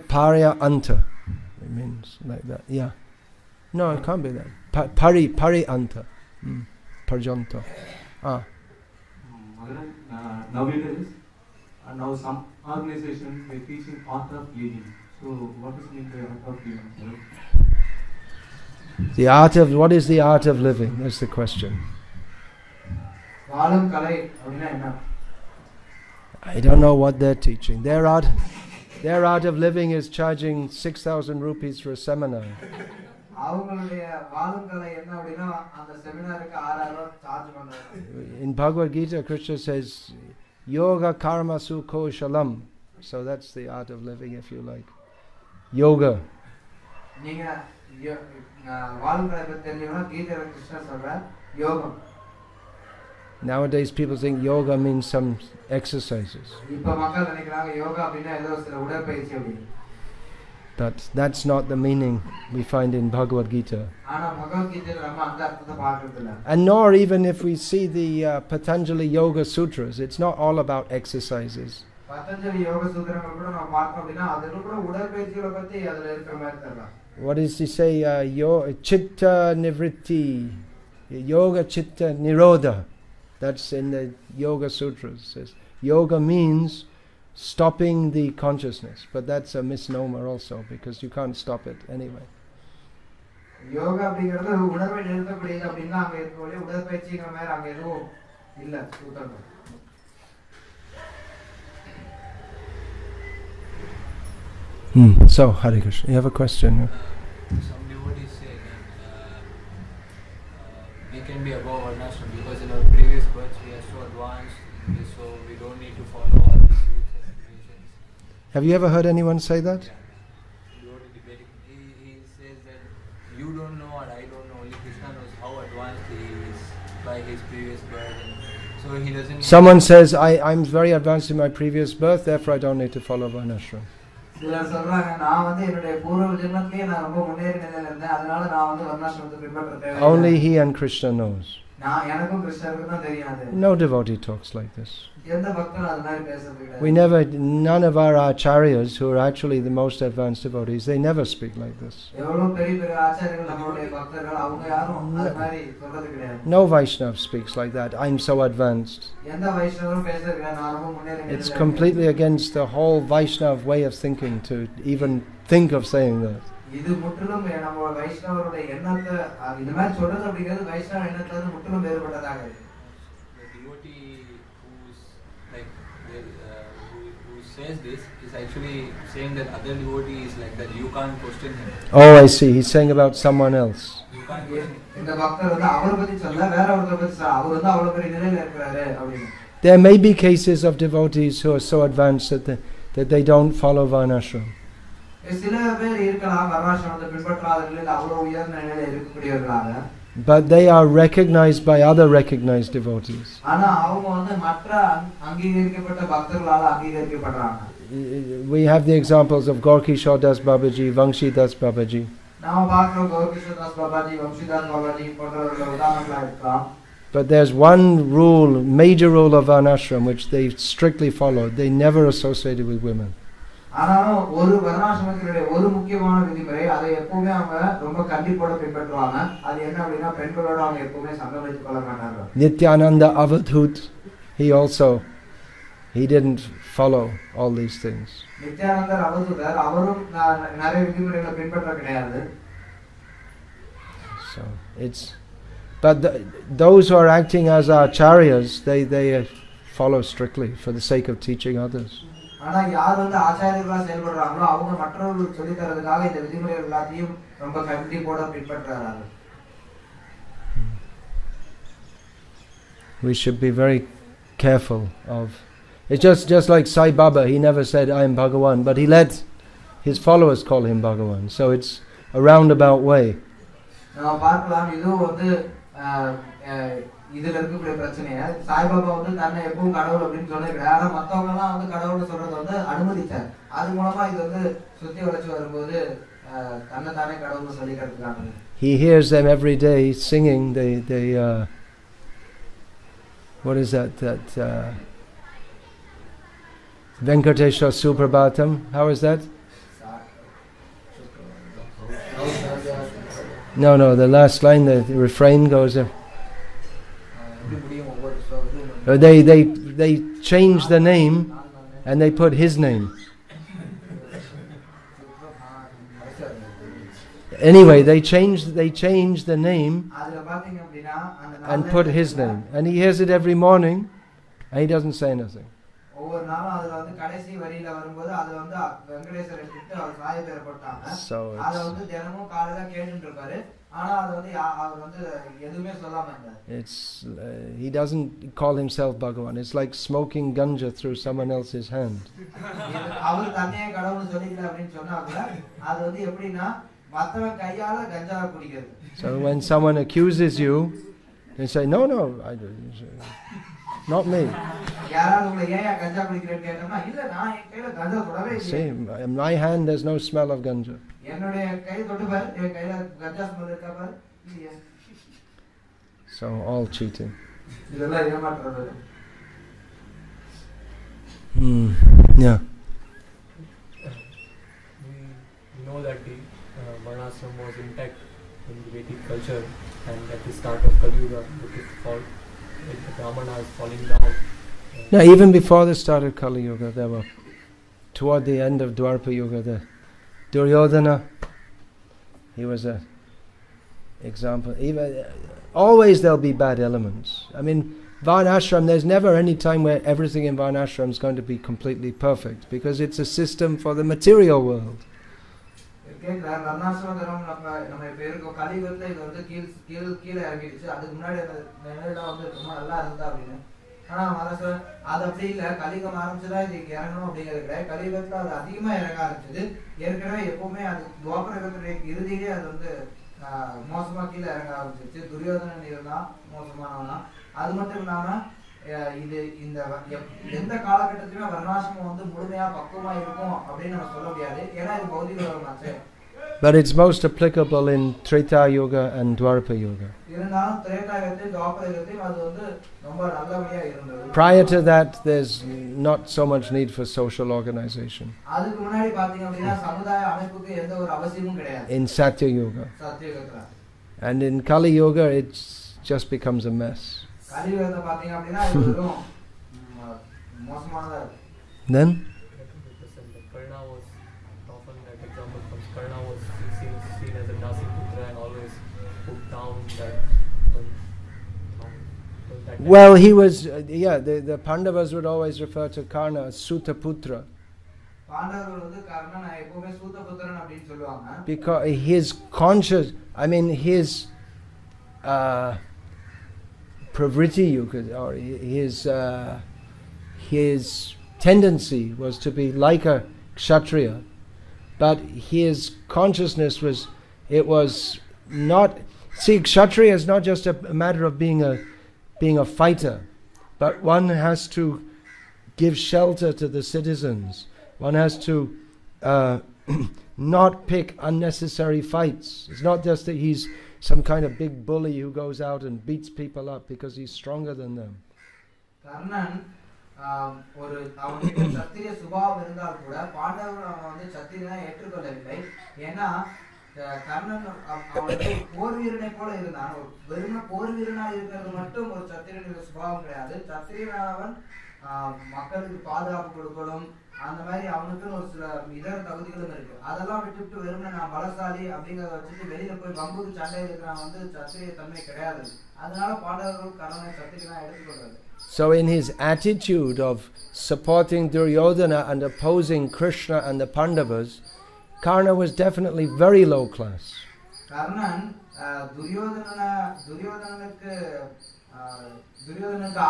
Parya anta. It means like that. Yeah. No, it can't be that. Pari anta. Parjanto. Nowadays, now some organizations they teaching art of living. So what is mean by art of living? What is the art of living? That's the question. I don't know what they're teaching. Their art of living is charging 6,000 rupees for a seminar. In Bhagavad Gita, Krishna says, Yoga karma sukho shalam. So that's the art of living, if you like. Yoga. Nowadays people think yoga means some exercises. But that's not the meaning we find in Bhagavad Gita. And nor even if we see the Patanjali Yoga Sutras, it's not all about exercises. what does he say? Chitta nivritti, yoga chitta nirodha. That's in the Yoga Sutras. It says yoga means stopping the consciousness, but that's a misnomer also, because you can't stop it anyway. Yoga அப்படிங்கிறது உணர்வை நிறுத்தக்கூடியது அப்படின்னா அங்க இருக்கக்கூடிய உடற்பயிற்சிங்கிற மாதிரி அங்க எதுவும் இல்ல சூத்திரம். So, Hare Krishna, you have a question? Some devotees say that we can be above Varnasrama because in our previous births we are so advanced, so we don't need to follow all these rules and regulations. Have you ever heard anyone say that? He says that you don't know and I don't know, only Krishna knows how advanced he is by his previous birth. So he doesn't. Someone says, I'm very advanced in my previous birth, therefore I don't need to follow Varnasrama. சிலர் சொல்றாங்க நான் வந்து என்னுடைய பூர்வ ஜென்மத்திலேயே நான் ரொம்ப முன்னேறி நிலையில இருந்தேன், அதனால நான் வந்து வர்ணாசிரமத்தை பின்பற்ற தேவையில்லை. Only he and Krishna knows. நான் எனக்கும் கிருஷ்ணருக்கும் தான் தெரியாது. No devotee talks like this. எந்த பக்தனும் அது மாதிரி பேசுறது கிடையாது. We never, none of our acharyas who are actually the most advanced devotees, they never speak like this. எவ்வளவு பெரிய பெரிய ஆச்சாரியர்கள் நம்மளுடைய பக்தர்கள் அவங்க யாரும் அது மாதிரி சொல்றது கிடையாது. No Vaishnava speaks like that. I'm so advanced. எந்த வைஷ்ணவரும் பேசுறது கிடையாது, நான் ரொம்ப முன்னேறி நிலையில It's completely against the whole Vaishnava way of thinking to even think of saying that. இது முற்றிலும் நம்ம வைஷ்ணவருடைய எண்ணத்தை இந்த மாதிரி சொல்றது அப்படிங்கிறது வைஷ்ணவ எண்ணத்துல இருந்து முற்றிலும் வேறுபட்டதாக இருக்கு. The devotee who's like who says this is actually saying that other devotee is like that. You can't question him. Oh, I see. He's saying about someone else. You can't question him. இந்த பக்தர் வந்து அவரை பத்தி சொல்ல வேற ஒருத்தரை பத்தி சொல்ல, அவர் வந்து அவ்வளவு பெரிய நிலையில இருக்கிறாரு அப்படின்னு. There may be cases of devotees who are so advanced that they don't follow Varnasrama. சில பேர் இருக்கலாம் வர்ணாசிரமத்தை பின்பற்றாத நிலையில அவ்வளவு உயர்ந்த நிலையில இருக்கக்கூடியவர்களாக. But they are recognized by other recognized devotees. ஆனா அவங்க வந்து மற்ற அங்கீகரிக்கப்பட்ட பக்தர்களால அங்கீகரிக்கப்படுறாங்க. We have the examples of Gorkishore Das Babaji, Vangshi Das Babaji. நாம பார்க்கிறோம் கௌரகிஷோர் தாஸ் பாபாஜி, வம்சிதாஸ் பாபாஜி போன்றவர்கள் உதாரணங்களா இருக்கலாம். But there's one rule, major rule of Varnashram, which they strictly followed. They never associated with women. ஆனாலும் ஒரு வர்ணாசிரமத்தினுடைய ஒரு முக்கியமான விதிமுறை, அதை எப்பவுமே அவங்க ரொம்ப கண்டிப்போட பின்பற்றுவாங்க. அது என்ன அப்படின்னா பெண்களோட அவங்க எப்பவுமே சங்கம் வைத்துக் கொள்ள மாட்டாங்க. Nityananda Avadhut, he didn't follow all these things. நித்யானந்தர் அவதூதர், அவரும் நிறைய விதிமுறைகளை பின்பற்ற கிடையாது. So but those who are acting as acharyas, they follow strictly for the sake of teaching others. ஆனா யார் வந்து ஆச்சாரியர்களா செயல்படுறாங்களோ அவங்க மற்றவர்களுக்கு சொல்லி தரதுக்காக இந்த விதிமுறைகள் எல்லாத்தையும் ரொம்ப கண்டிப்போட பின்பற்றுறாங்க. We should be very careful of. It's just like Sai Baba. He never said I am Bhagavan, but he let his followers call him Bhagavan. So it's a roundabout way. நான் பார்க்கலாம் இதுவும் வந்து இதுல இருக்கக்கூடிய பிரச்சனைய சாய்பாபா வந்து தன்னை எப்பவும் கடவுள் அப்படின்னு சொல்லிருக்காரு. ஆனா மத்தவங்க எல்லாம் வந்து கடவுள் சொல்றது வந்து அனுமதிச்சார். அது மூலமா இது வந்து சுத்தி வளைச்சு வரும்போது தன்னை தானே கடவுள் சொல்லிக்கிறதுக்கான. He hears them every day singing. What is that? Venkateshwar Suprabhatam. How is that? No, the last line, the refrain goes. They change the name and they put his name. Anyway, they change the name and put his name, and he hears it every morning and he doesn't say anything. So he doesn't call himself Bhagavan. It's like smoking ganja through someone else's hand. So when someone accuses you, they say, no, not me. See, in my hand there's no smell of ganja. So all cheating. Yeah. We know that the Varnas in the Vedic culture, and at the start of Kali Yuga, the Brahmana is falling down. Now, even before the start of Kali Yuga, there were, toward the end of Dwarpa Yuga, the Duryodhana, he was a example. Even always there'll be bad elements. I mean, Varnashram, there's never any time where everything in Varnashram is going to be completely perfect, because it's a system for the material world. அது மட்டும் இல்லாம இது இந்த எந்த காலகட்டத்திலயும் வர்ணாசிரமம் வந்து முழுமையா பக்குவமா இருக்கும் அப்படி நம்ம சொல்ல முடியாது ஏன்னா இது பௌதிக உலகமாச்சு. But it's most applicable in Treta Yuga and Dwarpa Yuga. இருந்தாலும் திரேதா யுகத்திலும் துவாபர யுகத்திலும் அது வந்து ரொம்ப நல்லபடியா இருந்தது. Prior to that, there's not so much need for social organization. அதுக்கு முன்னாடி பாத்தீங்க அப்படினா சமுதாய அமைப்புக்கு எந்த ஒரு அவசியமும் கிடையாது. In Satya Yuga. சத்ய யுகத்துல. And in Kali Yuga, it just becomes a mess. கலி யுகத்தை பாத்தீங்க அப்படினா இது வெறும் மோசமானதா இருக்கு. Then Karna was often that example comes. Karna was seen as a Nasi Putra and always put down that well, he was, the Pandavas would always refer to Karna as Sutta Putra. Because his conscious, I mean his pravritti, you could, or his tendency was to be like a kshatriya, but his consciousness was, it was not, see, kshatriya is not just a matter of being a fighter, but one has to give shelter to the citizens. One has to not pick unnecessary fights. It's not just that he's some kind of big bully who goes out and beats people up because he's stronger than them. ஒரு அவனுக்கு சத்திரிய சுபாவம் இருந்தால் கூட பாண்டவர்கள் அவன் வந்து சத்திரியனா ஏற்றுக்கொள்ளவில்லை. ஏன்னா கர்ணன் அவனுக்கு போர் வீரனை போல இருந்தான். வெறும் போர் வீரனா இருக்கிறது மட்டும் ஒரு சத்திரியனுடைய சுபாவம் கிடையாது. சத்திரியனானவன் மக்களுக்கு பாதுகாப்பு கொடுக்கணும், அந்த மாதிரி அவனுக்குன்னு ஒரு சில இதர தகுதிகளும் இருக்கு. அதெல்லாம் விட்டுவிட்டு வெறும் நான் பலசாலி அப்படிங்கறத வச்சுட்டு வெளியில போய் வம்புக்கு சண்டை இருக்கிறான் வந்து சத்திரிய தன்மை கிடையாது. அதனால பாண்டவர்கள் கர்ணனை சத்திரியனா எடுத்துக்கொள்றது. So in his attitude of supporting Duryodhana and opposing Krishna and the Pandavas, Karna was definitely very low class. Karnan துரியோதனனுக்கு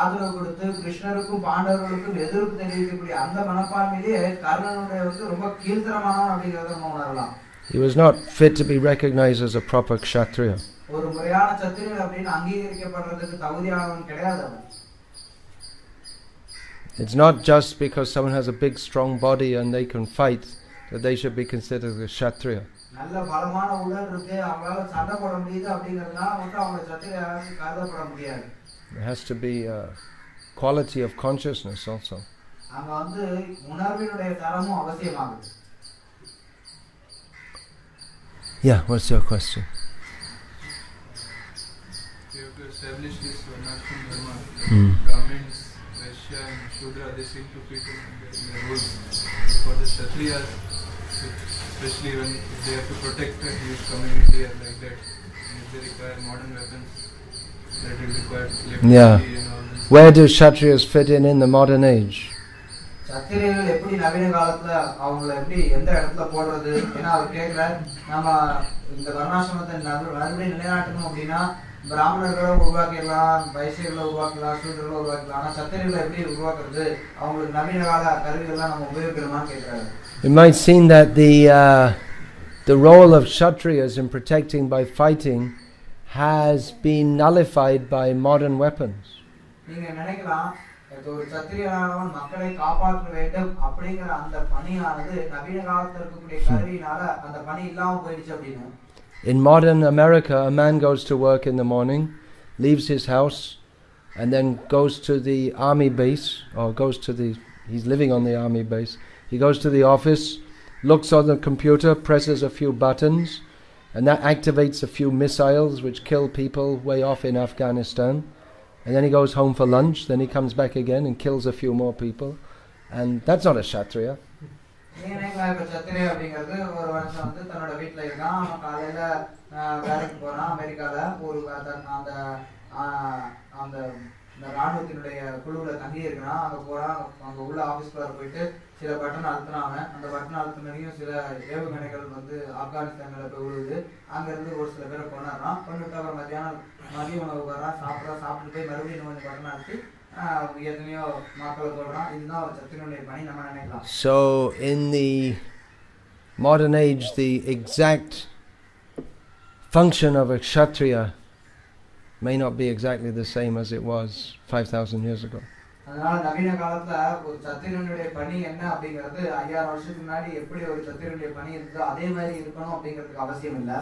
ஆதரவு கொடுத்து கிருஷ்ணருக்கும் பாண்டவர்களுக்கும் எதிர்ப்பு தெரிவிக்கக்கூடிய அந்த மனப்பான்மையிலே கர்ணனுடைய வந்து ரொம்ப கீழ்த்தரமானவன் அப்படிங்கறத நம்ம உணரலாம். He was not fit to be recognized as a proper kshatriya. ஒரு முறையான சத்திரியன் அப்படின்னு அங்கீகரிக்கப்படுறதுக்கு தகுதியானவன் கிடையாது அவன். It's not just because someone has a big strong body and they can fight that they should be considered a kshatriya. நல்ல பலமான உடல் இருக்கு, அவங்களால சண்டை போட முடியுது அப்படிங்கறதுனால வந்து அவங்க சத்திரியனாக கருதப்பட முடியாது. There has to be a quality of consciousness also. அங்க வந்து உணர்வினுடைய தரமும் அவசியமாகுது. Yeah, what's your question? You have to establish this Varnashram dharma. Brahmins, Vaishya and Shudra, they seem to fit in their roles. For the Kshatriyas, especially when they have to protect a huge community like that, and if they require modern weapons, that will require electricity and all this. Where do Kshatriyas fit in the modern age? சத்திரியர்கள் எப்படி நவீன காலத்துல அவங்களை எப்படி எந்த இடத்துல போடுறது? ஏன்னா அவர் கேட்கிறார், நம்ம இந்த வர்ணாசிரமத்தை மறுபடியும் நிலைநாட்டணும் அப்படின்னா பிராமணர்களை உருவாக்கிடலாம், வைசியர்களை உருவாக்கலாம், சூத்திரர்களை உருவாக்கலாம். ஆனா சத்திரியர்களை எப்படி உருவாக்குறது? அவங்களுக்கு நவீன கால கருவிகள்லாம் நம்ம உபயோகிக்கணுமான்னு கேட்கிறாரு. It might seem that the role of Kshatriyas in protecting by fighting has been nullified by modern weapons. நீங்க நினைக்கலாம், ஒரு சத்திரியனானவன் மக்களை காப்பாற்ற வேண்டும் அப்படிங்கிற அந்த பணியானது நவீன காலத்துல இருக்கக்கூடிய கருவியினால அந்த பணி இல்லாம போயிடுச்சு அப்படின்னு. In modern America, a man goes to work in the morning, leaves his house, and then goes to the army base, or he's living on the army base. He goes to the office, looks on the computer, presses a few buttons, And that activates a few missiles which kill people way off in Afghanistan. And then he goes home for lunch, then he comes back again and kills a few more people. And that's not a Kshatriya. இந்த ராணுவத்தினுடைய குழுவில் தங்கி இருக்கிறான். அங்கே போகிறான், அங்கே உள்ள ஆஃபீஸ்குள்ளார போயிட்டு சில பட்டன் அழுத்தினாங்க. அந்த பட்டன் அழுத்தினையும் சில ஏவுகணைகள் வந்து ஆப்கானிஸ்தானில் போய் விழுது. அங்கேருந்து ஒரு சில பேரை கொண்டாடுறான். கொண்டுட்டு அப்புறம் மதிய உணவு வர்றான், சாப்பிட்டு போய் மறுபடியும் கொஞ்சம் பட்டன் அழுத்தி எத்தனையோ மக்களை கொள்றான். இதுதான் ஒரு சத்தினுடைய பணி நம்ம நினைக்கலாம். So in the modern age, the exact function of a Kshatriya may not be exactly the same as it was 5,000 years ago. அதனால நவீன காலத்துல ஒரு சத்திரனுடைய பணி என்ன அப்படிங்கிறது 5000 வருஷத்துக்கு முன்னாடி எப்படி ஒரு சத்திரனுடைய பணி இருந்ததோ அதே மாதிரி இருக்கணும் அப்படிங்கிறதுக்கு அவசியம் இல்ல.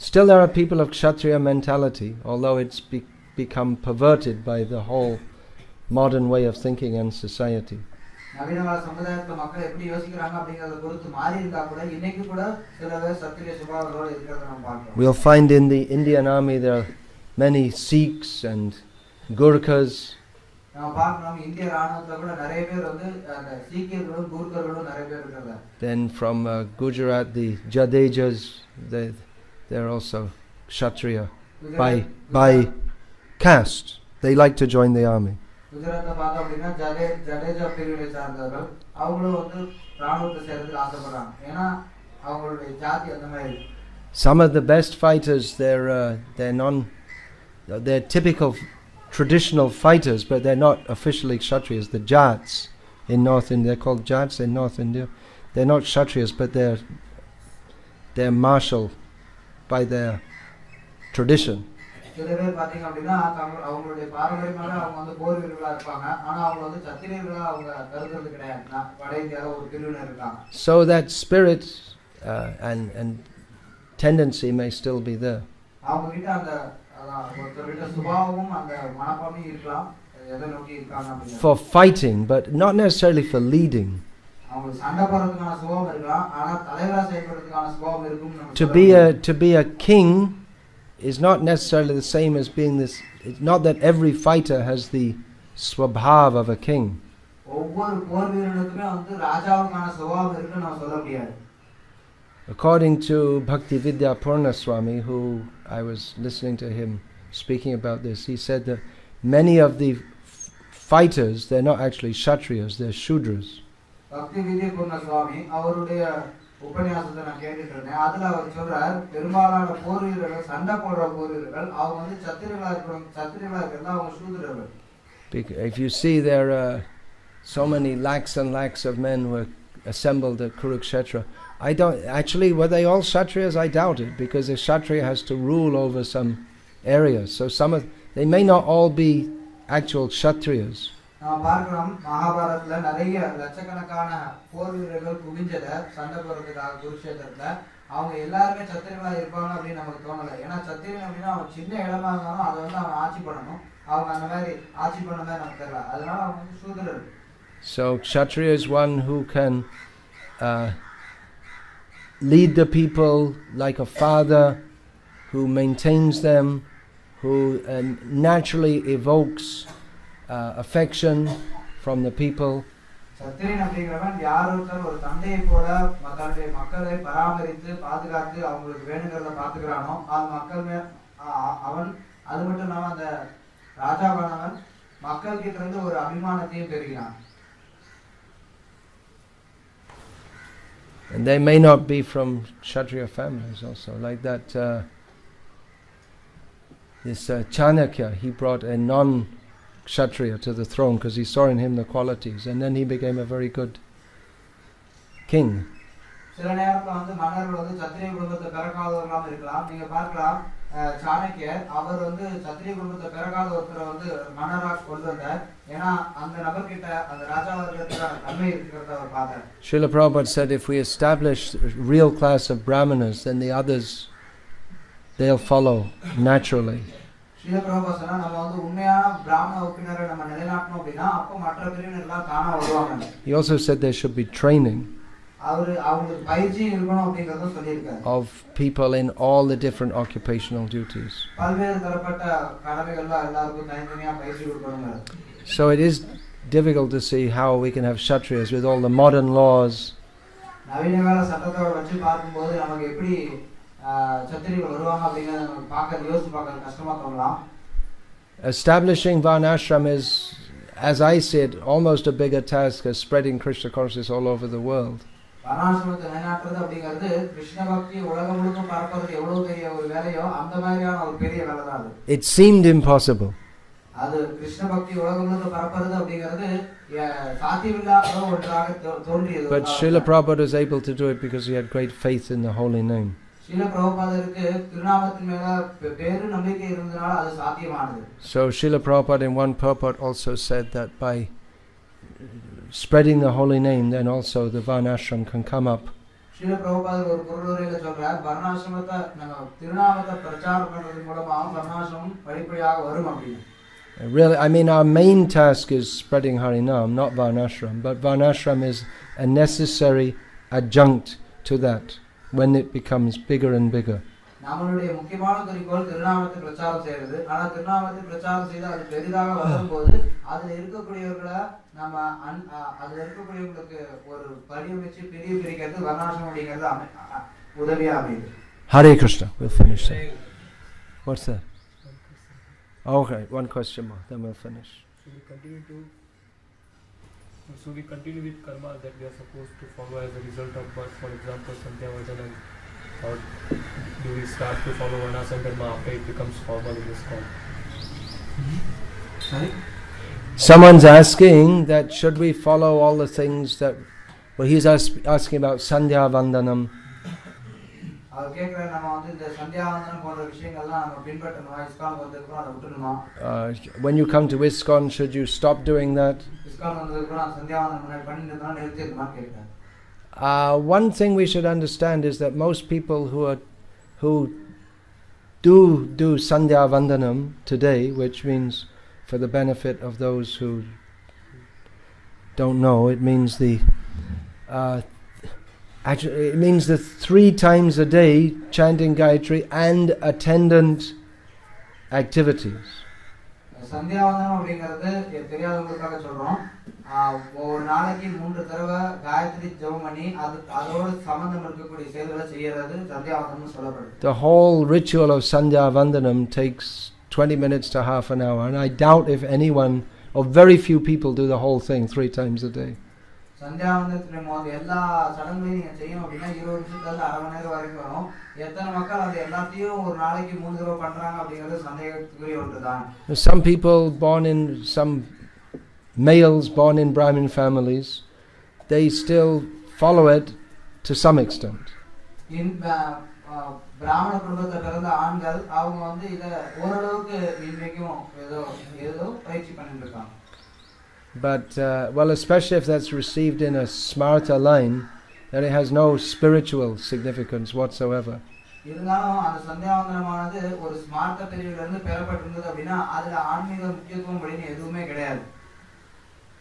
Still there are people of Kshatriya mentality, although it's become perverted by the whole modern way of thinking and society. நவீன கால சமுதாயத்துல மக்கள் எப்படி யோசிக்கிறாங்க அப்படிங்கறத பொறுத்து மாறி இருந்தா கூட இன்னைக்கு கூட சில பேர் சத்திரிய சுபாவங்களோட இருக்கிறத நம்ம பார்க்கிறோம். We'll find in the Indian army there are many Sikhs and Gurkhas. நம்ம பார்க்கிறோம் இந்திய ராணுவத்துல கூட நிறைய பேர் வந்து அந்த சீக்கியர்களும் குர்கர்களும் நிறைய பேர் இருக்காங்க. Then from Gujarat the Jadejas, they're also Kshatriya by caste. They like to join the army. குஜராத்ல பார்த்தா அப்படின்னா ஜடேஜா பிரிவினை சார்ந்தவர்கள் அவங்களும் வந்து ராணுவத்தை சேர்றதுக்கு ஆசைப்படுறாங்க. ஏன்னா அவங்களுடைய ஜாதி அந்த மாதிரி. Some of the best fighters, they're typical traditional fighters, but they're not officially Kshatriyas. The Jats in North India, they're called Jats in North India. They're not Kshatriyas, but they're martial by their tradition. சில பேர் பாத்தீங்க அப்படின்னா அவங்களுடைய பாரம்பரியமாக அவங்க வந்து போர் வீரர்களா இருப்பாங்க. ஆனா அவங்க வந்து சத்திரியர்களா அவங்க கருதுறது கிடையாது. வட இந்தியால ஒரு பிரிவினர் இருக்காங்க. So that spirit and tendency may still be there. அவங்க கிட்ட அந்த ஒருத்தருடைய சுபாவமும் அந்த மனப்பான்மையும் இருக்கலாம். எதை நோக்கி இருக்காங்க அப்படின்னா for fighting, but not necessarily for leading. அவங்க சண்டை போடுறதுக்கான சுபாவம் இருக்கலாம். ஆனா தலைவரா செயல்படுறதுக்கான சுபாவம் இருக்கும். To be a king is not necessarily the same as being this. It's not that every fighter has the swabhav of a king. According to Bhaktividya Varnasrama, who I was listening to him speaking about this, he said that many of the fighters, they're not actually Kshatriyas, they're Shudras. Bhaktividya Varnasrama, அவருடைய உபன்யாசத்தை நான் கேட்டுட்டு இருந்தேன். அதுல அவர் சொல்றார், பெரும்பாலான போர் வீரர்கள் சண்டை போடுற போர் வீரர்கள் அவங்க வந்து சத்திரியர்களா இருக்கிறதா அவங்க சூத்திரர்கள். If you see there are so many lakhs and lakhs of men were assembled at Kurukshetra, I don't actually, were they all Kshatriyas? I doubt it, because a Kshatriya has to rule over some areas. So they may not all be actual Kshatriyas. நாம் பார்க்கிறோம் மகாபாரதத்துல நிறைய லட்சக்கணக்கான போர் வீரர்கள் குவிஞ்சத சண்டை போறதுக்காக குருஷேத்திரத்துல அவங்க எல்லாருமே சத்திரியர்களா இருப்பாங்க அப்படின்னு நமக்கு தோணல. ஏன்னா சத்திரியன் அப்படின்னா அவன் சின்ன இடமா இருந்தாலும் அதை வந்து அவன் ஆட்சி பண்ணணும். அவங்க அந்த மாதிரி ஆட்சி பண்ணதே நமக்கு தெரியல. அதனால அவங்க வந்து சூத்திரர். So Kshatriya is one who can lead the people like a father, who maintains them, who naturally evokes affection from the people. சத்திரியன் அப்படிங்கிறவன் யார் ஒருத்தர் ஒரு தந்தையை போல தன்னுடைய மக்களை பராமரித்து பாதுகாத்து அவங்களுக்கு வேணுங்கிறத பாத்துக்கிறானோ அது மக்கள் அவன் அது மட்டும் இல்லாம அந்த ராஜாவானவன் மக்கள் கிட்ட இருந்து ஒரு அபிமானத்தையும் பெறுகிறான். And they may not be from Kshatriya families also, like that this Chanakya, he brought a non-Kshatriya to the throne because he saw in him the qualities, and then he became a very good king. சில நேரத்துல வந்து மன்னர்கள் வந்து சத்திரிய குடும்பத்தை பிறக்காதவர்களாக இருக்கலாம். நீங்க பார்க்கலாம் சாணக்கியர் அவர் வந்து சத்திரிய குடும்பத்தை பிறக்காத ஒருத்தரை வந்து மன்னராக கொண்டு வந்தார். ஏன்னா அந்த நபர்கிட்ட அந்த ராஜாவர்களுக்கான தன்மை இருக்கிறத அவர் பார்த்தார். Srila Prabhupada said if we establish a real class of Brahmanas, then the others, they'll follow naturally. Srila Prabhupada சொன்னா நம்ம வந்து உண்மையான பிராமண உறுப்பினரை நம்ம நிலைநாட்டணும் அப்படின்னா அப்போ மற்ற பிரிவினர்லாம் தானா வருவாங்க. He also said there should be training. of people in all the different occupational duties. So it is difficult to see how we can have Kshatriyas with all the modern laws. Establishing Varnashram is, as I said, almost a bigger task as spreading Krishna consciousness all over the world. It seemed impossible. But Srila Prabhupada was able to do it because he had great faith in the holy name. So Srila Prabhupada in one purport also said that by spreading the holy name, then also the Varnashram can come up. Really, I mean, our main task is spreading Harinam, not Varnashram, but Varnashram is a necessary adjunct to that when it becomes bigger and bigger. Hare Krishna, we'll finish that. What's that? Okay, one question more, then we'll finish. So we continue with karma that we are supposed to follow as a result of birth, for example, Sandhya Vajanam, or do we start to follow Varnasrama karma after it becomes formal in this form? Sorry? Someone's asking that should we follow all the things that, well, he's asking about Sandhya Vandanam. When you come to ISKCON, should you stop doing that? One thing we should understand is that most people who do Sandhya Vandanam today, which means for the benefit of those who don't know, it means it means the 3 times a day chanting Gayatri and attendant activities. The whole ritual of Sandhya Vandanam takes 20 minutes to half an hour, and I doubt if anyone, or very few people, do the whole thing 3 times a day. Some people males born in Brahmin families, they still follow it to some extent. But, well, especially if that's received in a smarta line, then it has no spiritual significance whatsoever.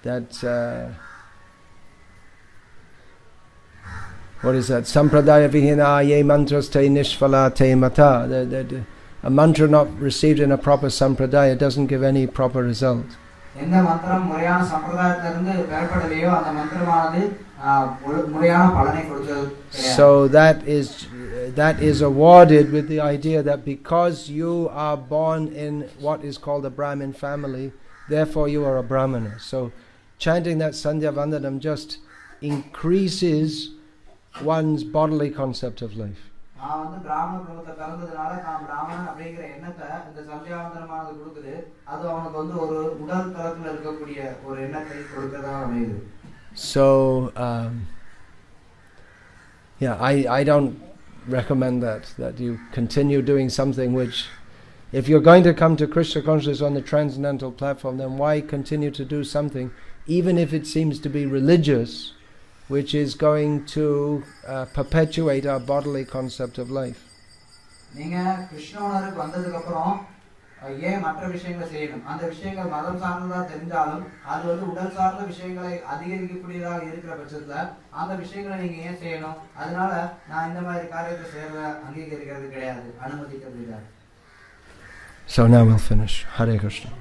That, what is that? Sampradaya vihina ye mantras te nishphala te mata. A mantra not received in a proper sampradaya doesn't give any proper result. So that is awarded with the idea that because you are born in what is called a Brahmin family, therefore you are a Brahmana. So chanting that Sandhya Vandanam just increases one's bodily concept of life. So yeah, I don't recommend that you continue doing something which, if you're going to come to Krishna consciousness on the transcendental platform, then why continue to do something, even if it seems to be religious, which is going to perpetuate our bodily concept of life. ஏன் மற்ற விஷயங்களை செய்யணும்? அந்த விஷயங்கள் மதம் சார்ந்ததா தெரிஞ்சாலும் அது உடல் சார்ந்த விஷயங்களை அதிகரிக்கக்கூடியதாக இருக்கிற பட்சத்துல அந்த விஷயங்களை நீங்க ஏன் செய்யணும்? அதனால நான் இந்த மாதிரி காரியத்தை செய்யறத அங்கீகரிக்கிறது கிடையாது, அனுமதிக்கிறது கிடையாது. So now we'll finish. Hare Krishna.